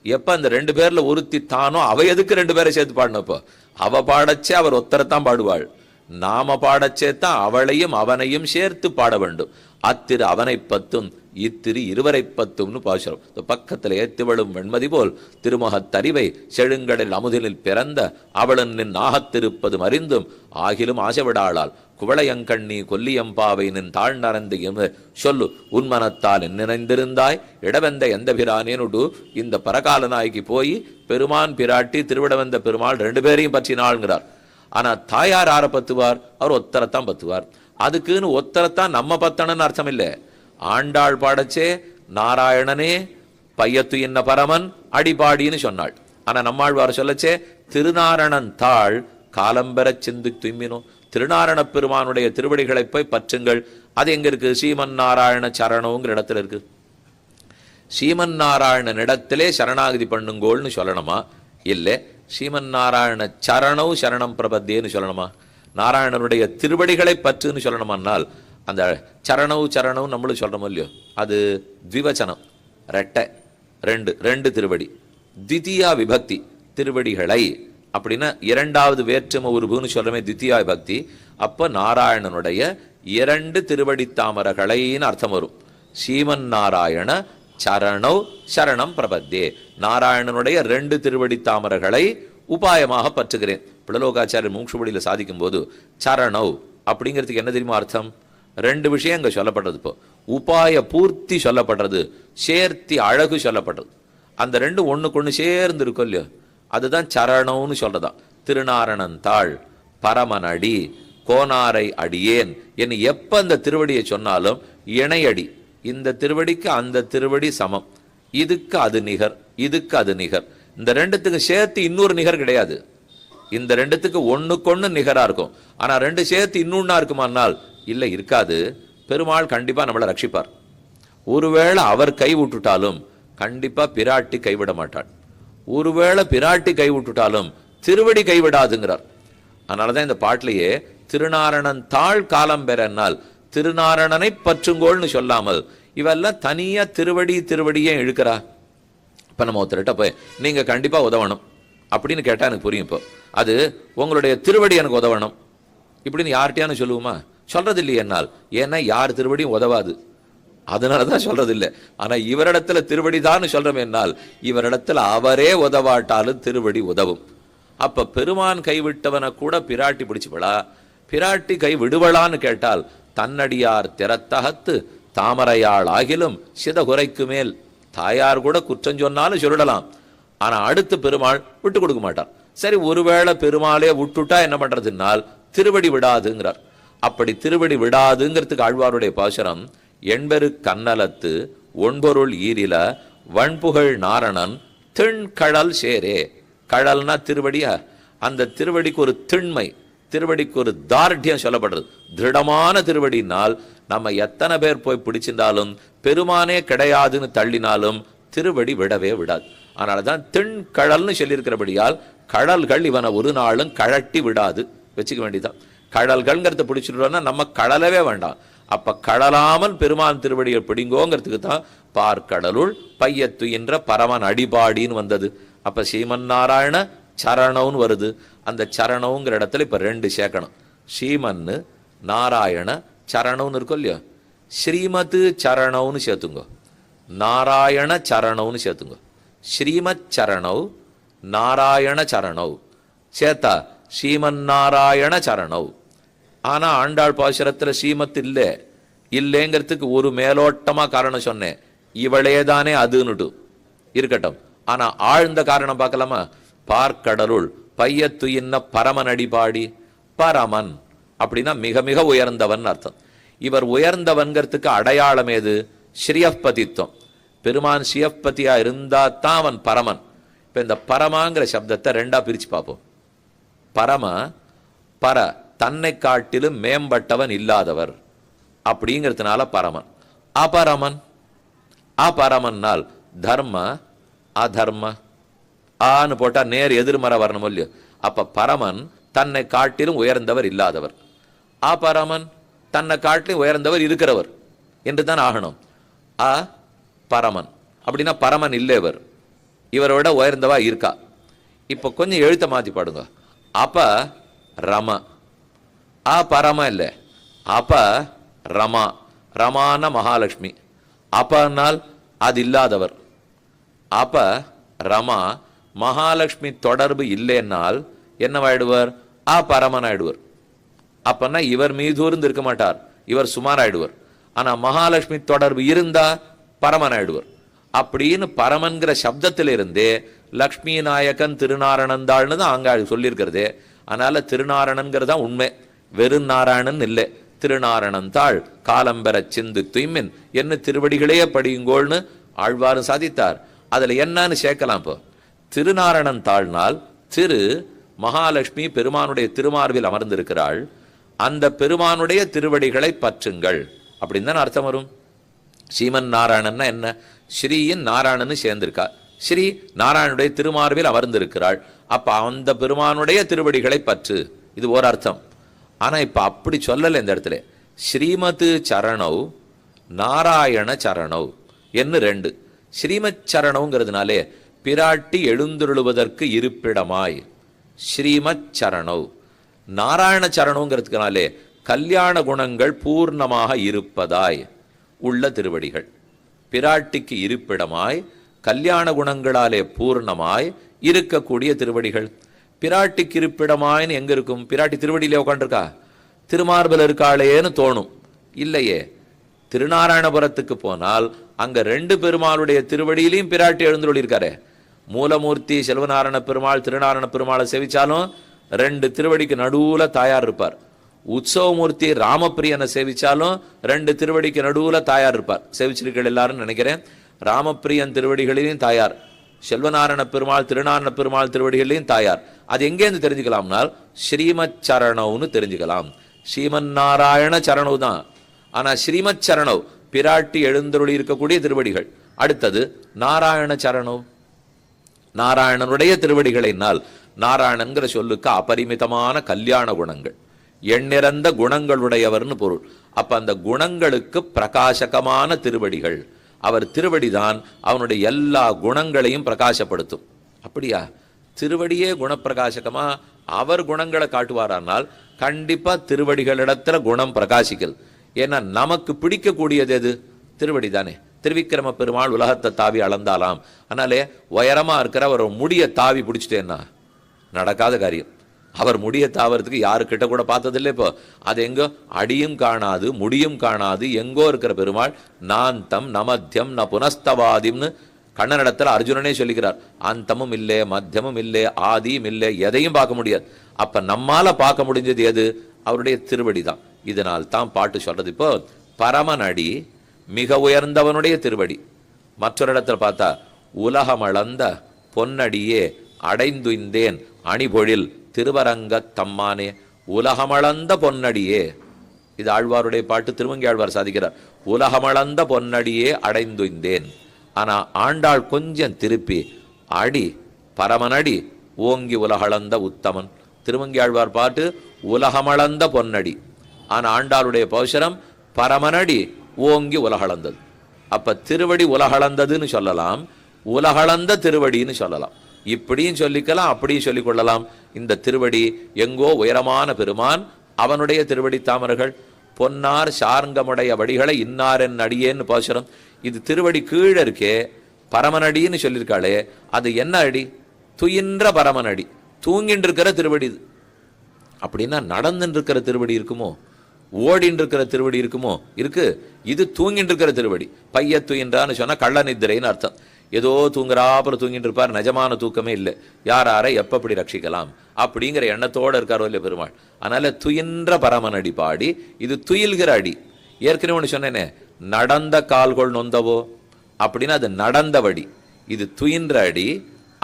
எப்ப அந்த 2 பேர்ல ஒருத்தி தானோ அவ எதுக்கு 2 பேரை சேர்த்து பாடணும்? இப்போ அவ பாடச்சே அவர் ஒத்தரத்தான் பாடுவாள். நாம பாடச்சேத்தான் அவளையும் அவனையும் சேர்த்து பாட வேண்டும். அத்திரு அவனை பத்தும் இத்திரு இருவரை பத்தும்னு பாசுரம். பக்கத்துல ஏத்திவளும் வெண்மதி போல் திருமுகத்தறிவை செழுங்கடல் அமுதினில் பிறந்த அவளன் நின் நாகத்திருப்பது அறிந்தும் ஆகிலும் ஆசைவிடாளால் குவளையங்கண்ணி கொல்லியம்பாவை நின் தாழ்நறந்து சொல்லு உன்மனத்தால் நினைந்திருந்தாய் இடவெந்த எந்த பிரானேனுடு. இந்த பரகாலனாய்க்கு போய் பெருமான் பிராட்டி திருவிடவெந்த பெருமாள் 2 பேரையும் பற்றினாள்ங்கிறார். ஆனா தாயார் ஆற பத்துவார்? அவர் ஒத்தரத்தான் பத்துவார். அதுக்குன்னு ஒத்தரத்தான் நம்ம பத்தனன்னு அர்த்தம் இல்லை. ஆண்டாள் பாடச்சே நாராயணனே பையத்து என்ன பரமன் அடிபாடின்னு சொன்னாள். ஆனா நம்மாழ்வார் சொல்லச்சே திருநாரணன் தாள் காலம்பெற சிந்து துய்மினோ. திருநாரண பெருமானுடைய திருவடிகளை போய் பற்றுங்கள். அது எங்க இருக்கு? ஸ்ரீமன் நாராயண சரணங்கிற இடத்துல இருக்கு. ஸ்ரீமன் நாராயணன் இடத்திலே சரணாகதி பண்ணுங்கோள்னு சொல்லணுமா? இல்லை, ஸ்ரீமன் நாராயண சரணவ் சரணம் பிரபத்தியன்னு சொல்லணுமா? நாராயணனுடைய திருவடிகளை பற்றுன்னு சொல்லணுமானால் அந்த சரணவ் சரணவ் நம்மளும் சொல்றோமோ இல்லையோ, அது த்விவச்சனம், ரெட்டை, 2 திருவடி. தித்தியா விபக்தி திருவடிகளை அப்படின்னா 2வது வேற்றும உருபுன்னு சொல்றமே தித்தியா விபக்தி. அப்ப நாராயணனுடைய 2 திருவடி தாமரகளைன்னு அர்த்தம் வரும். ஸ்ரீமன் நாராயண சரணவ் சரணம் பிரபத்தே. நாராயணனுடைய 2 திருவடி தாமரகளை உபாயமாக பற்றுகிறேன். பிளலோகாச்சாரியர் மூக்ஷுபடியில் சாதிக்கும் போது சரணவ் அப்படிங்கிறதுக்கு என்ன தெரியுமா அர்த்தம்? 2 விஷயம் அங்க சொல்லப்படுறது. இப்போ உபாய பூர்த்தி சொல்லப்படுறது, சேர்த்தி அழகு சொல்லப்படுறது. அந்த 2 ஒண்ணுக்கு சேர்ந்து இருக்கும் இல்லையோ, அதுதான் சரணம்னு சொல்றதான். திருநாரணன் தாள் பரமனடி கோனாரை அடியேன் என்று எப்ப அந்த திருவடியை சொன்னாலும் இணையடி. இந்த திருவடிக்கு அந்த திருவடி சமம், இதுக்கு அது நிகர், இதுக்கு அது நிகர். இந்த 2த்துக்கு சேர்த்து இன்னொரு நிகர் கிடையாது. இந்த 2த்துக்கு ஒண்ணுக்கொண்ணு நிகரா இருக்கும். ஆனா 2 சேர்த்து இன்னொன்னா இருக்குமானால் இல்லை, இருக்காது. பெருமாள் கண்டிப்பா நம்மளை ரட்சிப்பார். ஒருவேளை அவர் கை விட்டுட்டாலும் கண்டிப்பா பிராட்டி கைவிட மாட்டாள். ஒருவேளை பிராட்டி கை விட்டுட்டாலும் திருவடி கைவிடாதுங்கிறார். அதனாலதான் இந்த பாட்டிலேயே திருநாரணன் தாள் காலம் பெறனால் திருநாரணனை பற்றுங்கோள்னு சொல்லாமல் இவெல்லாம் தனியா திருவடியே இழுக்கிறா. இப்ப நம்ம ஒருத்தர்கிட்ட போய் நீங்க கண்டிப்பா உதவணும் அப்படின்னு கேட்டா எனக்கு புரியும். இப்போ அது உங்களுடைய திருவடி எனக்கு உதவணும் இப்படின்னு யார்கிட்டயானு சொல்லுவோமா? சொல்றது இல்லையே. என்னால் ஏன்னா யார் திருவடியும் உதவாது, அதனாலதான் சொல்றது இல்லை. ஆனா இவரிடத்துல திருவடி தான் சொல்றோம். என்னால் இவரிடத்துல அவரே உதவாட்டாலும் திருவடி உதவும். அப்ப பெருமான் கைவிட்டவனை கூட பிராட்டி பிடிச்சுப்படா. பிராட்டி கை விடுவளான்னு கேட்டால் தன்னடியார் திறத்தகத்து தாமரையாள் ஆகிலும் சிதகுரைக்கு மேல். தாயார் கூட குற்றம் சொன்னாலும் சொல்லிடலாம், ஆனா அடுத்து பெருமாள் விட்டு கொடுக்க மாட்டார். சரி, ஒருவேளை பெருமாளே விட்டுட்டா என்ன பண்றதுனால் திருவடி விடாதுங்கிறார். அப்படி திருவடி விடாதுங்கிறதுக்கு ஆழ்வாருடைய பாசுரம், எண்பெரு கண்ணலத்து ஒன்பொருள் ஈரில வண்புகழ் நாரணன் திண்கழல் சேரே. கழல்னா திருவடியா, அந்த திருவடிக்கு ஒரு திண்மை, திருவடிக்கு ஒரு தார்டியம் சொல்லப்படுறது. திருடமான திருவடினால் நம்ம எத்தனை பேர் போய் பிடிச்சிருந்தாலும் பெருமானே கிடையாதுன்னு தள்ளினாலும் திருவடி விடவே விடாது. அதனாலதான் திண்கழல்னு சொல்லியிருக்கிறபடியால் கடல்கள் இவனை ஒரு நாளும் கழட்டி விடாது. வச்சுக்க வேண்டியதான். கடல்கள்ங்கிறத பிடிச்சிடுறோம்னா நம்ம கடலவே வேண்டாம். அப்ப கடலாமல் பெருமான் திருவடியை பிடிங்கோங்கிறதுக்கு தான் பார்க்கடலுள் பையத்துயின்ற பரமன் அடிபாடின்னு வந்தது. அப்ப ஸ்ரீமன் நாராயண சரணம்னு வருது. அந்த சரணம்ங்கிற இடத்துல இப்ப ரெண்டு சேர்க்கணும். ஸ்ரீமன்னு நாராயண சரணம்னு இருக்கும் இல்லையோ, ஸ்ரீமத் சரணம்னு சேர்த்துங்க, நாராயண சரணம்னு சேர்த்துங்க. ஸ்ரீமத் சரணவ் நாராயண சரணவ் சேத்தா ஸ்ரீமன் நாராயண சரணவ். ஆனா ஆண்டாள் பாசுரத்துல ஸ்ரீமத் இல்லைங்கிறதுக்கு ஒரு மேலோட்டமா காரணம் சொன்னேன், இவளேதானே அதுன்னுட்டு இருக்கட்டும். ஆனா ஆழ்ந்த காரணம் பார்க்கலாமா? பார்க்கடலுள் பையத்துயின்ன பரமன் அடிபாடி. பரமன் அப்படின்னா மிக மிக உயர்ந்தவன் அர்த்தம். இவர் உயர்ந்தவன்கிறதுக்கு அடையாளம் ஏது? ஸ்ரீயப்பதித்வம். பெருமான் ஸ்ரீயப்பதியா இருந்தா தான் அவன் பரமன். இப்ப இந்த பரமாங்கிற சப்தத்தை ரெண்டா பிரிச்சு பார்ப்போம். பரம பர தன்னை காட்டிலும் மேம்பட்டவன் இல்லாதவர் அப்படிங்கிறதுனால பரமன். அபரமன், அபரமன்னால் தர்ம அதர்ம ஆன்னு போட்டா நேர் எதிர்மறை வரணும் இல்லையோ. அப்ப பரமன் தன்னை காட்டிலும் உயர்ந்தவர் இல்லாதவர், அபரமன் தன்னை காட்டிலும் உயர்ந்தவர் இருக்கிறவர் என்று தான் ஆகணும். அ பரமன் அப்படின்னா பரமன் இல்லைவர், இவரோட உயர்ந்தவா இருக்கா. இப்ப கொஞ்சம் எழுத்த மாத்தி பாடுங்க. அப்ப ரம, அ பரம இல்லை, அப்ப ரமா. ரமான மகாலட்சுமி. அப்பனால் அது இல்லாதவர். அப்ப ரமா மகாலட்சுமி தொடர்பு இல்லைன்னால் என்னவாயிடுவர்? பரமன் ஆயிடுவர். அப்பன்னா இவர் மீதூர்ந்து இருக்க மாட்டார், இவர் சுமார் ஆயிடுவர். ஆனா மகாலட்சுமி தொடர்பு இருந்தா பரமன் ஆயிடுவர். அப்படின்னு பரமன்கிற சப்தத்திலிருந்தே லக்ஷ்மி நாயகன் திருநாரணந்தாள்னு தான் அங்க சொல்லியிருக்கிறதே. அதனால திருநாரணன்கிறது தான் உண்மை, வெறும் நாராயணன் இல்லை. திருநாரணன் தாள் காலம்பெற சிந்து துய்மின் என்ன திருவடிகளே படியுங்கோள்னு ஆழ்வாரும் சாதித்தார். அதுல என்னன்னு சேர்க்கலாம். இப்போ திருநாரணன் தாழ்னால் திரு மகாலட்சுமி பெருமானுடைய திருமார்பில் அமர்ந்திருக்கிறாள், அந்த பெருமானுடைய திருவடிகளை பற்றுங்கள் அப்படின்னு தான் அர்த்தம் வரும். ஸ்ரீமன் நாராயணன்னா என்ன? ஸ்ரீயின் நாராயணன் சேர்ந்திருக்கா, ஸ்ரீ நாராயணனுடைய திருமார்பில் அமர்ந்திருக்கிறாள். அப்ப அந்த பெருமானுடைய திருவடிகளை பற்று, இது ஒரு அர்த்தம். ஆனா இப்ப அப்படி சொல்லல இந்த இடத்துல. ஸ்ரீமத் சரணவ் நாராயண சரணவ் என்று ரெண்டு. ஸ்ரீமத் சரணவ்ங்கிறதுனாலே பிராட்டி எழுந்துருளுவதற்கு இருப்பிடமாய் ஸ்ரீமத் சரணவ். நாராயண சரணங்கிறதுனாலே கல்யாண குணங்கள் பூர்ணமாக இருப்பதாய் உள்ள திருவடிகள். பிராட்டிக்கு இருப்பிடமாய் கல்யாண குணங்களாலே பூர்ணமாய் இருக்கக்கூடிய திருவடிகள். பிராட்டிக்கு இருப்பிடமாயின்னு எங்க இருக்கும்? பிராட்டி திருவடியிலே உட்காந்துருக்கா? திருமார்பல் இருக்காளேன்னு தோணும். இல்லையே. திருநாராயணபுரத்துக்கு போனால் அங்க ரெண்டு பெருமாளுடைய திருவடியிலையும் பிராட்டி எழுந்துள்ளி இருக்காரு. மூலமூர்த்தி செல்வநாராயண பெருமாள் திருநாராயண பெருமாளை சேவிச்சாலும் ரெண்டு திருவடிக்கு நடுவுல தாயார் இருப்பார். உற்சவமூர்த்தி ராமப்பிரியனை சேவிச்சாலும் ரெண்டு திருவடிக்கு நடுவுல தாயார் இருப்பார். சேவிச்சிருக்கள் எல்லாரும் நினைக்கிறேன். ராமப்பிரியன் திருவடிகளிலையும் தாயார், செல்வநாராயண பெருமாள் திருநாராயண பெருமாள் திருவடிகளிலையும் தாயார். அது எங்கேருந்து தெரிஞ்சுக்கலாம்னால் ஸ்ரீமத் சரணவ்னு தெரிஞ்சுக்கலாம். ஸ்ரீமன் நாராயண சரணவ் தான். ஆனா ஸ்ரீமத் சரணவ் பிராட்டி எழுந்தருளி இருக்கக்கூடிய திருவடிகள். அடுத்தது நாராயண சரணவ், நாராயணனுடைய திருவடிகளினால். நாராயணன்கிற சொல்லுக்கு அபரிமிதமான கல்யாண குணங்கள், எண்ணிறந்த குணங்களுடையவர்னு பொருள். அப்ப அந்த குணங்களுக்கு பிரகாசகமான திருவடிகள். அவர் திருவடிதான் அவனுடைய எல்லா குணங்களையும் பிரகாசப்படுத்தும். அப்படியா? திருவடியே குணப்பிரகாசகமா? அவர் குணங்களை காட்டுவாரானால் கண்டிப்பா திருவடிகளிடத்துல குணம் பிரகாசிக்கல். ஏன்னா நமக்கு பிடிக்கக்கூடியது எது? திருவடி தானே. திருவிக்கிரம பெருமாள் உலகத்தை தாவி அளந்தாலாம். அதனாலே உயரமா இருக்கிற ஒரு முடிய தாவி பிடிச்சிட்டேன்னா நடக்காத காரியம். அவர் முடிய தாவறதுக்கு யாருக்கிட்ட கூட பார்த்ததில்லை. இப்போ அது எங்கோ அடியும் காணாது முடியும் காணாது எங்கோ இருக்கிற பெருமாள் நான் தம் நமத்தியம் ந புனஸ்தவாதிம்னு கண்ணனிடத்தில் அர்ஜுனனே சொல்லிக்கிறார். அந்தமும் இல்லை, மத்தியமும் இல்லை, ஆதியும் இல்லை, எதையும் பார்க்க முடியாது. அப்ப நம்மால பார்க்க முடிஞ்சது எது? அவருடைய திருவடி தான். இதனால் தான் பாட்டு சொல்றது. இப்போ பரமனடி மிக உயர்ந்தவனுடைய திருவடி. மற்றொரு இடத்துல பார்த்தா உலகமளந்த பொன்னடியே அடைந்துந்தேன் அணிபொழில் திருவரங்க தம்மானே. உலகமளந்த பொன்னடியே, இது ஆழ்வாருடைய பாட்டு. திருமங்கி ஆழ்வார் சாதிக்கிறார், உலகமளந்த பொன்னடியே அடைந்துந்தேன். ஆனா ஆண்டாள் கொஞ்சம் திருப்பி அடி பரமனடி ஓங்கி உலகளந்த உத்தமன். திருமங்கி ஆழ்வார் பாட்டு உலகமளந்த பொன்னடி, ஆனா ஆண்டாளுடைய பௌஷரம் பரமனடி ஓங்கி உலகளந்தது. அப்ப திருவடி உலகளந்ததுன்னு சொல்லலாம், உலகளந்த திருவடின்னு சொல்லலாம். இப்படியும் சொல்லிக்கலாம், அப்படியும் சொல்லிக் கொள்ளலாம். இந்த திருவடி எங்கோ உயரமான பெருமான், அவனுடைய திருவடி தாமர்கள். பொன்னார் சார்ங்கமுடைய வடிகளை இன்னார் என் அடியேன்னு பாசுரம். இது திருவடி கீழே இருக்கே, பரமனடின்னு சொல்லியிருக்காளே, அது என்ன அடி? துயின்ற பரமனடி, தூங்கின்னு இருக்கிற திருவடி. இது அப்படின்னா நடந்துட்டு இருக்கிற திருவடி இருக்குமோ? ஓடின்னு இருக்கிற திருவடி இருக்குமோ? இருக்கு. இது தூங்கிட்டு இருக்கிற திருவடி. பைய துயின்றான்னு சொன்னா கள்ள நித்திரைன்னு அர்த்தம். ஏதோ தூங்குறாப்புறம் தூங்கிட்டு இருப்பார், நிஜமான தூக்கமே இல்லை. யாரை எப்படி ரட்சிக்கலாம் அப்படிங்கிற எண்ணத்தோடு இருக்காரோ இல்லை பெருமாள். அதனால துயின்ற பரமனடி பாடி இது துயில்கிற அடி. ஏற்கனவே ஒன்று சொன்னேனே, நடந்த கால்கொள் நொந்தவோ அப்படின்னா அது நடந்தவடி. இது துயின்ற அடி,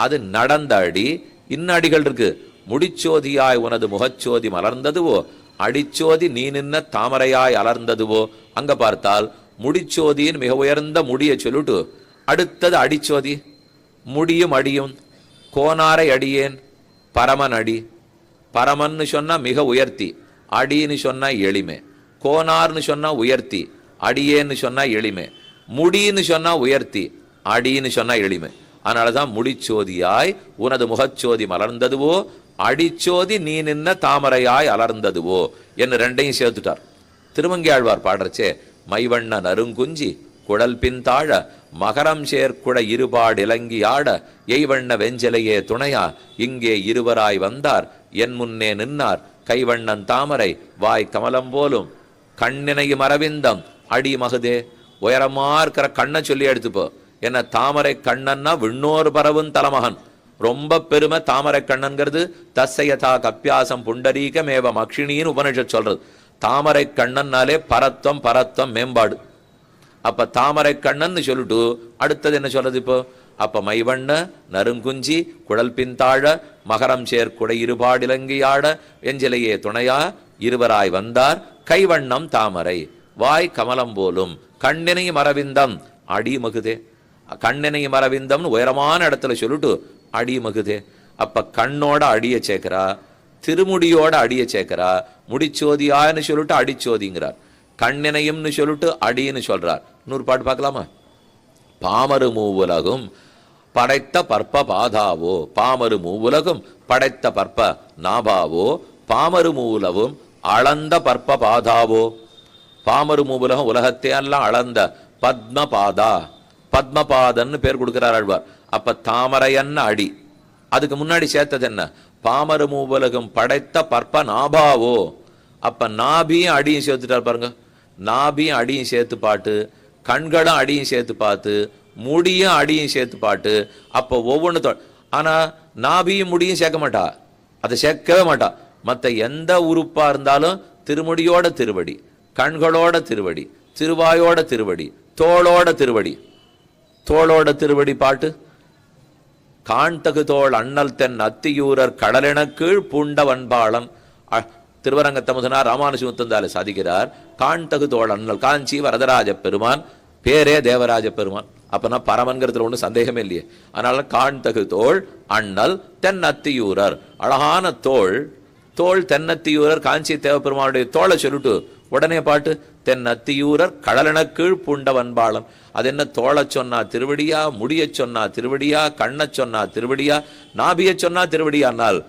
அது நடந்த அடி. இன்ன அடிகள் இருக்கு. முடிச்சோதியாய் உனது முகச்சோதி மலர்ந்ததுவோ அடிச்சோதி நீ நின்ன தாமரையாய் அலர்ந்ததுவோ. அங்க பார்த்தால் முடிச்சோதியின் மிக உயர்ந்த முடியை சொல்லிட்டு அடுத்தது அடிச்சோதி. முடியும் அடியும் கோனாரை அடியேன் பரமன் அடி. பரமன்னு சொன்னா மிக உயர்த்தி, அடின்னு சொன்னா எளிமை. கோனார்னு சொன்னா உயர்த்தி, அடியேன்னு சொன்னா எளிமை. முடின்னு சொன்னா உயர்த்தி, அடின்னு சொன்னா எளிமை. அதனாலதான் முடிச்சோதியாய் உனது முகச்சோதி மலர்ந்ததுவோ அடிச்சோதி நீ நின்ன தாமரையாய் அலர்ந்ததுவோ என்று ரெண்டையும் சேர்த்துட்டார். திருமங்கி ஆழ்வார் பாடுறச்சே, மைவண்ண நறுங்குஞ்சி குழல் பின்தாழ மகரம் சேர்க்குட இருபாடு இலங்கி ஆட எய்வண்ண வெஞ்சலையே துணையா இங்கே இருவராய் வந்தார் என் முன்னே நின்னார் கைவண்ணன் தாமரை வாய் கமலம் போலும் கண்ணினையும் அரவிந்தம் அடி மகுதே. உயரமா இருக்கிற கண்ணை சொல்லி எடுத்துப்போ. என்ன தாமரை கண்ணன்னா விண்ணோர் பரவும் தலமகன். ரொம்ப பெருமை தாமரை கண்ணன்கிறது. தசையதா கப்பியாசம் புண்டரீகமேவ மக்ஷினின்னு உபனிஷத் சொல்றது. தாமரை கண்ணன்னாலே பரத்வம் பரத்வம் மேம்பாடு. அப்ப தாமரை கண்ணன்னு சொல்லிட்டு அடுத்தது என்ன சொல்றது இப்போ? அப்ப மைவண்ண நறுங்குஞ்சி குழல் பின்தாழ மகரம் சேர்க்குடை இருபாடிலங்கியாட எஞ்சிலையே துணையா இருவராய் வந்தார் கைவண்ணம் தாமரை வாய் கமலம் போலும் கண்ணினையும் அரவிந்தம் அடி மகுதே. கண்ணினையும் அரவிந்தம்னு உயரமான இடத்துல சொல்லிட்டு அடி மகுதே. அப்ப கண்ணோட அடிய சேர்க்கிறா, திருமுடியோட அடிய சேர்க்கிறா. முடிச்சோதியான்னு சொல்லிட்டு அடிச்சோதிங்கிறார். கண்ணினையும்னு சொல்லிட்டு அடின்னு சொல்றார். இன்னொரு பாட்டு பார்க்கலாமா? பாமரு மூவுலகும் படைத்த பற்ப பாதாவோ பாமரு மூவுலகும் படைத்த பற்ப நாபாவோ பாமரு மூவுலகும் அளந்த பற்ப பாதாவோ. பாமரு மூவுலகம் உலகத்தை எல்லாம் அளந்த பத்ம பாதா, பத்மபாதன்னு பேர் கொடுக்கிறார் ஆழ்வார். அப்ப தாமரையன்ன அடி. அதுக்கு முன்னாடி சேர்த்தது என்ன? பாமரு மூவுலகம் படைத்த பற்ப நாபாவோ. அப்ப நாபியும் அடியும் சேர்த்துட்டார் பாருங்க. நாபியும் அடியும் சேர்த்து பாட்டு, கண்களும் அடியும் சேர்த்து பார்த்து, முடியும் அடியும் சேர்த்து பாட்டு. அப்போ ஒவ்வொன்று ஆனா நாபியும் முடியும் சேர்க்க மாட்டா, அதை சேர்க்கவே மாட்டா. மற்ற எந்த உறுப்பா இருந்தாலும் திருமுடியோட திருவடி, கண்களோட திருவடி, திருவாயோட திருவடி, தோளோட திருவடி. தோளோட திருவடி பாட்டு காண்தகு தோள் அண்ணல் தென் அத்தியூரர் கடலென கீழ் பூண்ட வன்பாளன். திருவரங்கத்தமுதனார் ராமானுஜமுத்தந்தால சாதிக்கிறார். காண்தகு தோள் அண்ணல், காஞ்சி வரதராஜ பெருமான் பேரே தேவராஜ பெருமான். அப்பனா பரமன்கிறதுல ஒன்றும் சந்தேகமே இல்லையே. அதனால காண்தகு தோள் அண்ணல் தென் அத்தியூரர், அழகான தோள். தோள் தென்னத்தியூரர் காஞ்சி தேவபெருமானுடைய தோளை சொல்லிட்டு உடனே பாட்டு தென் அத்தியூரர் கடலென கீழ் பூண்ட வன்பாளன். அது என்ன? தோளை சொன்னா திருவடியா, முடிய சொன்னா திருவடியா, கண்ணை சொன்னா திருவடியா, நாபிய சொன்னா திருவடியானால்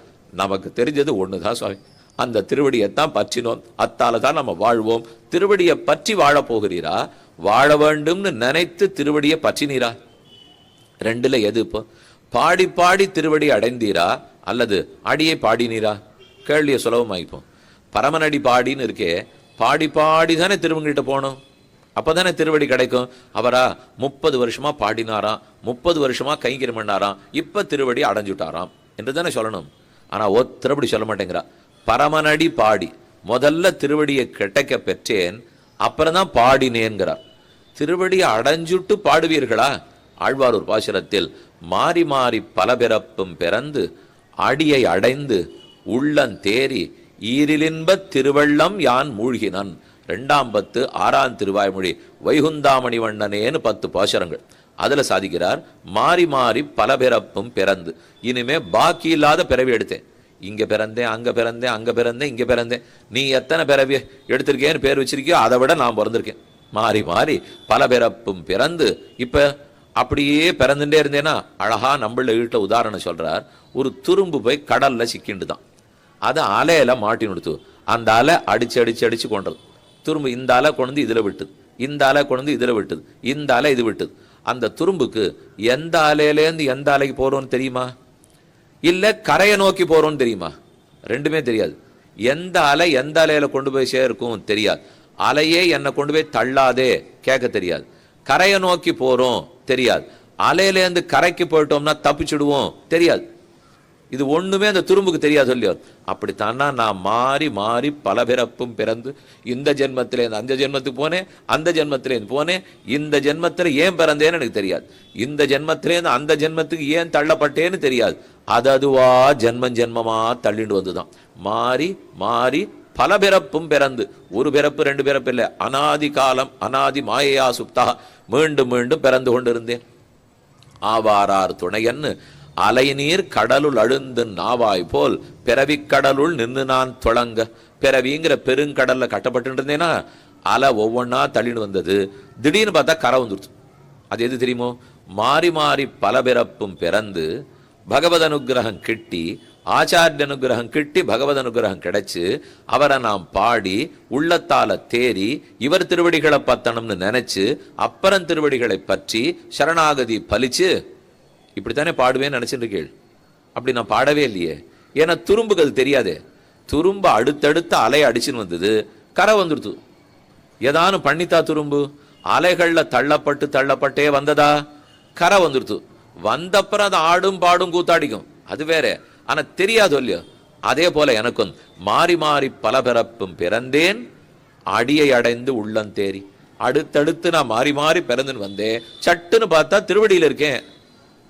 நமக்கு தெரிஞ்சது ஒண்ணுதான் சுவாமி. அந்த திருவடியைத்தான் பற்றினோம், அத்தால தான் நம்ம வாழ்வோம். திருவடியை பற்றி வாழ போகிறீரா, வாழ வேண்டும்னு நினைத்து திருவடியை பற்றினீரா? ரெண்டுல எது? இப்போ பாடி பாடி திருவடி அடைந்தீரா அல்லது அடியை பாடினீரா? கேள்வியை சுலபமாயிப்போம். பரமனடி பாடின்னு இருக்கே, பாடி பாடி தானே திருவங்கிட்ட போகணும், அப்பதானே திருவடி கிடைக்கும். அவரா 30 வருஷமா பாடினாராம், 30 வருஷமா கைங்கரியம் பண்ணாராம், இப்ப திருவடி அடைஞ்சுட்டாராம் என்று தானே சொல்லணும். ஆனா ஒருத்தரப்படி சொல்ல மாட்டேங்கிறா. பரமனடி பாடி முதல்ல திருவடியை கிடைக்க பெற்றேன், அப்புறம் தான் பாடினேங்கிறார். திருவடியை அடைஞ்சுட்டு பாடுவீர்களா? ஆழ்வார் ஒரு பாசுரத்தில் மாறி மாறி பல பிறப்பும் பிறந்து அடியை அடைந்து உள்ளந்தேறி ஈரிலின்பத் திருவள்ளம் யான் மூழ்கினன். 2ஆம் பத்து 6ஆம் திருவாய்மொழி வைகுந்தாமணி வண்ணனேன்னு 10 பாசுரங்கள். அதுல சாதிக்கிறார், மாறி மாறி பல பிறப்பும் பிறந்து. இனிமே பாக்கி இல்லாத பிறவி எடுத்தேன். இங்க பிறந்தேன், அங்க பிறந்தேன், அங்க பிறந்தேன், இங்க பிறந்தேன். நீ எத்தனை பிறவி எடுத்திருக்கேன்னு பேர் வச்சிருக்கியோ அதை விட நான் பிறந்திருக்கேன். மாறி மாறி பல பிறப்பும் பிறந்து இப்ப அப்படியே பிறந்துட்டே இருந்தேன்னா அழகா நம்மள வீட்டுல உதாரணம் சொல்றார். ஒரு துரும்பு போய் கடல்ல சிக்கிண்டு தான், அதை அலையில மாட்டி நிறுத்து. அந்த அலை அடிச்சு அடிச்சு அடிச்சு கொண்டது. துரும்பு இந்த அலை கொண்டு இதுல விட்டுது, இந்த அலை கொண்டு இதுல விட்டுது, இந்த அலை இது விட்டுது. அந்த துரும்புக்கு எந்த அலையிலேருந்து எந்த அலைக்கு போறோம்னு தெரியுமா? இல்ல கரையை நோக்கி போறோம்னு தெரியுமா? ரெண்டுமே தெரியாது. எந்த அலை எந்த அலையில கொண்டு போய் சேர்க்கும் தெரியாது. அலையே என்னை கொண்டு போய் தள்ளாதே கேட்க தெரியாது. கரையை நோக்கி போறோம் தெரியாது. அலையிலேருந்து கரைக்கு போயிட்டோம்னா தப்பிச்சுடுவோம் தெரியாது. இது ஒண்ணுமே அந்த துரும்புக்கு தெரியாது இல்லையோ. அப்படித்தானா நான் மாறி மாறி பல பிறப்பும் பிறந்து இந்த ஜென்மத்திலேருந்து அந்த ஜென்மத்துக்கு போனேன், அந்த ஜென்மத்திலேருந்து போனேன், இந்த ஜென்மத்தில் ஏன் பிறந்தேன்னு எனக்கு தெரியாது, இந்த ஜென்மத்திலேருந்து அந்த ஜென்மத்துக்கு ஏன் தள்ளப்பட்டேன்னு தெரியாது. அதுவா ஜென்மம் ஜென்மமா தள்ளிட்டு வந்துதான். மாறி மாறி பல பிறப்பும் பிறந்து, ஒரு பிறப்பு 2 பிறப்பு இல்லை, அனாதி காலம் அனாதி மாயையா சுப்தா மீண்டும் மீண்டும் பிறந்து கொண்டிருந்தேன். ஆவாரார் துணையன்னு அலைநீர் கடலுள் அழுந்து நாவாய் போல் பிறவிக்கடலுள் நின்று நான் தொடங்க. பிறவிங்கிற பெருங்கடல்ல கட்டப்பட்டு இருந்தேன்னா அலை ஒவ்வொன்னா தள்ளின்னு வந்தது. திடீர்னு பார்த்தா கரை வந்துடுச்சு. அது எது தெரியுமோ? மாறி மாறி பல பிறப்பும் பிறந்து பகவத் அனுகிரகம் கிட்டி, ஆச்சாரிய அனுகிரகம் கிட்டி, பகவத் அனுகிரகம் கிடைச்சு, அவரை நாம் பாடி உள்ளத்தால தேறி இவர் திருவடிகளை பத்தணும்னு நினைச்சு அப்புறம் திருவடிகளை பற்றி சரணாகதி பலிச்சு இப்படித்தானே பாடுவேன்னு நினைச்சிட்டு கேள். அப்படி நான் பாடவே இல்லையே. ஏன்னா துரும்புக்கு அது தெரியாதே. துரும்பு அடுத்தடுத்த அலை அடிச்சுன்னு வந்தது, கரை வந்துடுத்து. ஏதானு பண்ணித்தா துரும்பு அலைகள்ல தள்ளப்பட்டு தள்ளப்பட்டே வந்ததா? கரை வந்துடுத்து. வந்தப்புறம் அது ஆடும் பாடும் கூத்தாடிக்கும், அது வேற. ஆனா தெரியாது இல்லையோ. அதே போல எனக்கும் மாறி மாறி பல பிறப்பும் பிறந்தேன், அடியை அடைந்து உள்ளந்தேறி. அடுத்தடுத்து நான் மாறி மாறி பிறந்துன்னு வந்தேன். சட்டுன்னு பார்த்தா திருவடியில் இருக்கேன்.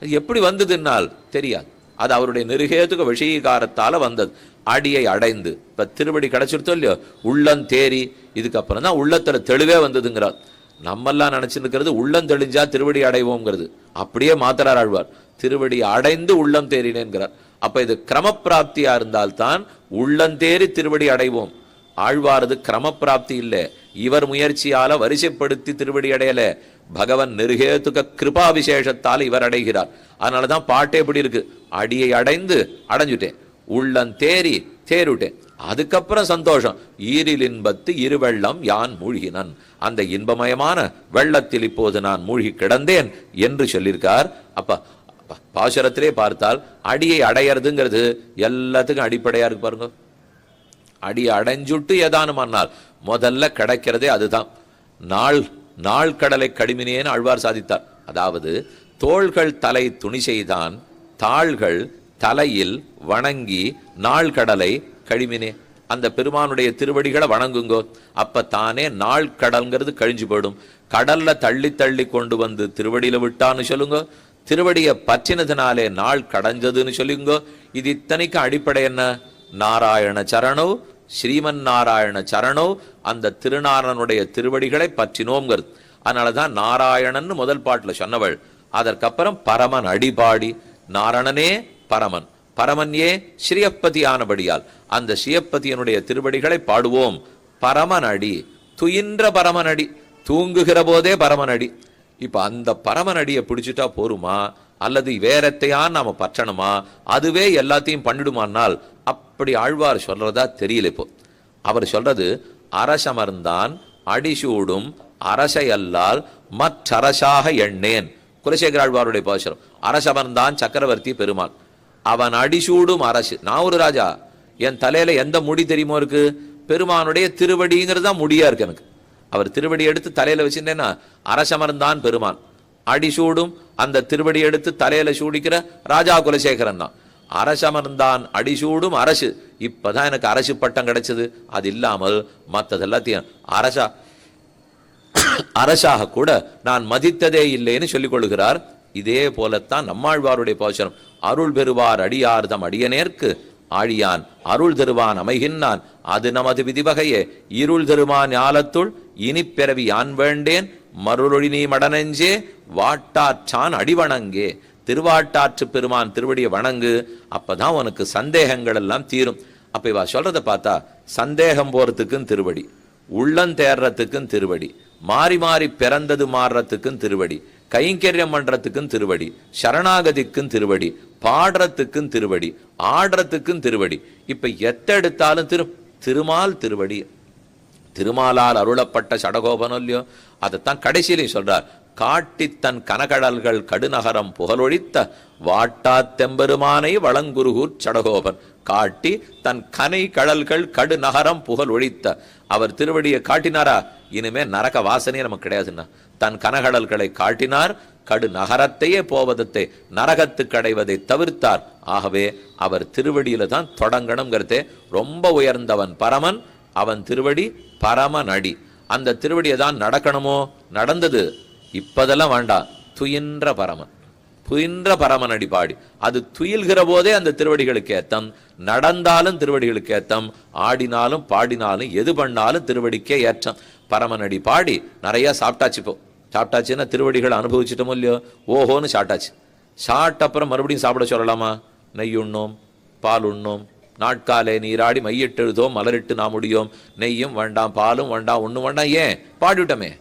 எப்படி வந்ததுன்னால் தெரியாது. அது அவருடைய நெருகேதுக விஷயகாரத்தால வந்தது. அடியை அடைந்து இப்ப திருவடி கிடைச்சிருத்தோ இல்லையோ, உள்ளந்தேறி. இதுக்கப்புறம் தான் உள்ளத்துல தெளிவே வந்ததுங்கிறார். நம்மெல்லாம் நினைச்சிருக்கிறது உள்ளம் தெளிஞ்சா திருவடி அடைவோங்கிறது. அப்படியே மாத்தரார் ஆழ்வார், திருவடி அடைந்து உள்ளம் தேறினேன்கிறார். அப்ப இது கிரமப்பிராப்தியா இருந்தால்தான் உள்ளந்தேறி திருவடி அடைவோம். ஆழ்வாரது கிரமப்பிராப்தி இல்லை, இவர் முயற்சியால வரிசைப்படுத்தி திருவடி அடையல, பகவன் நெருகேதுக கிருபா விசேஷத்தால் இவர் அடைகிறார். அதனாலதான் பாட்டே எப்படி இருக்கு, அடியை அடைந்து அடைஞ்சுட்டேன், உள்ளந்தேறி தேருட்டேன். அதுக்கப்புறம் சந்தோஷம், ஈரில் இன்பத்து இருவெள்ளம் யான் மூழ்கினன். அந்த இன்பமயமான வெள்ளத்தில் இப்போது நான் மூழ்கி கிடந்தேன் என்று சொல்லியிருக்கார். அப்ப பாசுரத்திலே பார்த்தால் அடியை அடையறதுங்கிறது எல்லாத்துக்கும் அடிப்படையா இருக்கு பாருங்க. அடியை அடைஞ்சுட்டு ஏதானுமானால் முதல்ல கிடைக்கிறதே அதுதான். நாள் கடலை கடிமினேன்னு ஆழ்வார் சாதித்தார். அதாவது தோள்கள் தலை துணி செய்தான், தாள்கள் தலையில் வணங்கி நாள் கடலை கழிமினே. அந்த பெருமானுடைய திருவடிகளை வணங்குங்கோ. அப்ப தானே நாள் கடல்ங்கிறது கழிஞ்சு போயிடும். கடல்ல தள்ளி தள்ளி கொண்டு வந்து திருவடியில விட்டான்னு சொல்லுங்க, திருவடியை பற்றினதுனாலே நாள் கடைஞ்சதுன்னு சொல்லுங்க. இது இத்தனைக்கும் அடிப்படை என்ன? நாராயண சரணோ ஸ்ரீமன் நாராயண சரணோ, அந்த திருநாரணனுடைய திருவடிகளை பற்றினோங்கிறது. அதனாலதான் நாராயணன் முதல் பாட்டுல சொன்னவள். அதற்கப்புறம் பரமன் அடிபாடி, நாரணனே பரமன், பரமன் ஏ ஸ்ரீயப்பதி ஆனபடியால் அந்த ஸ்ரீயப்பதியனுடைய திருவடிகளை பாடுவோம். பரமனடி துயின்ற பரமனடி, தூங்குகிற போதே பரமனடி. இப்ப அந்த பரமனடியை பிடிச்சிட்டா போருமா, அல்லது வேறத்தையான் நாம பற்றணுமா? அதுவே எல்லாத்தையும் பண்ணிடுமானால் அப்படி ஆழ்வார் சொல்றதா தெரியல. இப்போ அவர் சொல்றது அரசமர்ந்தான் அடிசூடும் அரசையல்லால் மற்றரசாக எண்ணேன். குலசேகர ஆழ்வாருடைய பாசுரம். அரசமர்ந்தான் சக்கரவர்த்தி பெருமாள், அவன் அடிசூடும் அரசு. நான் ஒரு ராஜா, என் தலையில எந்த முடி தெரியுமோ இருக்கு? பெருமானுடைய திருவடிங்கிறது தான் முடியா இருக்கு எனக்கு. அவர் திருவடி எடுத்து தலையில வச்சுட்டேன்னா அரசமர்ந்தான் பெருமான். அடிசூடும் அந்த திருவடி எடுத்து தலையில சூடிக்கிற ராஜா குலசேகரன் தான். அரசமர்ந்தான் அடிசூடும் அரசு. இப்பதான் எனக்கு அரசு பட்டம் கிடைச்சது. அது இல்லாமல் மற்றது எல்லாத்தையும் அரசாக கூட நான் மதித்ததே இல்லைன்னு சொல்லிக் கொள்கிறார். இதே போலத்தான் நம்மாழ்வாருடைய பாசுரம். அருள் பெறுவார் அடியார் தம் அடியனேற்கு ஆழியான் அருள் தருவான் அமைகின்றான் அது நமது விதிவகையே இருள் தருவான் ஞாலத்துள் இனிப்பிறவி யான் வேண்டேன் மருளொழி நீ மடனெஞ்சே வாட்டாற்றான் அடிவணங்கே. திருவாட்டாற்று பெருமான் திருவடியை வணங்கு, அப்பதான் உனக்கு சந்தேகங்கள் எல்லாம் தீரும். அப்ப இவா சொல்றதை பார்த்தா சந்தேகம் போறதுக்கும் திருவடி, உள்ளம் தேர்றதுக்கும் திருவடி, மாறி மாறி பிறந்தது மாறுறதுக்கும் திருவடி, கைங்கரியம் பண்றதுக்கும் திருவடி, சரணாகதிக்கும் திருவடி, பாடுறதுக்கும் திருவடி, ஆடுறதுக்கும் திருவடி. இப்ப எத்தெடுத்தாலும் திருமால் திருவடி. திருமாலால் அருளப்பட்ட சடகோபனம் இல்லையோ, அதைத்தான் கடைசியிலையும் சொல்றார். காட்டி தன் கனகடல்கள் கடுநகரம் புகழொழித்த வாட்டா தெம்பெருமானை வளங்குருகூர் சடகோபன். காட்டி தன் கனை கடல்கள் கடுநகரம் புகழ் ஒழித்த அவர் திருவடியை காட்டினாரா? இனிமே நரக வாசனையே நமக்கு கிடையாதுன்னா. தன் கனகடல்களை காட்டினார், கடு நகரத்தையே போவதத்தை நரகத்துக்கு அடைவதை தவிர்த்தார். ஆகவே அவர் திருவடியில தான் தொடங்கணுங்கிறதே. ரொம்ப உயர்ந்தவன் பரமன், அவன் திருவடி பரமன் அடி. அந்த திருவடியை தான் நடக்கணுமோ, நடந்தது. இப்பதெல்லாம் வேண்டாம். துயின்ற பரமன், துயின்ற பரமன் அடி பாடி. அது துயில்கிற போதே அந்த திருவடிகளுக்கு ஏத்தம். நடந்தாலும் திருவடிகளுக்கு ஏத்தம், ஆடினாலும் பாடினாலும் எது பண்ணாலும் திருவடிக்கே ஏற்றம். பரமனடி பாடி நிறைய சாப்பிட்டாச்சு. இப்போ சாப்பிட்டாச்சுன்னா திருவடிகளை அனுபவிச்சிட்டோமோ இல்லையோ, ஓஹோன்னு சாப்பிட்டாச்சு. சாப்பிட்ட அப்புறம் மறுபடியும் சாப்பிட சொல்லலாமா? நெய் உண்ணோம், பால் உண்ணோம், நாட்காலே நீராடி மையிட்டெழுதோம் மலரிட்டு நாம் முடியோம். நெய்யும் வேண்டாம், பாலும் வேண்டாம், ஒன்றும் வேண்டாம். ஏன்? பாடிவிட்டோமே.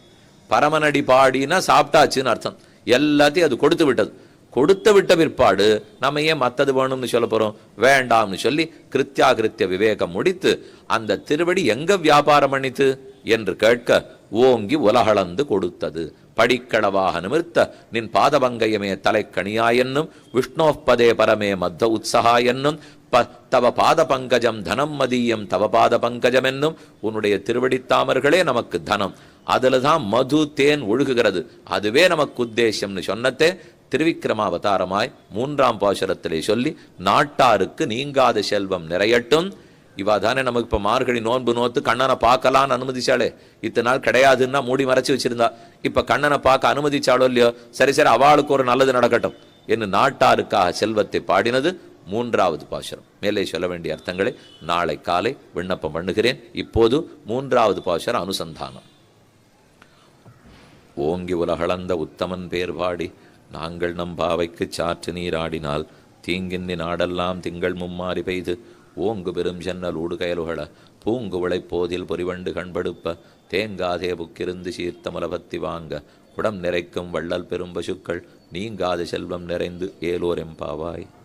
பரமனடி பாடினா சாப்பிட்டாச்சுன்னு அர்த்தம். எல்லாத்தையும் அது கொடுத்து விட்டது. கொடுத்து விட்ட பிற்பாடு நம்ம ஏன் மத்தது வேணும்னு சொல்ல போறோம்? வேண்டாம்னு சொல்லி கிருத்தியாகிருத்திய விவேகம் முடித்து அந்த திருவடி எங்க வியாபாரம் பண்ணித்து என்று கேட்க ஓங்கி உலகளந்து கொடுத்தது. படிக்களவாக நிமிர்த்த நின் பாதபங்கயமே தலைக்கணியாயென்னும் விஷ்ணோப்பதே பரமே மத்த உற்சகா என்னும் தவ பாத பங்கஜம் தனம் மதியம் தவ பாத பங்கஜம் என்னும் உன்னுடைய திருவடித்தாமர்களே நமக்கு தனம். அதுலதான் மது தேன் ஒழுகுகிறது. அதுவே நமக்கு உத்தேசம்னு சொன்னதே திருவிக்கிரமாவதாரமாய் 3ஆம் பாசுரத்திலே சொல்லி நாட்டாருக்கு நீங்காத செல்வம் நிறையட்டும். இவா தானே நமக்கு இப்ப மார்கழி நோன்பு நோத்து கண்ணனை பார்க்கலான்னு அனுமதிச்சாலே. இத்தனை நாள் கிடையாதுன்னா மூடி மறைச்சு வச்சிருந்தா. இப்ப கண்ணனை பார்க்க அனுமதிச்சாலோ இல்லையோ, சரி சரி அவளுக்கு ஒரு நல்லது நடக்கட்டும் என்று நாட்டாருக்காக செல்வத்தை பாடினது 3ஆவது பாசுரம். மேலே சொல்ல வேண்டிய அர்த்தங்களை நாளை காலை விண்ணப்பம் பண்ணுகிறேன். இப்போது 3ஆவது பாசுரம் அனுசந்தானம். ஓங்கி உலகளந்த உத்தமன் பேர் பாடி நாங்கள் நம் பாவைக்கு சாற்று நீராடினால் தீங்கின்னி நாடெல்லாம் திங்கள் மும்மாறி பெய்து ஓங்கு பெரும் ஜன்னல் ஊடுகயலுகள பூங்கு உழைப்போதில் பொறிவண்டு கண்படுப்ப தேங்காதே புக்கிருந்து சீர்த்த முலபத்தி வாங்க உடம் நிறைக்கும் வள்ளல் பெரும் பசுக்கள் நீங்காத செல்வம் நிறைந்து ஏலோர் எம்பாவாய்.